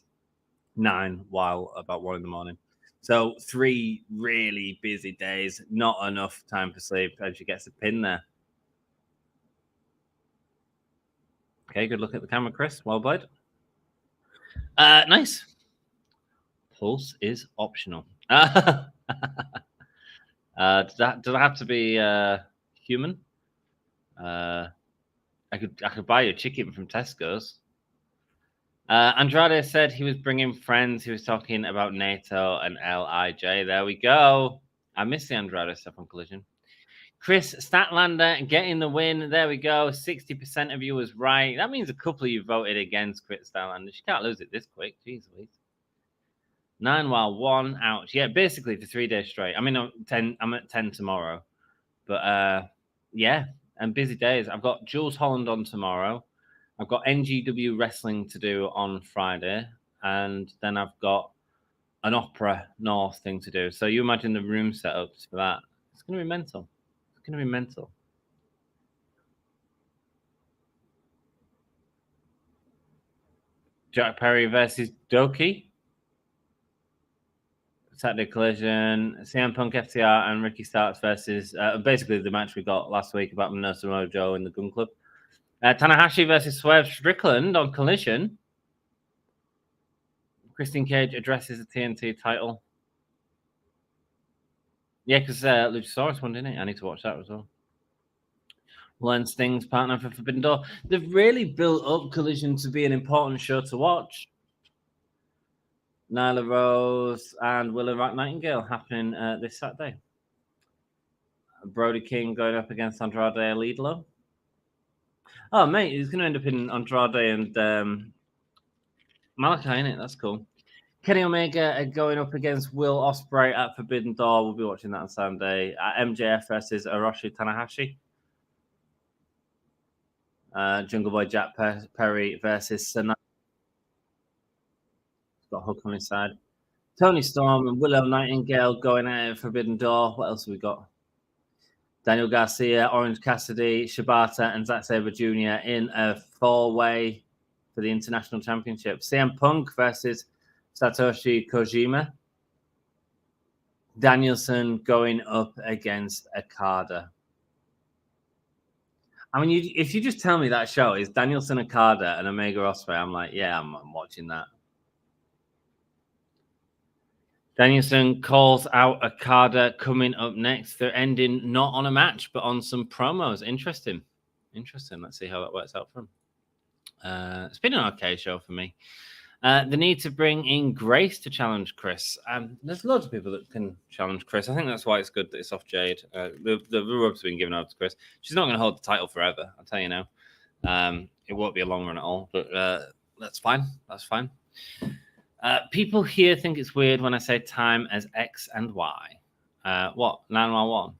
[SPEAKER 1] 9 while about 1 in the morning. So 3 really busy days. Not enough time for sleep. And she gets a pin there. Okay, good look at the camera, Kris. Well played. Nice. Pulse is optional. Does that have to be human? I could buy you a chicken from Tesco's. Andrade said he was bringing friends. He was talking about NATO and LIJ. There we go. I missed the Andrade stuff on Collision. Kris Statlander getting the win. There we go. 60% of you was right. That means a couple of you voted against Kris Statlander. She can't lose it this quick. Jeez Louise. 9 while 1. Ouch. Yeah, basically for 3 days straight. I mean, I'm at 10 tomorrow. But yeah, and busy days. I've got Jules Holland on tomorrow. I've got NGW wrestling to do on Friday. And then I've got an Opera North thing to do. So you imagine the room setups for that. It's going to be mental. It's going to be mental. Jack Perry versus Doki. Saturday Collision. CM Punk, FTR, and Ricky Starks versus basically the match we got last week about Minoru Joe in the Gun Club. Tanahashi versus Swerve Strickland on Collision. Christian Cage addresses the TNT title. Yeah, because Luchasaurus won, didn't he? I need to watch that as well. Len Sting's partner for Forbidden Door. They've really built up Collision to be an important show to watch. Nyla Rose and Willow Nightingale happening this Saturday. Brody King going up against Andrade Alidlo. Oh, mate, he's going to end up in Andrade and Malachi, innit? That's cool. Kenny Omega going up against Will Ospreay at Forbidden Door. We'll be watching that on Sunday. MJF versus Orochi Tanahashi. Jungle Boy Jack Perry versus Sanada. He's got a hook on his side. Tony Storm and Willow Nightingale going at Forbidden Door. What else have we got? Daniel Garcia, Orange Cassidy, Shibata, and Zack Sabre Jr. in a 4-way for the International Championship. CM Punk versus Satoshi Kojima. Danielson going up against Okada. I mean, if you just tell me that show is Danielson, Okada, and Omega Ospreay, I'm like, yeah, I'm watching that. Danielson calls out Okada coming up next. They're ending not on a match, but on some promos. Interesting. Let's see how that works out for him. It's been an okay show for me. The need to bring in Grace to challenge Kris. There's loads of people that can challenge Kris. I think that's why it's good that it's off Jade. The rub's been given over to Kris. She's not going to hold the title forever, I'll tell you now. It won't be a long run at all, but that's fine. That's fine. People here think it's weird when I say time as X and Y. What? 911?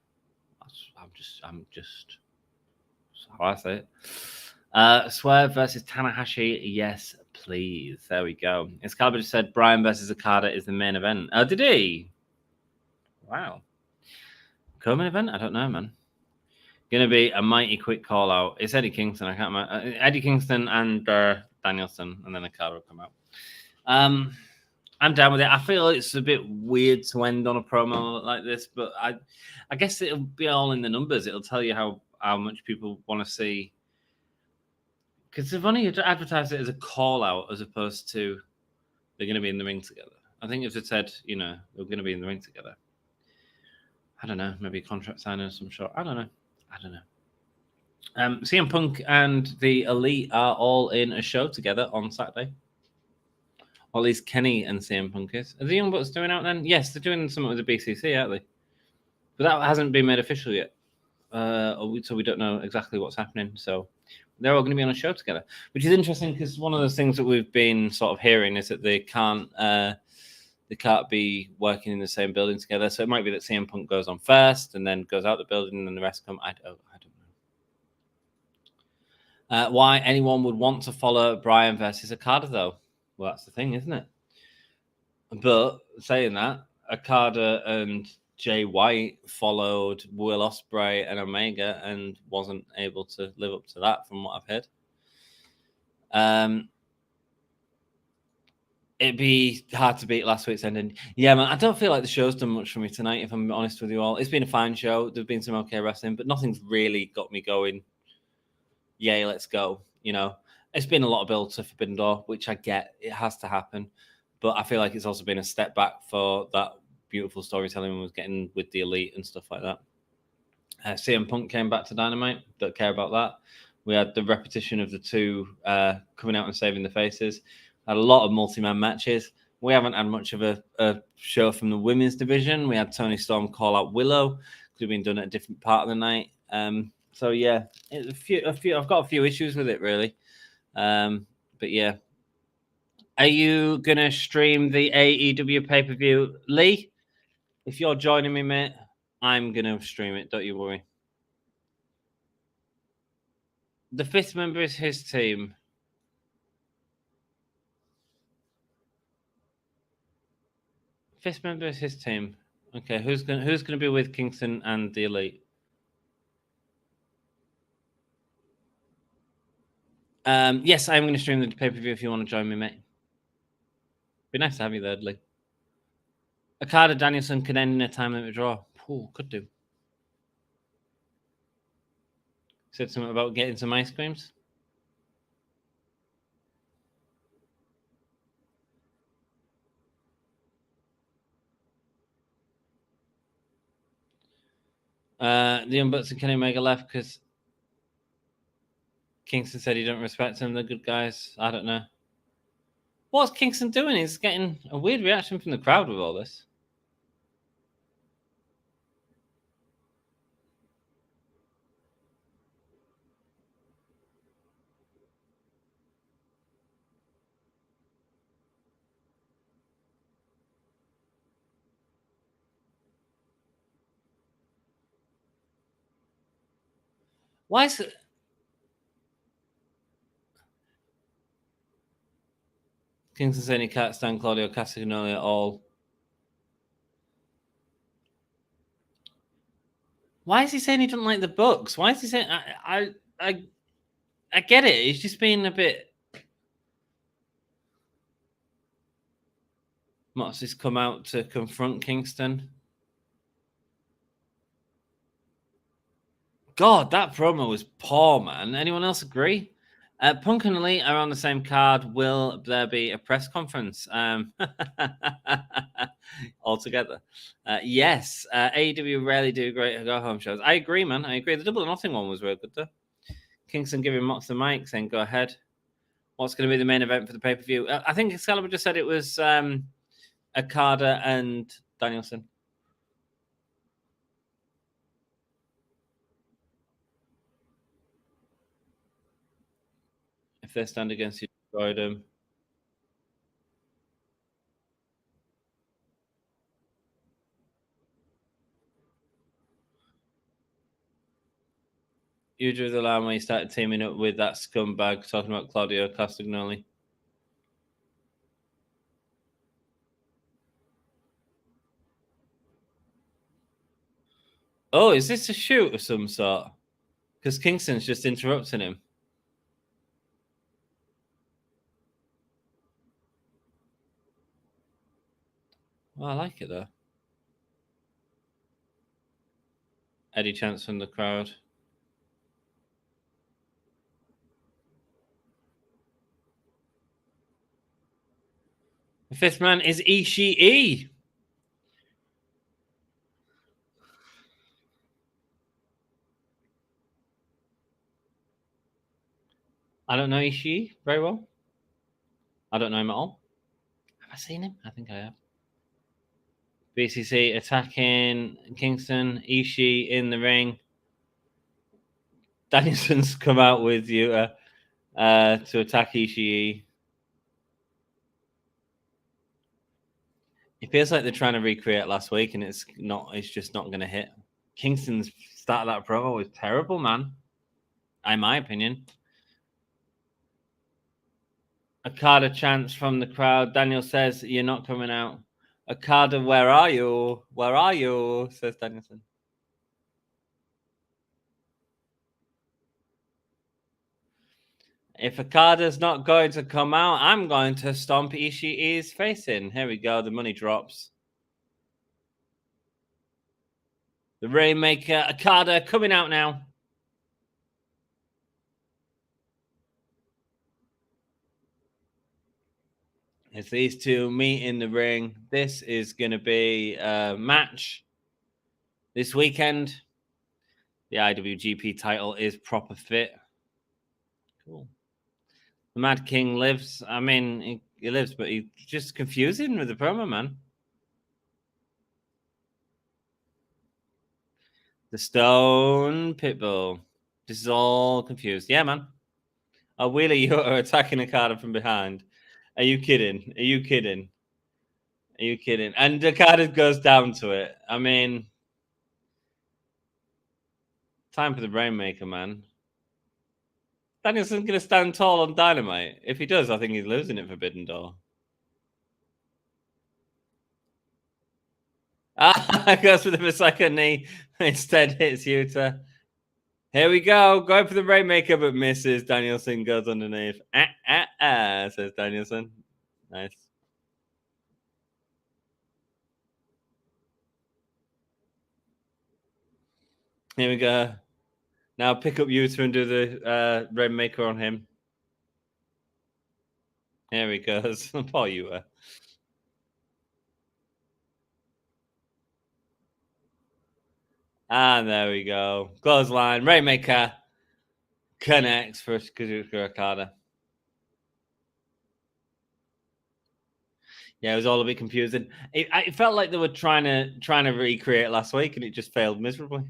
[SPEAKER 1] I'm just that's how I say it. Swerve versus Tanahashi. Yes, please. There we go. Excalibur just said Bryan versus Okada is the main event. Oh, did he? Wow. Co-main event? I don't know, man. Going to be a mighty quick call out. It's Eddie Kingston. I can't remember. Eddie Kingston and Danielson, and then Okada will come out. I'm down with it. I feel it's a bit weird to end on a promo like this, but I guess it'll be all in the numbers. It'll tell you how much people want to see. Because they've only advertised it as a call out as opposed to they're going to be in the ring together. I think if it said, they're going to be in the ring together, I don't know, maybe a contract signing of some sort. I don't know. CM Punk and the Elite are all in a show together on Saturday. Or at least Kenny and CM Punk is. Are the Young Bucks doing out then? Yes, they're doing something with the BCC, aren't they? But that hasn't been made official yet. So we don't know exactly what's happening. So they're all going to be on a show together, which is interesting because one of the things that we've been sort of hearing is that they can't be working in the same building together. So it might be that CM Punk goes on first and then goes out the building and then the rest come. I don't Why anyone would want to follow Bryan versus Okada, though? Well, that's the thing, isn't it? But saying that, Okada and Jay White followed Will Ospreay and Omega and wasn't able to live up to that, from what I've heard. It'd be hard to beat last week's ending. Yeah, man, I don't feel like the show's done much for me tonight, if I'm honest with you all. It's been a fine show. There's been some okay wrestling, but nothing's really got me going, yay, let's go. You know, it's been a lot of build to Forbidden Door, which I get. It has to happen. But I feel like it's also been a step back for that beautiful storytelling we was getting with the Elite and stuff like that. CM Punk came back to Dynamite. Don't care about that. We had the repetition of the two coming out and saving the faces. Had a lot of multi-man matches. We haven't had much of a show from the women's division. We had Tony Storm call out Willow. Could have been done at a different part of the night. So yeah, a few. I've got a few issues with it, really. But yeah. Are you gonna stream the AEW pay-per-view, Lee? If you're joining me, mate, I'm gonna stream it. Don't you worry. The fifth member is his team. Fifth member is his team. Okay, who's gonna be with Kingston and the Elite? Yes, I'm gonna stream the pay-per-view if you want to join me, mate. Be nice to have you there, Lee. Okada Danielson could end in a time limit draw. Ooh, could do. Said something about getting some ice creams. The Young Bucks and Kenny Omega left because Kingston said he don't respect them. They're good guys. I don't know. What's Kingston doing? He's getting a weird reaction from the crowd with all this. Why is it? Kingston saying he can't stand Claudio Castagnoli at all. Why is he saying he doesn't like the Bucks? Why is he saying I get it. He's just being a bit. Moxie's come out to confront Kingston. God, that promo was poor, man. Anyone else agree? Punk and Elite are on the same card. Will there be a press conference? Altogether. Yes. AEW rarely do great go-home shows. I agree, man. I agree. The Double or Nothing one was real good, though. Kingston giving Mox the mic, saying, go ahead. What's going to be the main event for the pay-per-view? I think Excalibur just said it was Okada and Danielson. If they stand against you, destroy them. You drew the line when you started teaming up with that scumbag talking about Claudio Castagnoli. Oh, is this a shoot of some sort? Because Kingston's just interrupting him. Well, I like it, though. Eddie chants from the crowd. The fifth man is Ishii. I don't know Ishii very well. I don't know him at all. Have I seen him? I think I have. BCC attacking Kingston. Ishii in the ring. Danielson's come out with you to attack Ishii. It feels like they're trying to recreate last week, and it's not. It's just not going to hit. Kingston's start of that promo was terrible, man. In my opinion, Okada chants from the crowd. Daniel says, "You're not coming out." Okada, where are you? Where are you? Says Danielson. If Okada's not going to come out, I'm going to stomp Ishii's face in. Here we go. The money drops. The Rainmaker, Okada coming out now. As these two meet in the ring, this is going to be a match this weekend. The IWGP title is proper fit. Cool. The Mad King lives. I mean, he lives, but he's just confusing with the promo, man. The Stone Pitbull. This is all confused. Yeah, man. A Wheeler, you are attacking Okada from behind. Are you kidding? Are you kidding? Are you kidding? And Okada goes down to it. I mean, time for the Rainmaker, man. Danielson's going to stand tall on Dynamite. If he does, I think he's losing at Forbidden Door. Goes for the second knee. Instead, hits Yuta. Here we go. Going for the Rainmaker, but misses. Danielson goes underneath. Says Danielson. Nice. Here we go. Now pick up Yuta and do the Rainmaker on him. Here he goes. Poor Yuta. And there we go. Clothesline. Rainmaker connects for Okada. Yeah, it was all a bit confusing. It felt like they were trying to recreate last week, and it just failed miserably.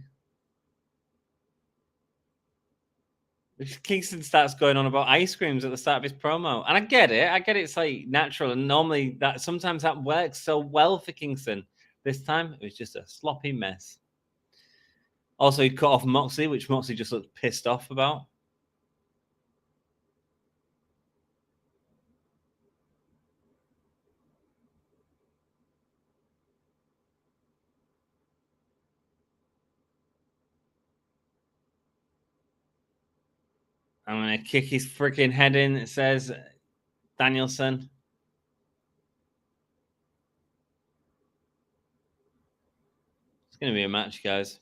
[SPEAKER 1] Kingston starts going on about ice creams at the start of his promo, and I get it. It's like natural, and normally sometimes that works so well for Kingston. This time, it was just a sloppy mess. Also, he cut off Moxley, which Moxley just looked pissed off about. I'm going to kick his freaking head in, it says Danielson. It's going to be a match, guys.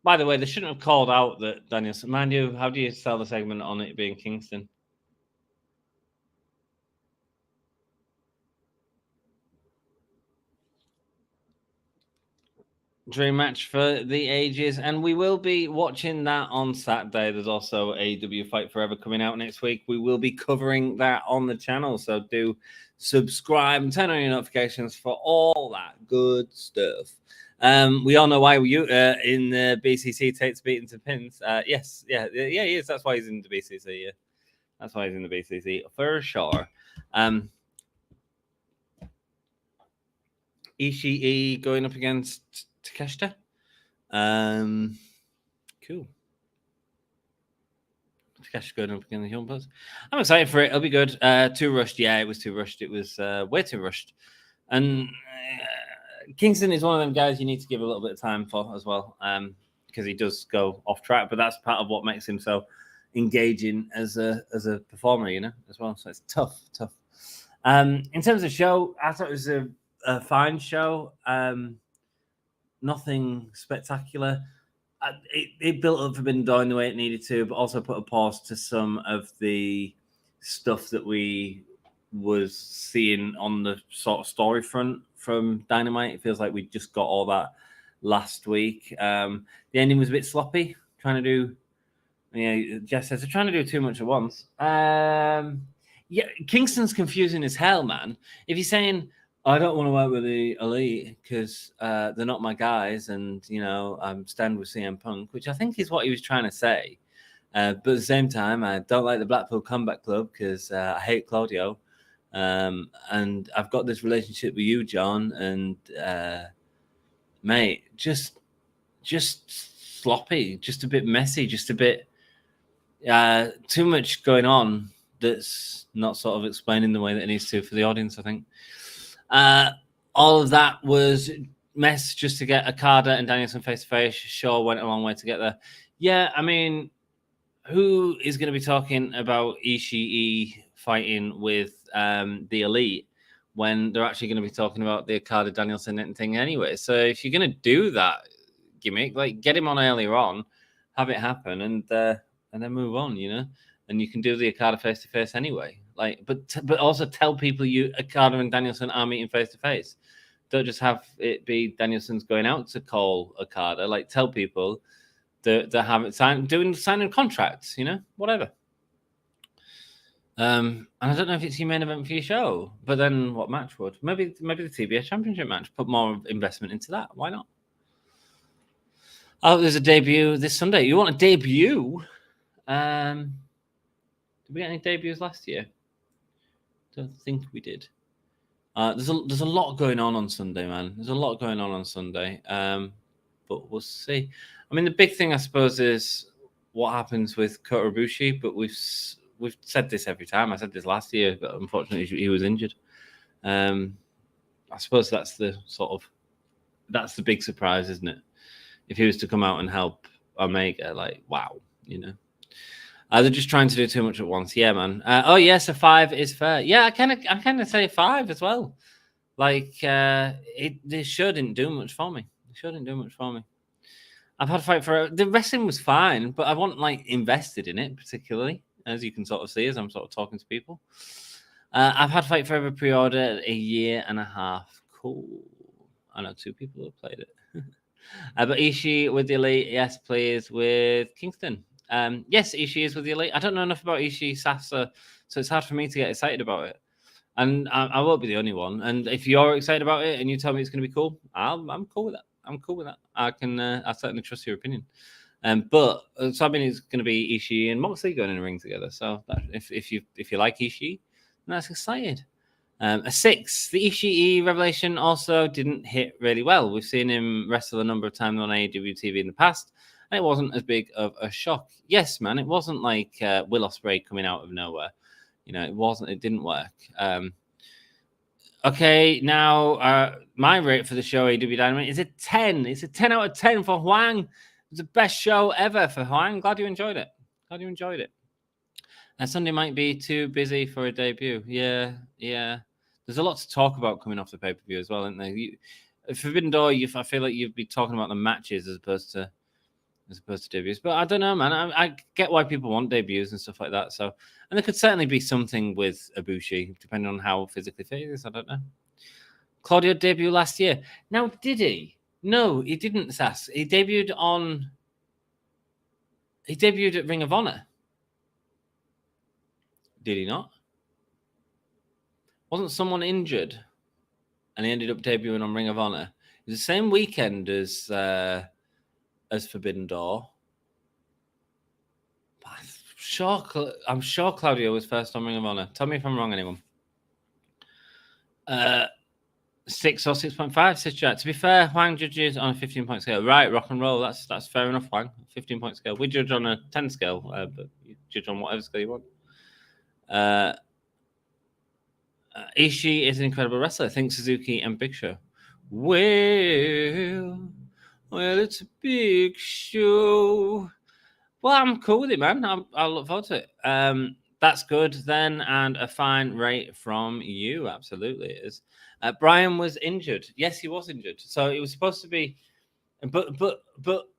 [SPEAKER 1] By the way, they shouldn't have called out that Danielson. Mind you, how do you sell the segment on it being Kingston? Dream match for the ages, and we will be watching that on Saturday. There's also AEW Fight Forever coming out next week. We will be covering that on the channel, so do subscribe and turn on your notifications for all that good stuff. We all know why you in the BCC takes beating to pins. Yes, he is. That's why he's in the BCC. Yeah, that's why he's in the BCC for sure. Ishii going up against Takeshita. Cool. Takeshita going up against the Young Bucks. I'm excited for it. It'll be good. Too rushed. Yeah, it was too rushed. It was way too rushed. And Kingston is one of them guys you need to give a little bit of time for as well, because he does go off track. But that's part of what makes him so engaging as a performer, as well. So it's tough. In terms of show, I thought it was a fine show. Nothing spectacular. It built up Forbidden Door in the way it needed to, but also put a pause to some of the stuff that we was seeing on the sort of story front from Dynamite. It feels like we just got all that last week. The ending was a bit sloppy. Trying to do, Jeff says they're trying to do too much at once. Yeah, Kingston's confusing as hell, man. If you're saying, I don't want to work with the Elite because they're not my guys, and I'm stand with CM Punk, which I think is what he was trying to say. But at the same time, I don't like the Blackpool Combat Club because I hate Claudio, and I've got this relationship with you, John, and mate, just sloppy, just a bit messy, just a bit too much going on that's not sort of explaining the way that it needs to for the audience, I think. All of that was mess just to get Okada and Danielson face-to-face. Sure, went a long way to get there. Yeah, I mean, who is going to be talking about Ishii fighting with the Elite when they're actually going to be talking about the Okada Danielson thing anyway? So if you're going to do that gimmick, like, get him on earlier on, have it happen, and then move on, you know? And you can do the Okada face-to-face anyway. Like, but also tell people Okada and Danielson are meeting face-to-face. Don't just have it be Danielson's going out to call Okada. Like, tell people that haven't signing contracts, you know, whatever. And I don't know if it's your main event for your show, but then what match would? Maybe the TBS Championship match. Put more investment into that. Why not? Oh, there's a debut this Sunday. You want a debut? Did we get any debuts last year? Don't think we did. There's a lot going on Sunday, man. There's a lot going on Sunday. But we'll see. I mean, the big thing, I suppose, is what happens with Kota Ibushi. But we've said this every time. I said this last year, but unfortunately, he was injured. I suppose that's the big surprise, isn't it? If he was to come out and help Omega, like, wow, you know. They're just trying to do too much at once. Yeah, man. Oh, yes, a 5 is fair. Yeah, I kind of say 5 as well. Like, this show didn't do much for me. I've had to fight for the wrestling was fine, but I wasn't like invested in it particularly, as you can sort of see as I'm sort of talking to people. I've had Fight Forever pre-order a year and a half. Cool. I know 2 people have played it. But Ishii with the Elite, yes, please, with Kingston. Yes, Ishii is with the Elite. I don't know enough about Ishii Sasa, so it's hard for me to get excited about it. And I won't be the only one. And if you're excited about it and you tell me it's going to be cool, I'm cool with that. I certainly trust your opinion. But so I mean, it's going to be Ishii and Moxley going in the ring together. So if you like Ishii, then that's excited. A 6. The Ishii revelation also didn't hit really well. We've seen him wrestle a number of times on AEW TV in the past, and it wasn't as big of a shock. Yes, man, it wasn't like Will Ospreay coming out of nowhere. You know, it wasn't. It didn't work. Okay, now my rate for the show, AEW Dynamite, is a 10. It's a 10 out of 10 for Huang. It was the best show ever for Huang. Glad you enjoyed it. And Sunday might be too busy for a debut. Yeah. There's a lot to talk about coming off the pay-per-view as well, isn't there? Forbidden Door, I feel like you'd be talking about the matches as opposed to debuts. But I don't know, man. I get why people want debuts and stuff like that. So, and there could certainly be something with Ibushi, depending on how physically fit he is. I don't know. Claudio debuted last year. Now, did he? No, he didn't, Sass. He debuted at Ring of Honor. Did he not? Wasn't someone injured and he ended up debuting on Ring of Honor? It was the same weekend as Forbidden Door. I'm sure Claudio was first on Ring of Honor. Tell me if I'm wrong, anyone. 6 or 6.5, says Jack. To be fair, Huang judges on a 15-point scale. Right, rock and roll. That's fair enough, Huang. 15-point scale. We judge on a 10 scale, but you judge on whatever scale you want. Ishii is an incredible wrestler. I think Suzuki and Big Show. Well, it's a big show. Well, I'm cool with it, man. I'll look forward to it. That's good then, and a fine rate from you. Absolutely, it is. Brian was injured. Yes, he was injured. So it was supposed to be, but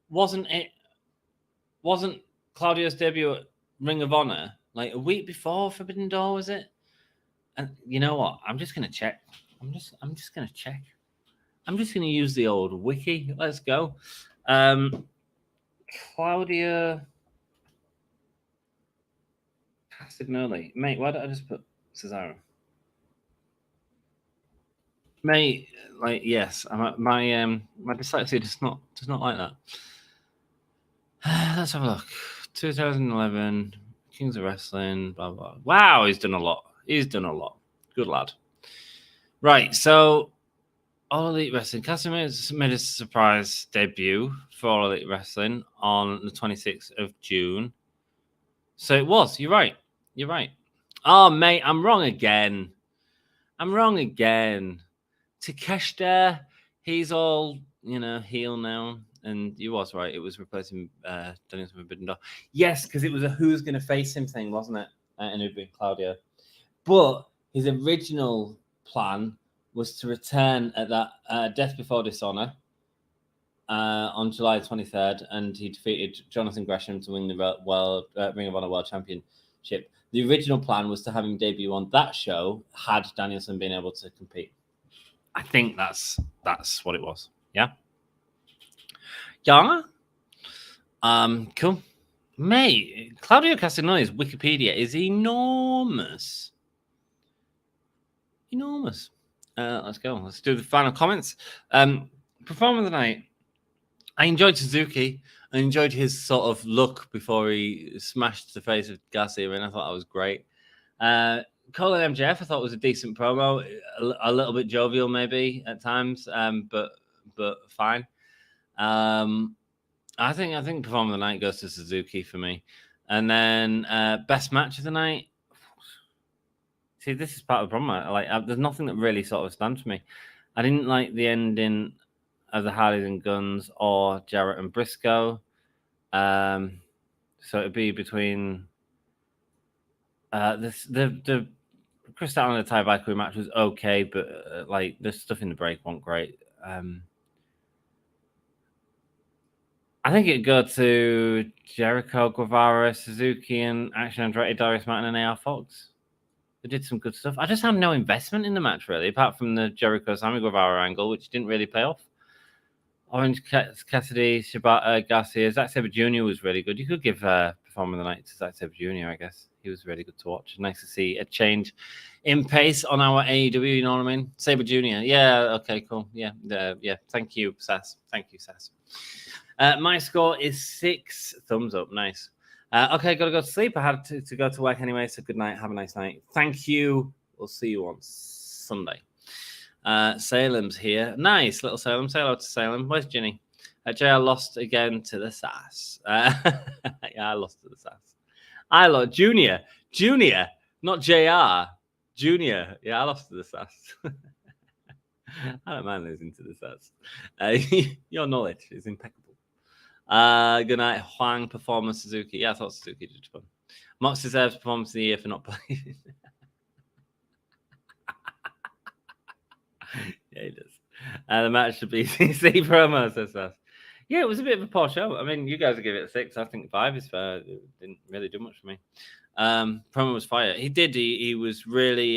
[SPEAKER 1] wasn't Claudio's debut at Ring of Honor like a week before Forbidden Door? Was it? And you know what? I'm just gonna check. I'm just gonna check. I'm just gonna use the old wiki. Let's go. Claudia Castagnoli. Mate, why did I just put Cesaro? Mate, like yes, my dyslexia does not like that. Let's have a look. 2011, Kings of Wrestling, blah blah. Wow, he's done a lot. Good lad. Right, so All Elite Wrestling. Cassidy made a surprise debut for All Elite Wrestling on the 26th of June. So it was. You're right. You're right. Oh, mate, I'm wrong again. Takeshita, he's all, heel now. And you was right. It was replacing Daniels Forbidden Door. Yes, because it was a who's going to face him thing, wasn't it? And it'd be Claudio. But his original plan was to return at that Death Before Dishonor on July 23rd, and he defeated Jonathan Gresham to win the Ring of Honor World Championship. The original plan was to have him debut on that show had Danielson been able to compete. I think that's what it was. Yeah. Yeah. Cool. Mate, Claudio Castagnoli's Wikipedia is enormous. Let's go. Let's do the final comments. Performer of the night. I enjoyed Suzuki. I enjoyed his sort of look before he smashed the face of Garcia, and I thought that was great. Colin MJF, I thought was a decent promo, a little bit jovial maybe at times, but fine. I think performer of the night goes to Suzuki for me, and then best match of the night. See, this is part of the problem. There's nothing that really sort of stands for me. I didn't like the ending of the Harleys and Guns or Jarrett and Briscoe. So it'd be between the Kris Statlander Taya Valkyrie match was okay, but the stuff in the break wasn't great. I think it'd go to Jericho, Guevara, Suzuki, and Action Andretti, Darius Martin, and AR Fox. They did some good stuff. I just have no investment in the match, really, apart from the Jericho Sammy Guevara angle, which didn't really pay off. Orange Cassidy, Shibata, Garcia, Zack Sabre Jr. was really good. You could give Performer of the Night to Zack Sabre Jr., I guess. He was really good to watch. Nice to see a change in pace on our AEW, you know what I mean? Sabre Jr. Yeah, okay, cool. Yeah. Thank you, Sass. My score is 6 thumbs up. Nice. Okay, got to go to sleep. I had to go to work anyway, so good night. Have a nice night. Thank you. We'll see you on Sunday. Salem's here. Nice, little Salem. Say hello to Salem. Where's Ginny? JR lost again to the Sass. Yeah, I lost to the Sass. I lost. Junior, not JR. Junior. Yeah, I lost to the Sass. I don't mind losing to the Sass. Your knowledge is impeccable. Good night, Huang. Performer Suzuki. Yeah, I thought Suzuki did fun. Mox deserves performance of the year for not playing. Yeah, he does. The match should be CC promo, says that. Yeah, it was a bit of a poor show. I mean, you guys would give it a 6. I think 5 is fair. It didn't really do much for me. Promo was fire. He did. He was really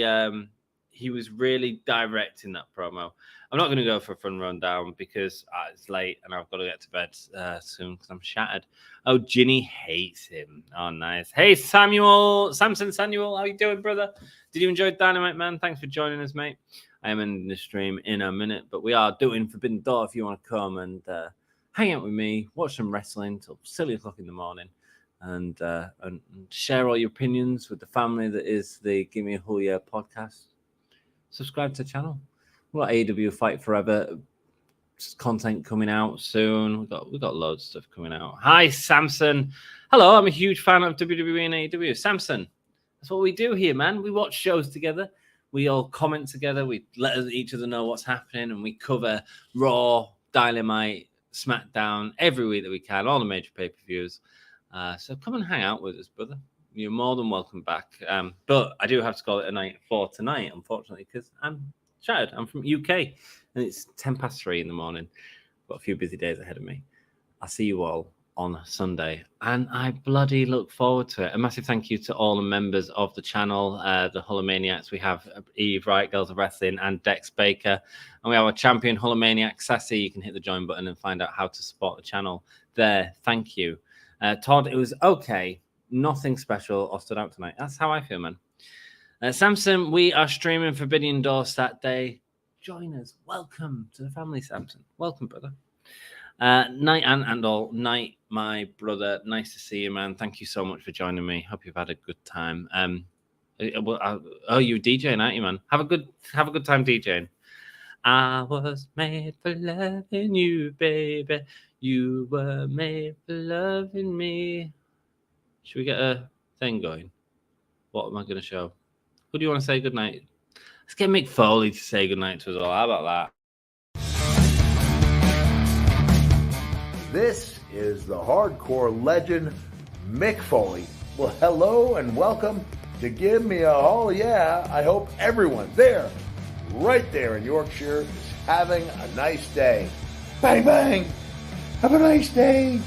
[SPEAKER 1] direct in that promo. I'm not going to go for a fun rundown because it's late and I've got to get to bed soon because I'm shattered. Oh, Ginny hates him. Oh, nice. Hey, Samson Samuel, how you doing, brother? Did you enjoy Dynamite, man? Thanks for joining us, mate. I am ending the stream in a minute, but we are doing Forbidden Door if you want to come and hang out with me, watch some wrestling till silly o'clock in the morning, and share all your opinions with the family that is the Give Me a Whole Year podcast. Subscribe to the channel. We've got AEW Fight Forever content coming out soon. We've got loads of stuff coming out. Hi, Samson. Hello, I'm a huge fan of WWE and AEW. Samson, that's what we do here, man. We watch shows together. We all comment together. We let each other know what's happening, and we cover Raw, Dynamite, SmackDown every week that we can, all the major pay-per-views. So come and hang out with us, brother. You're more than welcome back. But I do have to call it a night for tonight, unfortunately, because I'm shattered. I'm from UK, and it's 3:10 in the morning. Got a few busy days ahead of me. I'll see you all on Sunday, and I bloody look forward to it. A massive thank you to all the members of the channel, the Hulomaniacs. We have Eve Wright, Girls of Wrestling, and Dex Baker, and we have our champion Hulomaniac Sassy. You can hit the join button and find out how to support the channel there. Thank you. Todd, it was okay. Nothing special or stood out tonight. That's how I feel, man. Samson, we are streaming Forbidden Door Saturday. Join us. Welcome to the family, Samson. Welcome, brother. Night and all. Night, my brother. Nice to see you, man. Thank you so much for joining me. Hope you've had a good time. You're DJing, aren't you, man? Have a good time DJing. I was made for loving you, baby. You were made for loving me. Should we get a thing going? What am I going to show? Who do you want to say goodnight? Let's get Mick Foley to say goodnight to us all. How about that?
[SPEAKER 3] This is the hardcore legend, Mick Foley. Well, hello and welcome to Give Me a Hall Yeah. I hope everyone there, right there in Yorkshire, is having a nice day. Bang, bang. Have a nice day.